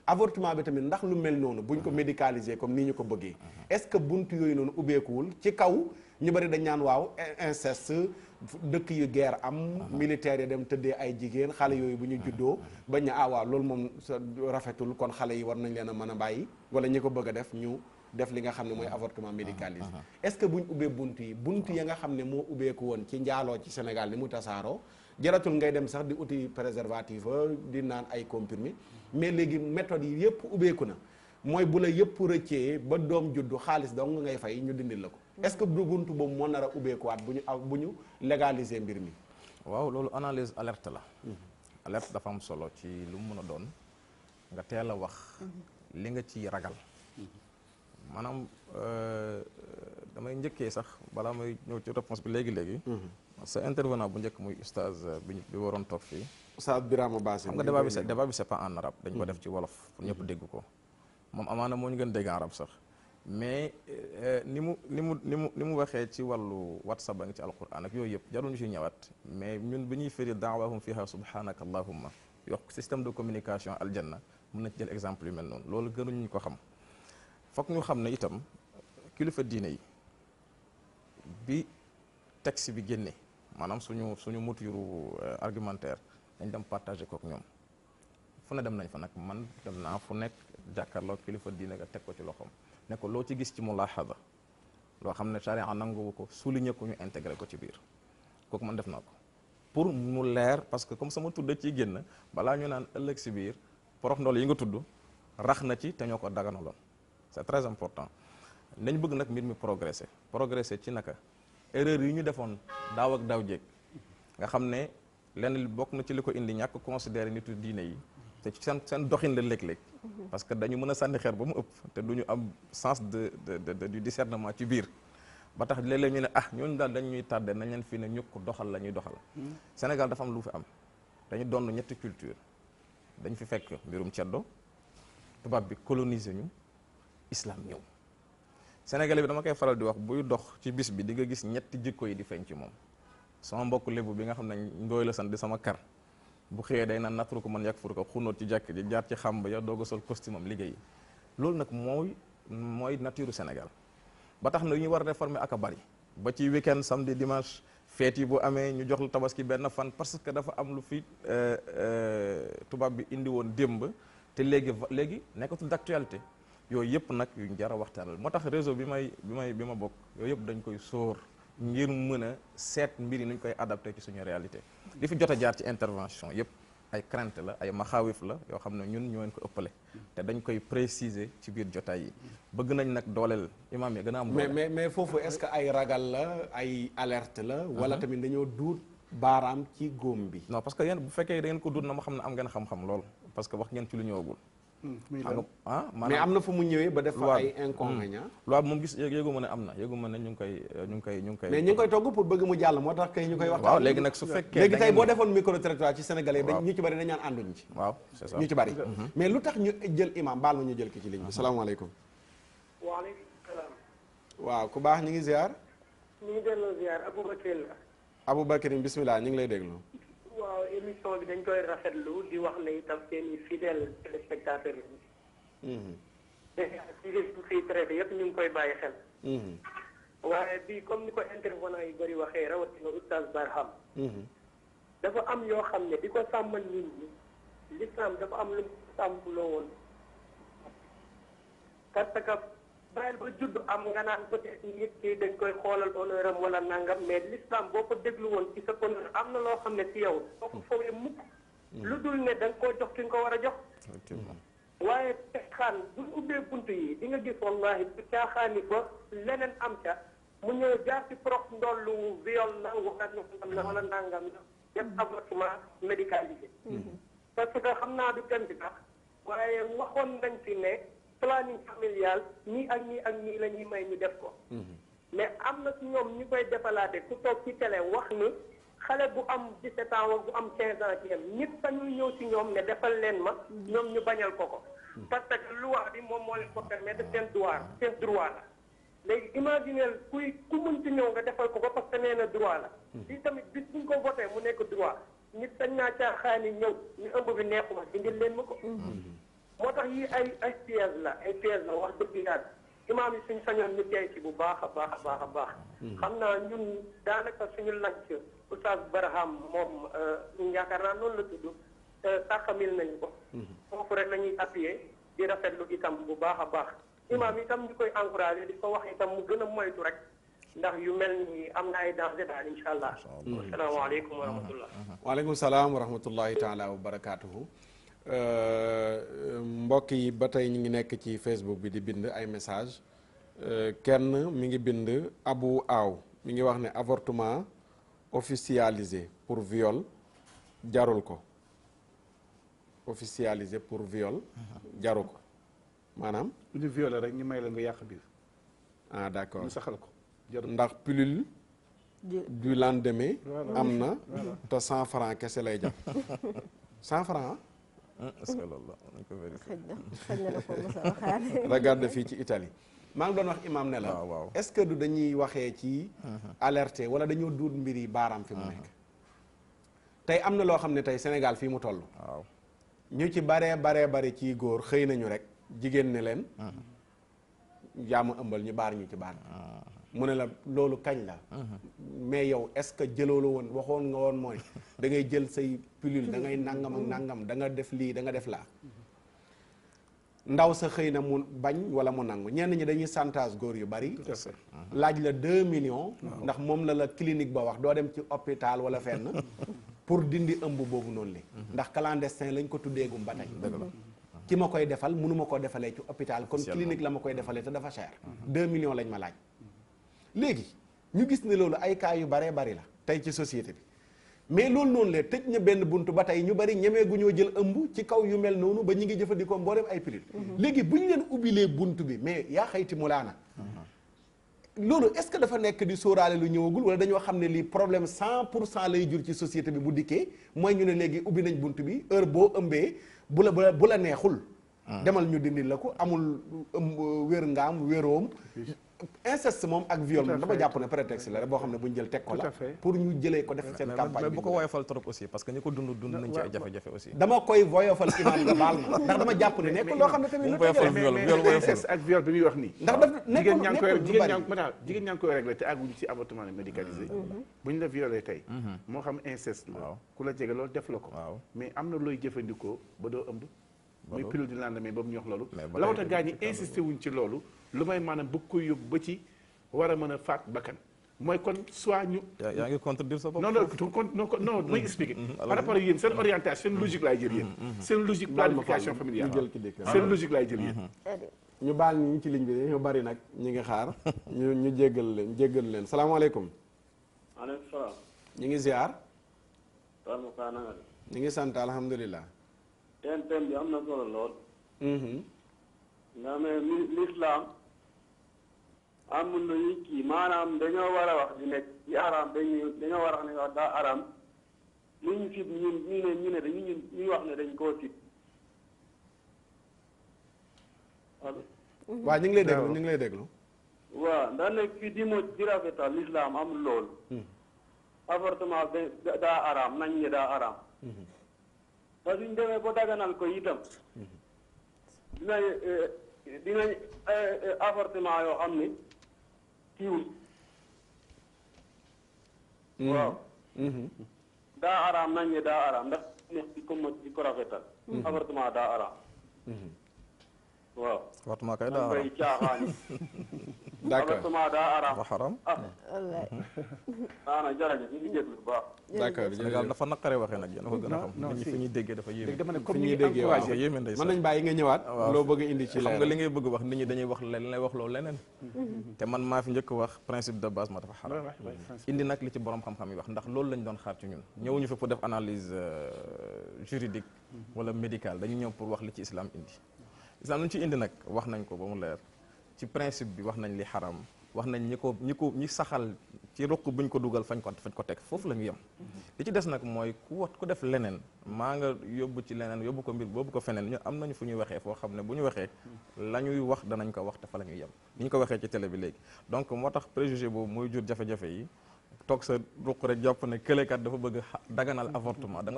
S4: avortement bi tamit ndax lu mel noonu buñ ko médicaliser comme ni ñu ko bëggee est-ce que bunt yooyu noonu ubbeekuwul ci kaw ñu bari dañ naan waaw inceste dëkk yu guerre am militaire yi dem tëddee ay jigéen xale yooyu bu ñu juddoo bañ na waaw loolu moom rafetul kon xale yi war nañ leen a mën a bàyyi wala ñi ko bëgg a def ñu def li nga xam ne mooy avortement médicalisé est-ce que buñ ubbee bunt ya nga xam ne moo ubbeeku woon ci njaaloo ci Sénégal ni mu tasaaroo jaratul ngay dem sax di uti préservatif di naan ay comprimé mais léegi méthode yi yëpp ubbeeku na mooy bu la yëpp rëccee ba doom juddu xaalis dong ngay fay ñu dindil la ko est-ce que buntu boobu moo nar a ubbeekuwaat bu ñu légaliser mbir mi
S7: waaw loolu analyse alerte la alerte dafa am solo ci lu mu mën a doon nga teel a wax li nga ci ragal maanaam damay njëkkee sax balaa may ñëw ci réponse bi léegi sa intervenant bu njëkk muy oustaz bi waroon toog fii
S4: oustaz Birama Bassi
S7: xam nga débat bi c'est pas en arabe dañ ko def ci wolof pour ñëpp dégg ko moom amaana moo ñu gën dégg arab sax mais ni mu waxee ci wàllu whatsapp ba ngi ci alquran ak yooyu yëpp jarul ñu si ñëwaat mais ñun bi ñuy firi daawahum fiha subhanaka allahumma yokk système de communication aljanna mën na ci jël exemple yu mel noonu loolu gënuñu ñu ko xam foog ñu xam ne itam kilifa diine yi bi texte bi génne maanaam suñu mouture argumentaire dañ dem partagé kook ñoom fu ne dem nañ fa nag man dem naa fu nekk jàkkaarloo kilifa diine nga teg ko ci loxoom ne ko loo ci gis ci mulahada loo xam ne charia nanguwu ko souligné ko ñu intégré ko ci biir kooku man def naa ko pour mu leer parce que comme sama tudd ciy génn balaa ñu naan ëllëg si biir porox ndool yi nga tudd rax na ci te ñoo ko daganaloon c'est très important nañ bëgg nag mbir mi progresser ci naka erreur yi ñu defoon daaw ak daaw jéeg nga xam ne lenn li bokk na ci li ko indi ñàkk considéré nitu diine yi te ci seen doxin la léeg-léeg parce que dañu mën a sànni xeer ba mu ëpp te duñu am sens du discernement ci biir ba tax léeg-léeg ñu ne ñooñu daal dañ ñuy tàdde nañ leen fii ne ñukk doxal la ñuy doxal Sénégal dafa am lu fi am dañu doon ñetti culture dañ fi fekk mbirum ceddo tubaab bi coloniser ñu islam ñëw Sénégalais bi dama koy faral di wax buy dox ci bis bi di nga gis ñetti jikko yi di feeñ ci moom sama mbokk lébu bi nga xam ne ndooy la sant di sama kar bu xëyee day naan natru ko man yàgg fur ko xunóot ci jàkk ji jaar ci xàmb ya doog a sol costume am liggéey loolu nag mooy nature Sénégal ba tax na yu ñu war a réformer ak a bari ba ci week-end samedi dimanche feet yi bu amee ñu jox la tabaski benn fan parce que dafa am lu fi tubaab bi indi woon démb te léegi nekkatul d'actualité yooyu yëpp nag yuñ jar a waxtaanal moo tax réseau bi ma bokk yooyu yëpp dañ koy sóor ngir mën a seet mbir yi nuñ koy adapté ci suñu réalité li fi jot a jaar ci intervention yëpp ay crainte la ay maxaawif la yoo xam ne ñun ñoo leen ko ëppale te dañ koy préciser ci biir jotaay yi bëgg nañ nag dooleel imam yi gën a am doole
S4: mais foofu est-ce que ay ragal la ay alerte la wala tamit dañoo duut baaraam ci góom bi
S7: non parce que yéen bu fekkee da ngeen ko duut na ma xam ne am ngeen xam-xam lool parce que wax ngeen ci lu ñëwagul
S4: mais am na fu mu ñëwee ba def fa ay inconvénients
S7: loi bi moom gis yéegu ma ne am na yéegu ma ne ñu ngi koy
S4: mais ñu ngi koy togg pour bëgg mu jàll moo tax kay ñu koy waxtaan
S7: waaw léegi nag su fekkee
S4: léegi tey boo defoon micro trottoir ci sénégalais ñu ci bari dañ naan ànduñ ci
S7: waaw c'est ça
S4: ñu ci bari mais lu tax ñu jël imam baal ma ñu jël ki ci ligne bi salaamaaleykum
S13: waaleykum salaam
S4: waaw ku baax ñu ngi ziar
S13: ñu ngi delloo ziar Aboubacar la
S4: Aboubacar bismillah ñu ngi lay déglu
S13: waaw émission bi dañ koy rafetlu di wax ne itam seen i fidèle téléspectateur yi ci fi traité yëpp ñu ngi koy bàyyi xel waaye bii comme ni ko intervenant yu bëri waxee rawatina oustaz Barham dafa am yoo xam ne di ko sàmmal nit ñi l'islam dafa am lu mu sàmmaloo woon parce que bàyyil ba judd am nga naan peut-être nit ki dañ koy xoolal honneur am wala nangam mais l'islam boo ko déglu woon ci sa honneur am na loo xam ne ci yow boo ko foogee mukk lu dul ne da nga koo jox ki nga ko war a jox waaye caaxaan buñ ubbee bunt yi di nga gis wallahi bu caaxaani ba leneen am ca mu ñëw jaar ci prox ndollu viol la wala nangam la def avortement médicalisé parce que xam naa du dem bi tax waaye waxoon nañ fi ne planning familial ñii ak ñii ak ñii la ñuy may ñu def ko mais am na ci ñoom ñu koy defalaate ku toog ci télé wax ni xale bu am 17 ans wala bu am 15 ans ci yem nit sañuy ñëw ci ñoom ne defal leen ma ñoom ñu bañal ko parce que loi bi moom moo leen ko permettre seen droit la léegi imaginer ku mën ci ñëw nga defal ko parce que nee na droit la di tamit bis buñ ko voté mu nekk droit nit sañ naa caaxaani ñëw ñu ëmb bi neexuma dindil leen ma ko moo tax yii ay piège la wax dëgg yàlla imaam yi suñ sañoon ñu tey ci bu baax a baax xam naa ñun daanaka suñu lanc oustaz Barham moom yaakaar naa noonu la tudd tàkkamil nañu ko foofu rek lañuy appuyer di rafetlu itam bu baax a baax imaam itam ñu koy encouragé di ko wax itam mu gën a moytu rek ndax yu mel ni am na ay danger daal insha allah asalaamaaleykum wa rahmatullah
S4: waaleykum salaam wa rahmatullahi taala wa barakaatuhu mbokk yi ba tey ñu ngi nekk ci Facebook bi di bind ay message kenn mi ngi bind Abu Aw mi ngi wax ne avortement officialisé pour viol jarul ko officialisé pour viol jaru ko maanaam
S8: ñu violé rek ñu may la nga yàq biir
S4: d'accord
S8: ñu saxal ko
S4: ndax pilule du lendemain am na te 100 francs kese lay jar 100 francs
S7: est-ce que loolu la nañ ko vérifier
S4: regarde fii ci Italie maa ngi doon wax imam ne la est-ce que du dañuy waxee ci alerter wala dañoo duut mbir yi baaraam fi mu nekk tey am na loo xam ne tey Sénégal fii mu toll ñu ci baree ci góor xëy nañu rek jigéen ne leen yaa ma ëmbal ñu baar ñu ci baar mu ne la loolu kañ la mais yow est-ce que jëloo la woon waxoon nga woon mooy da ngay jël say pilule da ngay nangam ak nangam da nga def lii da nga def laa ndaw sa xëy na mu bañ wala mu nangu ñenn ñi dañuy chantage góor yu bari laaj la 2 millions ndax moom la clinique ba wax doo dem ci hôpital wala fenn pour dindi ëmb boobu noonu li ndax clandestin lañ ko tuddeegum ba tey ki ma koy defal mënuma koo defalee ci hôpital kon clinique la ma koy defalee te dafa cher 2 millions lañ ma laaj léegi ñu gis ne loolu ay cas yu baree bari la tey ci société bi mais loolu noonu la tëj na benn buntu ba tey ñu bari ñemee gu ñoo jël ëmb ci kaw yu mel noonu ba ñu ngi jëfandikoo mboolem ay pilule léegi bu ñu leen ubbilee buntu bi mais yaa xayti mu laana loolu est-ce que dafa nekk di sóoraale lu ñëwagul wala dañoo xam ne lii problème 100% lay jur ci société bi bu dikkee mooy ñu ne léegi ubbi nañ bunt bi heure boo ëmbee bu la neexul demal ñu dindi la ko amul wér ngaam wéroom inceste moom ak viol moom dama jàpp ne prétexte la rek boo xam ne bu ñu jël teg ko la pour ñu jëlee ko def seen campagne
S7: mais bu ko woyofal trop aussi parce que ñi ko dund nañ ci ay jafe-jafe aussi
S4: dama koy woyofal imaam nga baal ma ndax dama jàpp ne nekk loo xam ne tamit
S8: mais inceste ak viol bi muy wax nii
S4: ndax daf
S8: jigéen ñaa ngi koy réglé te àgguñu ci avortement médicalisé bu ñu la violé tey moo xam inceste la ku la jege loolu def la ko mais am na looy jëfandikoo ba doo ëmb muy pilule du lendemain ba mu ñu wax loolu la moo tax gaa ñi insisté wuñ ci loolu lu may maanaam bëgg koy yóbbu ba ci war a mën a faat bakkan mooy kon soit ñu
S7: yaa ngi contredire sa bopp
S8: non muy expliqué par rapport ak yéen seen orientation seen logique laay jël yéen seen logique planification familiale seen logique laay jël yéen
S4: ñu baal ñu ci ligne bi ñu bari nag ñu ngi xaar ñu jéggal leen salaamaaleykum
S14: maaleykum salaam
S4: ñu ngi ziar
S14: ñu
S4: ngi sant alhamdulilah
S14: thème bi am na solo lool nga mais l'islam amul lu ñu kii maanaam dañoo war a wax di nekk ci araam dañoo war a wax ne wax daa araam lu ñu fit ñu ne dañu ñuy wax ne dañ koo fit allo
S4: waaw ñu ngi lay déglu
S14: waaw ndax nag fii di mo di rafetal l'islam amul loolu avortement daa araam nañ ne daa araam parce que ñu demee ba daganal ko itam dinañ avortement yoo xam ne kiiwul waaw daa araam nañ ne daa araam ndax neex di ko rafetal avortement daa araam waaw
S7: avortement kay daa
S14: bay caaxaani
S4: d'accord
S14: avortement daa araam
S7: dafa xaram
S14: wallaay jërëjëf ñu ngi jéglu bu baax
S4: d'accord
S7: Sénégal dafa naqaree waxee nag yéen a ko gën a xam nit ñi fi ñuy déggee dafa yéeme
S8: dama ne comme
S4: ñuy
S8: ñuy
S4: déggee waaw
S7: dafa yéeme ndeysaan
S4: mën nañ bàyyi nga ñëwaat loo bëgg indi ci
S7: xam nga li ngay bëgg wax nit ñi dañuy wax leen lay wax loolu leneen te man maa fi njëkk wax principe de base ma dafa xaram indi nag li ci borom xam-xam yi wax ndax loolu lañ doon xaar ci ñun ñëwuñu fi pour def analyse juridique wala médicale dañu ñëw pour wax li ci islam indi islam lu ñu ci indi nag wax nañ ko ba mu leer ci principe bi wax nañ li xaram wax nañ ñi saxal ci ruq buñ ko dugal fañ ko teg foofu la ñu yem li ci des nag mooy ku def leneen maa nga yóbbu ci leneen yóbbu ko mbir boobu ko feneen ñu am nañu fu ñuy waxee foo xam ne bu ñu waxee la ñuy wax danañ ko wax te fa la ñuy yem ni ñu ko waxee ci télé bi léegi donc moo tax préjugé boobu mooy jur jafe-jafe yi toog sa ruq rek jàpp ne këlekat dafa bëgg daganal avortement da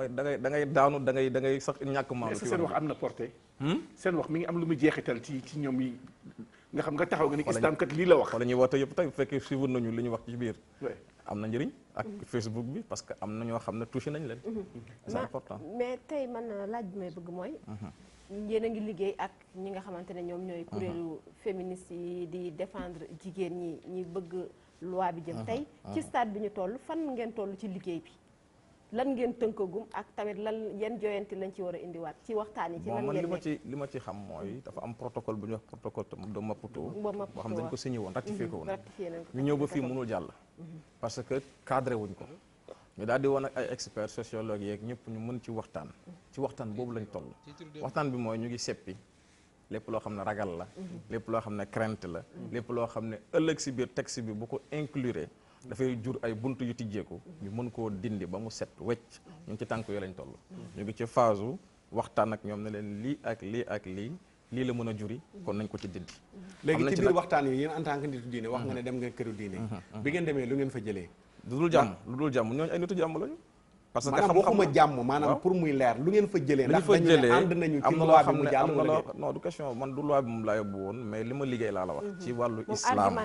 S7: ngay daanu da ngay sax ñàkk maanu
S8: est-ce que seen wax am na portée seen wax mi ngi am lu mu jeexital ci ñoom yi nga xam nga taxaw nga ni islam kat lii la wax
S7: wala ñuy woote yëpp tey bu fekkee suivre nañu li ñu wax ci biir am na njëriñ ak Facebook bi parce que am na ñoo xam ne touché nañ leen c'est important
S6: mais tey man laaj bi may bëgg mooy yéen a ngi liggéey ak ñi nga xamante ne ñoom ñooy kuréelu féministes yi di défendre jigéen ñi bëgg loi bi jëm tey ci stade bi ñu toll fan ngeen toll ci liggéey bi lan ngeen tënkagum ak tamit lan yan joyanti lañ ci war a indiwaat ci waxtaan yi ci lan ngeen nekk
S7: li ma ci xam mooy dafa am protocole bu ñuy wax protocole de Maputo boo xam dañ ko signé woon ratifié ko woon ñu ñëw ba fii mënul jàll parce que cadré wuñ ko ñu daal di woon ak ay experts sociologues yeeg ñëpp ñu mën ci waxtaan boobu lañ toll waxtaan bi mooy ñu ngi seppi lépp loo xam ne ragal la lépp loo xam ne crainte la lépp loo xam ne ëllëg si biir texte bi bu ko inclure dafay jur ay buntu yu tijjeeku ñu mën koo dindi ba mu set wecc ñu ngi ci tànk yoo lañ toll ñu ngi ci phase waxtaan ak ñoom ne leen lii ak lii ak lii la mën a juri kon nañ ko ci dindi
S4: léegi ci biir waxtaan yi yéen en tant que nitu diine wax nga ne dem nga këru diine bi ngeen demee lu ngeen fa jëlee
S7: lu dul jàmm ñooñu ay nitu jàmm lañu parce que
S4: maanaam waxuma jàmm maanaam pour muy leer lu ngeen fa jëlee ndax dañu ne ànd nañu ci loi bi mu jàll wala
S7: non du question man du loi bi moom laa yóbbu woon mais li ma liggéey laa la wax ci wàllu islam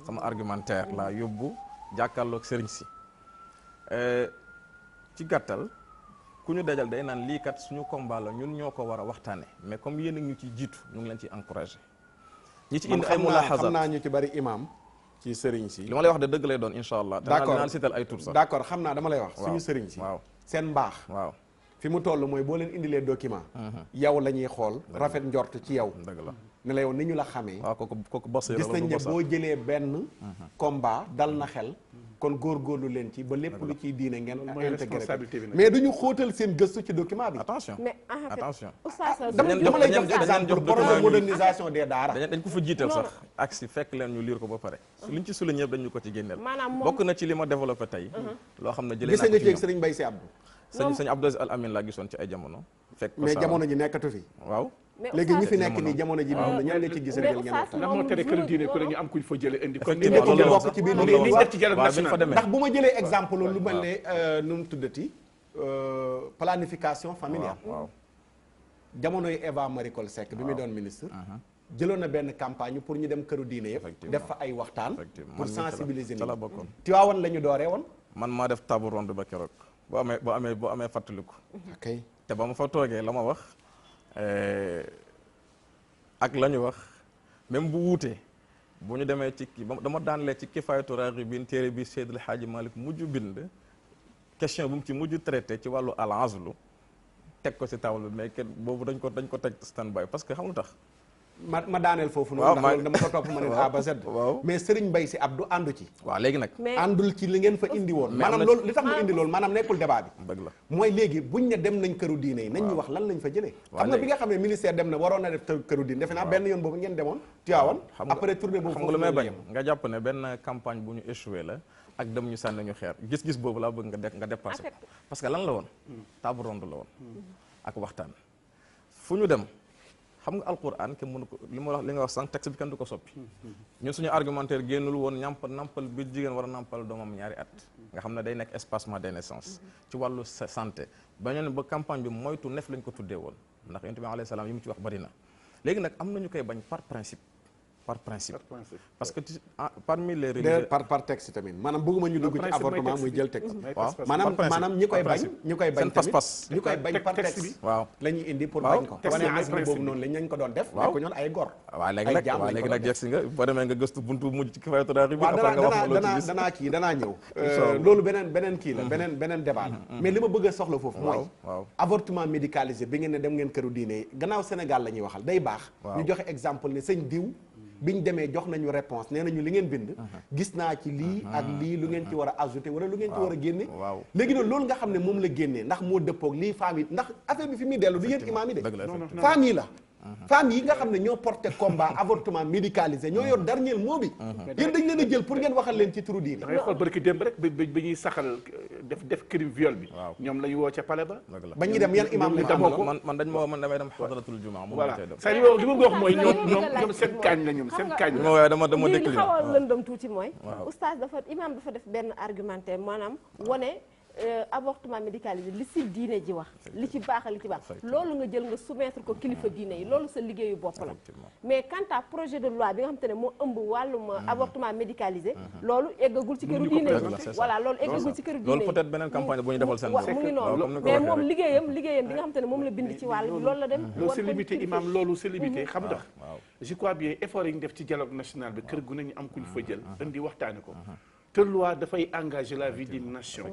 S7: sama argumentaire laa yóbbu jàkkaarloog sëriñ si ci gàttal ku ñu dajal day naan lii kat suñu combat la ñun ñoo ko war a waxtaane mais comme yéen a ñu ci jiitu ñu ngi leen ciy encouragé ñi ci indi ay mulaaxazaat
S4: xam naa ñu ci bari imam ci sëriñ si
S7: li ma lay wax de dëgg lay doon incha allah
S4: d'accord
S7: naan sital ay tur sax
S4: d'accord xam naa dama lay wax suñu sëriñ si
S7: waaw
S4: seen mbaax
S7: waaw
S4: fi mu toll mooy boo leen indilee document yow la ñuy xool rafet njort ci yow
S7: dëgg la
S4: ne la yow ni ñu la xamee
S7: waaw kooku basira
S4: gis nañ ne boo jëlee benn combat dal na xel kon góorgóorlu leen ci ba lépp lu ciy diine ngeen
S8: mooy
S4: intégré
S8: responsabilité bi nag.
S4: mais duñu xóotal seen gëstu ci document bi.
S7: attention
S6: mais en fait
S7: attention.
S6: oustaz
S4: dama lay jox exemple projet modernisation des daara.
S7: dañ ko fa jiital sax ak si fekk leen ñu lire ko ba pare su liñ ci souligné yëpp dañu ko ci génneel.
S6: maanaam moom
S7: bokk na ci li ma développé tey. loo xam ne jëlee
S4: gis nga ci ak Serigne Mbaye Sy Abdou.
S7: sëñ Abdou Aziz Al Amin laa gisoon ci ay jamono. fekk ko
S4: mais jamono ji nekkatu fi.
S7: waaw.
S4: léegi ñi fi nekk nii jamono ji moom la ñan la ci gis rek ngeen waxtaan.
S8: lan moo tere këru diine ku ne ñu am kuñ fa jëlee indi. kon
S4: indi ko bokk ci biir
S8: liggéey def ci dialogue national.
S4: ndax bu ma jëlee exemple lu mel ne nu mu tuddati planification familiale.
S7: waaw
S4: jamonoy Eva Marie Coll Seck bi muy doon ministre. jëloon na benn campagne pour ñu dem këru diine yëpp. def fa ay waxtaan. pour sensibiliser nit ñi. Tiwaawan la ñu dooree woon.
S7: man maa def table ronde ba keroog boo amee fàttaliku.
S4: ok
S7: te ba ma fa toogee la ma wax ak la ñu wax même bu wuutee bu ñu demee ci kii dama daanlee ci Kifaayatu Raaxibiin téere bi Seydil Haaji Malick mujj bind question bu mu ci mujj traité ci wàllu al-azlu teg ko ci table bi mais kenn boobu dañ ko teg stand by parce que xam nga tax.
S4: ma daaneel foofu noonu ndax loolu dama ko topp ma ne A ba Z.
S7: waaw
S4: mais Serigne Mbaye Sy Abdou àndu ci.
S7: waaw léegi nag.
S4: àndul ci li ngeen fa indi woon. maanaam loolu li tax mu indi loolu maanaam nekkul débat bi.
S7: dëgg la
S4: mooy léegi buñ ne dem nañ këru diine yi nañ ñu wax lan lañ fa jëlee. xam nga bi nga xam ne ministère dem na waroon na def këru diine defe naa benn yoon boobu ngeen demoon. Tivaouane après tournée boobu
S7: xam nga lu may bañ nga jàpp ne benn campagne bu ñu échoué la ak dem ñu sànni ñu xeer gis-gis boobu laa bëgg nga dépassé ko parce que lan la woon table ronde la woon ak waxtaan fu ñu dem xam nga alquran kenn mënu ko li nga wax sànq texte bi kenn du ko soppi ñun suñu argumentaire génnul woon nampal bi jigéen war a nampal doomam ñaari at nga xam ne day nekk espacement des naissances ci wàllu santé ba ñu ne ba campagne bi moytu nef lañ ko tuddee woon ndax yonent bi alayhi salaam yi mu ci wax bari na léegi nag am nañu koy bañ par principe parce que parmi les religieux
S4: par texte tamit maanaam bëgguma ñu dugg ci avortement muy jël texte waaw maanaam ñi koy bañ tamit ñi koy bañ par texte
S7: waaw
S4: la ñuy indi pour bañ ko wane asli boobu noonu lañ ko doon def mais ko ñoon ay gor
S7: waaw léegi nag yegg si nga boo demee nga gëstu buntu mujj ci Kifaayatu Raaxibiin
S4: waaw danaa ñëw loolu beneen kii la beneen débat la mais li ma bëgg a soxla foofu mooy avortement médicalisé bi ngeen ne dem ngeen këru diine yi gannaaw Sénégal la ñuy waxal day baax ñu joxe exemple ne sëñ diw biñ demee jox nañu réponse nee nañu li ngeen bind gis naa ci lii ak lii lu ngeen ci war a ajouté wala lu ngeen ci war a génne léegi noonu loolu nga xam ne moom la génnee ndax moo dëppoog lii femmes yi ndax affaire bi fi muy dellu du yéen imaam yi de femmes yi la femmes yi nga xam ne ñoo porté combat avortement médicalisé ñoo yor dernier mot bi yéen dañ leen a jël pour ngeen waxal leen ci turu diine
S8: da ngay xool barki démb rek bi ñuy saxal def crime viol bi ñoom la ñu woo ca palais ba
S4: ba ñuy dem yan imaam lañ demoo ko
S7: man dañ ma woo man damay dem xadratul jumaa
S8: voilà c'est-à-dire li ma wax mooy ñoom seen kaañ la ñoom seen kaañ la
S7: waaye dama
S6: lii li xaw a lëndëm tuuti mooy oustaz imaam dafa def benn argumentaire maanaam wane avortement médicalisé li si diine ji wax li ci baax li ci baax loolu nga jël nga soumettre ko kilifa diine yi loolu sa liggéeyu bopp la mais quant à projet de loi bi nga xam te ne moo ëmb wàllum avortement médicalisé loolu eggagul ci këru diine yi voilà loolu eggagul ci këru diine yi
S7: loolu peut-être beneen campagne bu ñu defal seen bopp
S6: mu ngi noonu mais moom liggéeyam bi nga xam te ne moom la bind ci wàll bi loolu la dem
S8: loolu c'est limité imam loolu c'est limité xam nga je crois bien effort yi ñu def ci dialogue national bi kër gu nañu am ku ñu fa jël indi waxtaane ko te loi dafay engager la vie d'une nation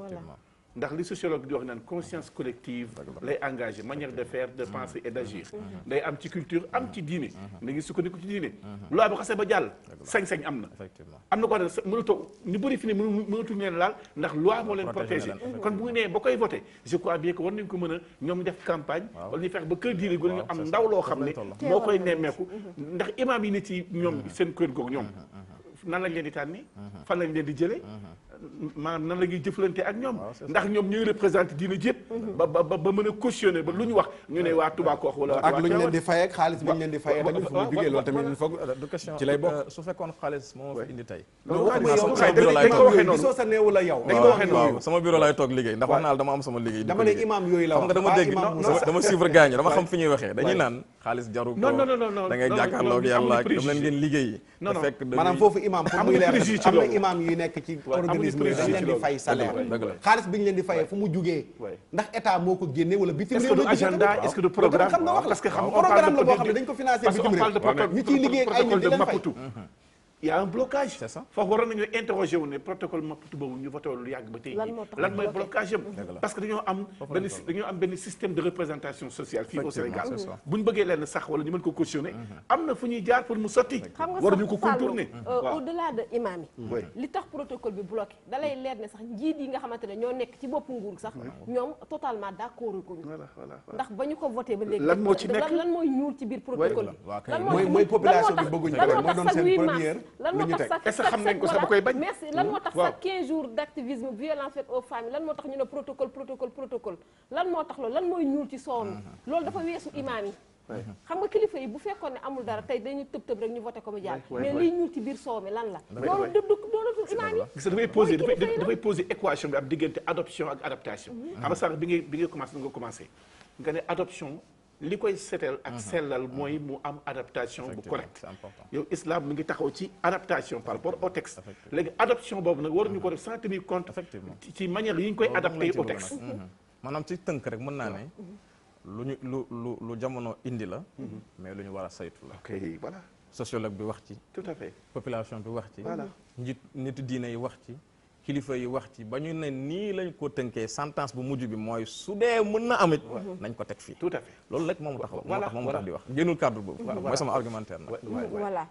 S8: ndax li sociologue di wax naan conscience collective lay engagé manière de faire de penser et d'agir day am ci culture am ci diine da ngi sukkandiku ci diine loi bu xasee ba jàll sañ-sañ am na ko ne mënatoo ñu bëri fi ne mënatuñu leen laal ndax loi moo leen protégé kon bu nee ba koy voté je crois bien que war nañu ko mën a ñoom ñu def campagne wala ñu fex ba kër diine gu ñu am ndaw loo xam ne moo koy nemmeeku ndax imam yi ne ci ñoom seen kër googu ñoom nan lañ leen di tànni fan lañ leen di jëlee maanaam nan la ñuy jëflante ak ñoom ndax ñoom ñuy représenté diina jëpp ba mën a cautionné ba lu ñu wax ñu ne waa Touba ko wax wala
S4: ak lu ñu leen di fayee ak xaalis bi ñu leen di fayee tamit fu mu jugee loolu tamit il faut
S7: du question
S4: ci lay bokk
S7: su fekkoon xaalis moo fi indi tey
S4: gisoo sa néewu la yow
S7: waaw sama bureau laay toog liggéey ndax wax naa la dama am sama liggéey
S4: dama ne imam yooyu la
S7: xam nga dama dégg dama suivre gaañ dama xam fi ñuy waxee dañuy naan xaalis jaru ko da ngay jàkkaarloo ak yàlla ak dem leen ngeen liggéey fekk
S4: maanaam foofu imam pour muy leer am na imam yu nekk ci organisme yi dañ leen di fay salaire xaalis bi ñu leen di fayee fu mu jugee ndax état moo ko génne wala bitim réew
S8: est-ce que du agenda est-ce que du programme
S4: xam nga wax la
S8: parce que xam
S4: programme la boo xam ne dañ ko financé bitim réew ñu ciy liggéey ak ay nit di leen fay
S8: y a un blocage.
S7: c'est ça
S8: foofu waroon nañu interroger wu ne protocole Maputo boobu ñu voté lu yàgg ba tey lan mooy blocage am parce que dañoo am benn système de représentation sociale fii au Sénégal bu ñu bëggee leen sax wala ñu mën ko cautionner am na fu ñuy jaar pour mu sotti waruñu ko contourner
S6: au delà de imam yi li tax protocole bi bloqué da lay leer ne sax njiit yi nga xamante ne ñoo nekk ci bopp nguur sax ñoom totalement d'accord ko ñu ndax ba ñu ko voté ba léegi
S8: lan moo ci nekk
S6: lan mooy ñuul ci biir protocole
S4: bi mooy population bi bëgguñu ko moo doon seen première
S6: lan moo tax
S8: est-ce que xam nañ ko sax ba koy bañ
S6: merci lan moo tax sax 15 jours d'activisme violence faite aux femmes lan moo tax ñu ne protocole lan moo tax loolu lan mooy ñuul ci soow mi loolu dafa weesu imaam yi xam nga kilifa yi bu fekkoon ne amul dara tey dañu tëb rek ñu voté ko mu jàll mais liy ñuul ci biir soow mi lan la loolu doonatul imaam yi
S8: gis dafay poser équation bi ab diggante adoption ak adaptation xam nga sax bi ngay commencé nga ne adoption li koy seetal ak sellal mooy mu am adaptation bu correct yow islam mi ngi taxaw ci adaptation par rapport au texte léegi adoption boobu nag waruñu ko def sans tenir compte ci manière yi ñu koy adapté au texte
S7: maanaam ci tënk rek mën naa ne lu jamono indi la mais lu ñu war a saytu la
S8: ok voilà
S7: sociologue bi wax ci
S8: tout à fait
S7: population bi wax ci
S8: voilà
S7: nit diine yi wax ci kilifa yi wax ci ba ñu ne nii lañ ko tënkee sentence bu mujj bi mooy su dee mën na amit nañ ko teg fii
S8: tout à fait
S7: loolu rek moom tax di wax génnul cadre boobu mooy sama argumentaire nag
S6: voilà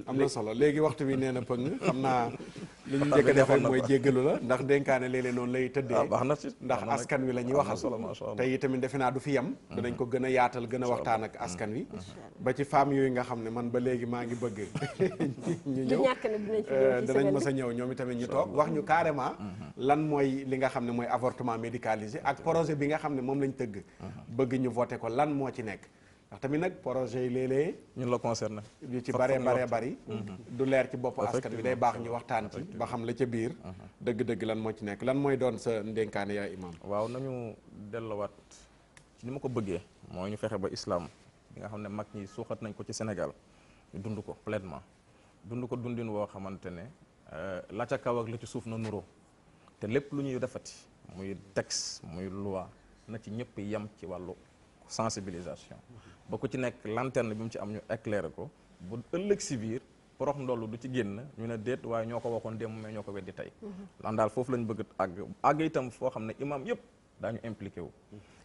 S4: am na solo léegi waxtu bi nee na pëng xam naa li ñu njëkk a def rek mooy jéggalu la ndax dénkaane léeg-léeg noonu lay tëddee
S7: baax na ci
S4: ndax askan wi la ñuy waxal te itamit defe naa du fi yem danañ ko gën a yaatal gën a waxtaan ak askan wi ba ci femme yooyu nga xam ne man ba léegi maa ngi bëgg ñu ñëw danañ mës a ñëw ñoom itamit ñu toog wax ñu carrément lan mooy li nga xam ne mooy avortement médicalisé ak projet bi nga xam ne moom lañ tëgg bëgg ñu voté ko lan moo ci nekk ndax tamit nag projet yi léeg-léeg
S7: ñun la concerné
S4: yu ci bari du leer ci bopp askan bi day baax ñu waxtaan ci ba xam la ca biir dëgg-dëgg lan moo ci nekk lan mooy doon sa ndénkaane yaa imam
S7: waaw nañu delluwaat ci ni ma ko bëggee mooy ñu fexe ba islam bi nga xam ne mag ñi suuxat nañ ko ci Sénégal ñu dund ko pleinement dund ko dundin woo xamante ne la ca kaw ak la ci suuf na nuroo te lépp lu ñuy defati muy texte muy loi na ci ñëpp yem ci wàllu sensibilisation ba ku ci nekk lanterne bi mu ci am ñu éclairer ko bu ëllëg si biir porox ndollu du ci génn ñu ne déet waaye ñoo ko waxoon démb mais ñoo ko weddi tey lan daal foofu lañ bëgg àgg itam foo xam ne imam yëpp daañu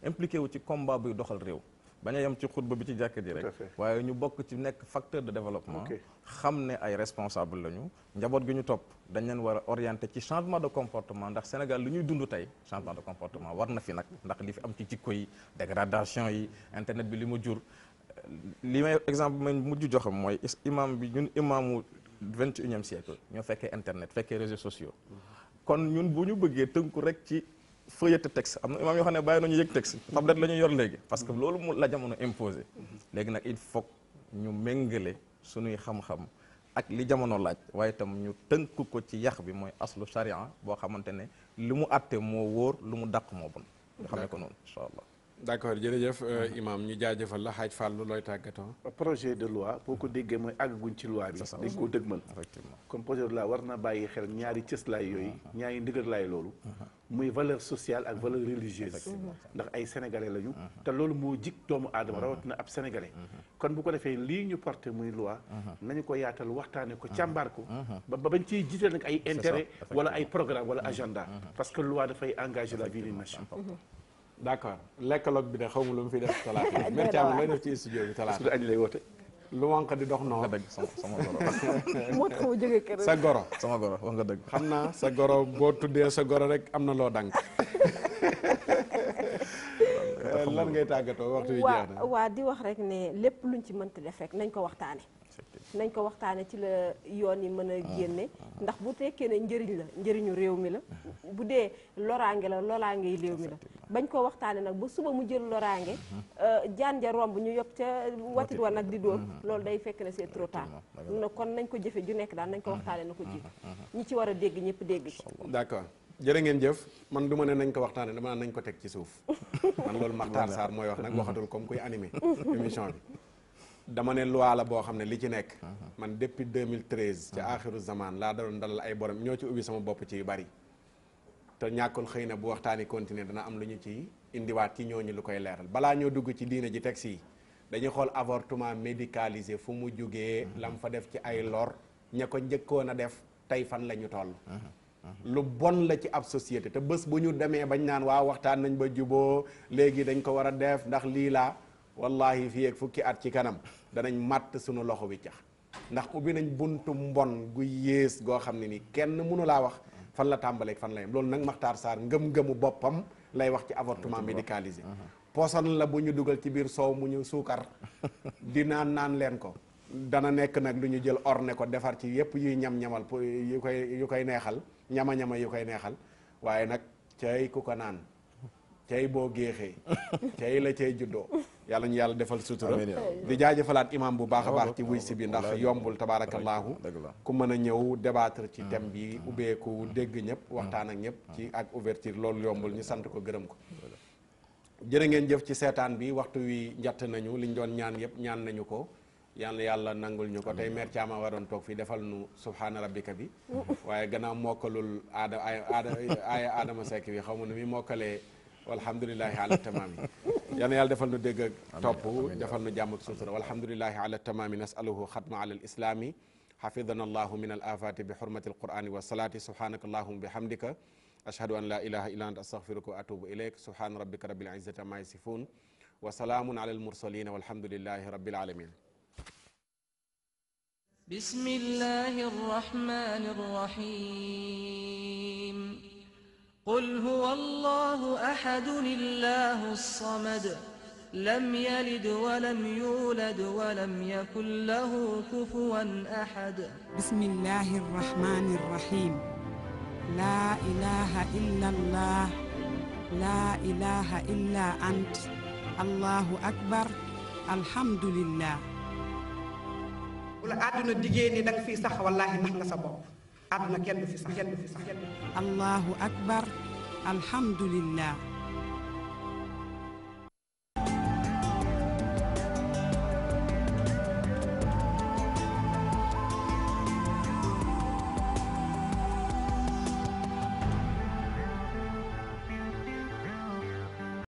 S7: impliqué wu ci combat buy doxal réew bañ a yem ci xutba bi ci jàkka ji rek waaye ñu bokk ci nekk facteur de développement xam ne ay responsable lañu njaboot gi ñu topp dañ leen war a orienté ci changement de comportement ndax Sénégal lu ñuy dund tey changement de comportement war na fi nag ndax li fi am ci jikko yi dégradation yi internet bi li mu jur li may exemple may mujj joxe mooy imam bi ñun imaamu 21e siècle ñoo fekkee internet fekkee réseaux sociaux kon ñun bu ñu bëggee tënku rek ci feuillette texte am na imaam yoo xam ne bàyyi nañu yëg texte tablette la ñuy yor léegi parce que loolu mu la jamono imposé léegi nag il faut ñu méngale suñuy xam-xam ak li jamono laaj waaye itam ñu tënk ko ci yax bi mooy aslu charia boo xamante ne li mu àtte moo wóor lu mu dàq moo bon nga xamee ko noonu incha allah
S4: d'accord jërëjëf imam ñu jaajëfal la xaaj Fallou looy tàggatoo
S8: projet de loi boo ko déggee mooy àgguñ ci loi bi dañ koo dëgmal
S7: effectivement
S8: comme projet de loi war na bàyyi xel ñaari cëslaay yooyu ñaari ndëgërlaay loolu muy valeur sociale ak valeur religieuse ndax ay sénégalais lañu te loolu moo jik doomu aadama rawatina ab sénégalais kon bu ko defee lii ñu porté muy loi nañu ko yaatal waxtaane ko càmbar ko ba bañ ciy jiital nag ay intérêt wala ay programme wala agenda parce que loi dafay engager la vie d'une nation
S4: d'accord lekkaloog bi de xaw ma lu mu fi def talaata merci am looy def ci studio bi talaata
S8: su añ lay woote
S4: lu wànq di dox noonu
S7: dëgg sama goro
S6: moo tax ma jógee kër
S4: sa goro
S7: sama goro wax nga dëgg
S4: xam naa sa goro boo tuddee sa goro rek am na loo dànk lan ngay tàggatoo waxtu wi jeex na
S6: waa di wax rek ne lépp luñ ci mënti def rek nañ ko waxtaane ci la yoon yi mën a génne ndax bu tekkee ne njëriñ la njëriñu réew mi la bu dee loraange la loraange yi réew mi la bañ ko waxtaane nag ba suba mu jël loraange jaan ja romb ñu yob ca watit wa nag di dóor loolu day fekk ne c'est trop tard na kon nañ ko jëfe ju nekk daal nañ ko waxtaane na ko jiitu ñi ci war a dégg ñëpp dégg ci
S4: d'accord jërë ngeen jëf man du ma ne nañ ko waxtaane dama nañ ko teg ci suuf man loolu Makhtar Sarr mooy wax nag waxatul comme kuy animé émission bi dama ne loi la boo xam ne li ci nekk man depuis 2013 ci aaxiru zaman laa doon dalal ay borom ñoo ci ubbi sama bopp ci yu bari te ñàkkul xëy na bu waxtaani continuer dana am lu ñu ci indiwaat ci ñooñu lu koy leeral balaa ñoo dugg ci diine ji texte yi dañuy xool avortement médicalisé fu mu jógee lam fa def ci ay lor ña ko njëkkoon a def tey fan la ñu toll lu bon la ci ab société te bés bu ñu demee bañ naan waaw waxtaan nañ ba juboo léegi dañ ko war a def ndax lii laa wallahi fii ak fukki at ci kanam danañ màtt suñu loxo bi cax ndax ubbi nañ buntu mbon gu yées goo xam ne ni kenn mënu laa wax fan la tàmbaleeg fan la yem loolu nag Makhtar Sarr ngëm-ngëmu boppam lay wax ci avortement médicalisé poson la bu ñu dugal ci biir soow mu ñu suukar di naan leen ko dana nekk nag lu ñu jël orne ko defar ci yépp yuy ñam-ñamal yu koy neexal ñama-ñama yu koy neexal waaye nag cay ku ko naan cay boo géexee cay la cay juddoo yàlla ñu yàlla defal sutura di jaajëfalaat imam bu baax a baax ci wuy si bi ndax yombul tabaarakallaahu ku mën a ñëw débattre ci thème bi ubbeeku dégg ñëpp waxtaan ak ñëpp ci ak ouverture loolu yombul ñu sant ko gërëm ko jërë ngeen jëf ci seetaan bi waxtu wi njatt nañu liñ doon ñaan yëpp ñaan nañu ko yàlla nangul ñu ko tey mère Thiama waroon toog fii defal nu subhaana rabbika bi waaye gannaaw mokkalul aaya Adama Seck bi xaw ma nu muy mokkalee walhamdulillahi ala tamaami yàlla defal nu dégg ak topp defal nu jàmm ak sutura walhamdulillahi ala tamaami nasaluhu xatma ala al islami xafidana allahu min al afati bi xurmati al qurani wa salaati subhanaka allahuma bihamdika ashhadu an la ilaha illa anta astaghfiruka wa atubu ilayk subhana rabbika rabbil izzati amma yasifun wa salaamun ala al mursalin walhamdulillahi rabbil alamin
S1: بسم الله الرحمن الرحيم قل هو الله أحد الله الصمد لم يلد ولم يولد ولم يكن له كفوا أحد
S2: بسم الله الرحمن الرحيم لا إله إلا الله لا إله إلا أنت الله أكبر الحمد لله
S3: bu la àdduna diggée ni danga fii sax wallaahi nax nga sa bopp àdduna kenn du fi sax
S2: allahu akbar alhamdulillah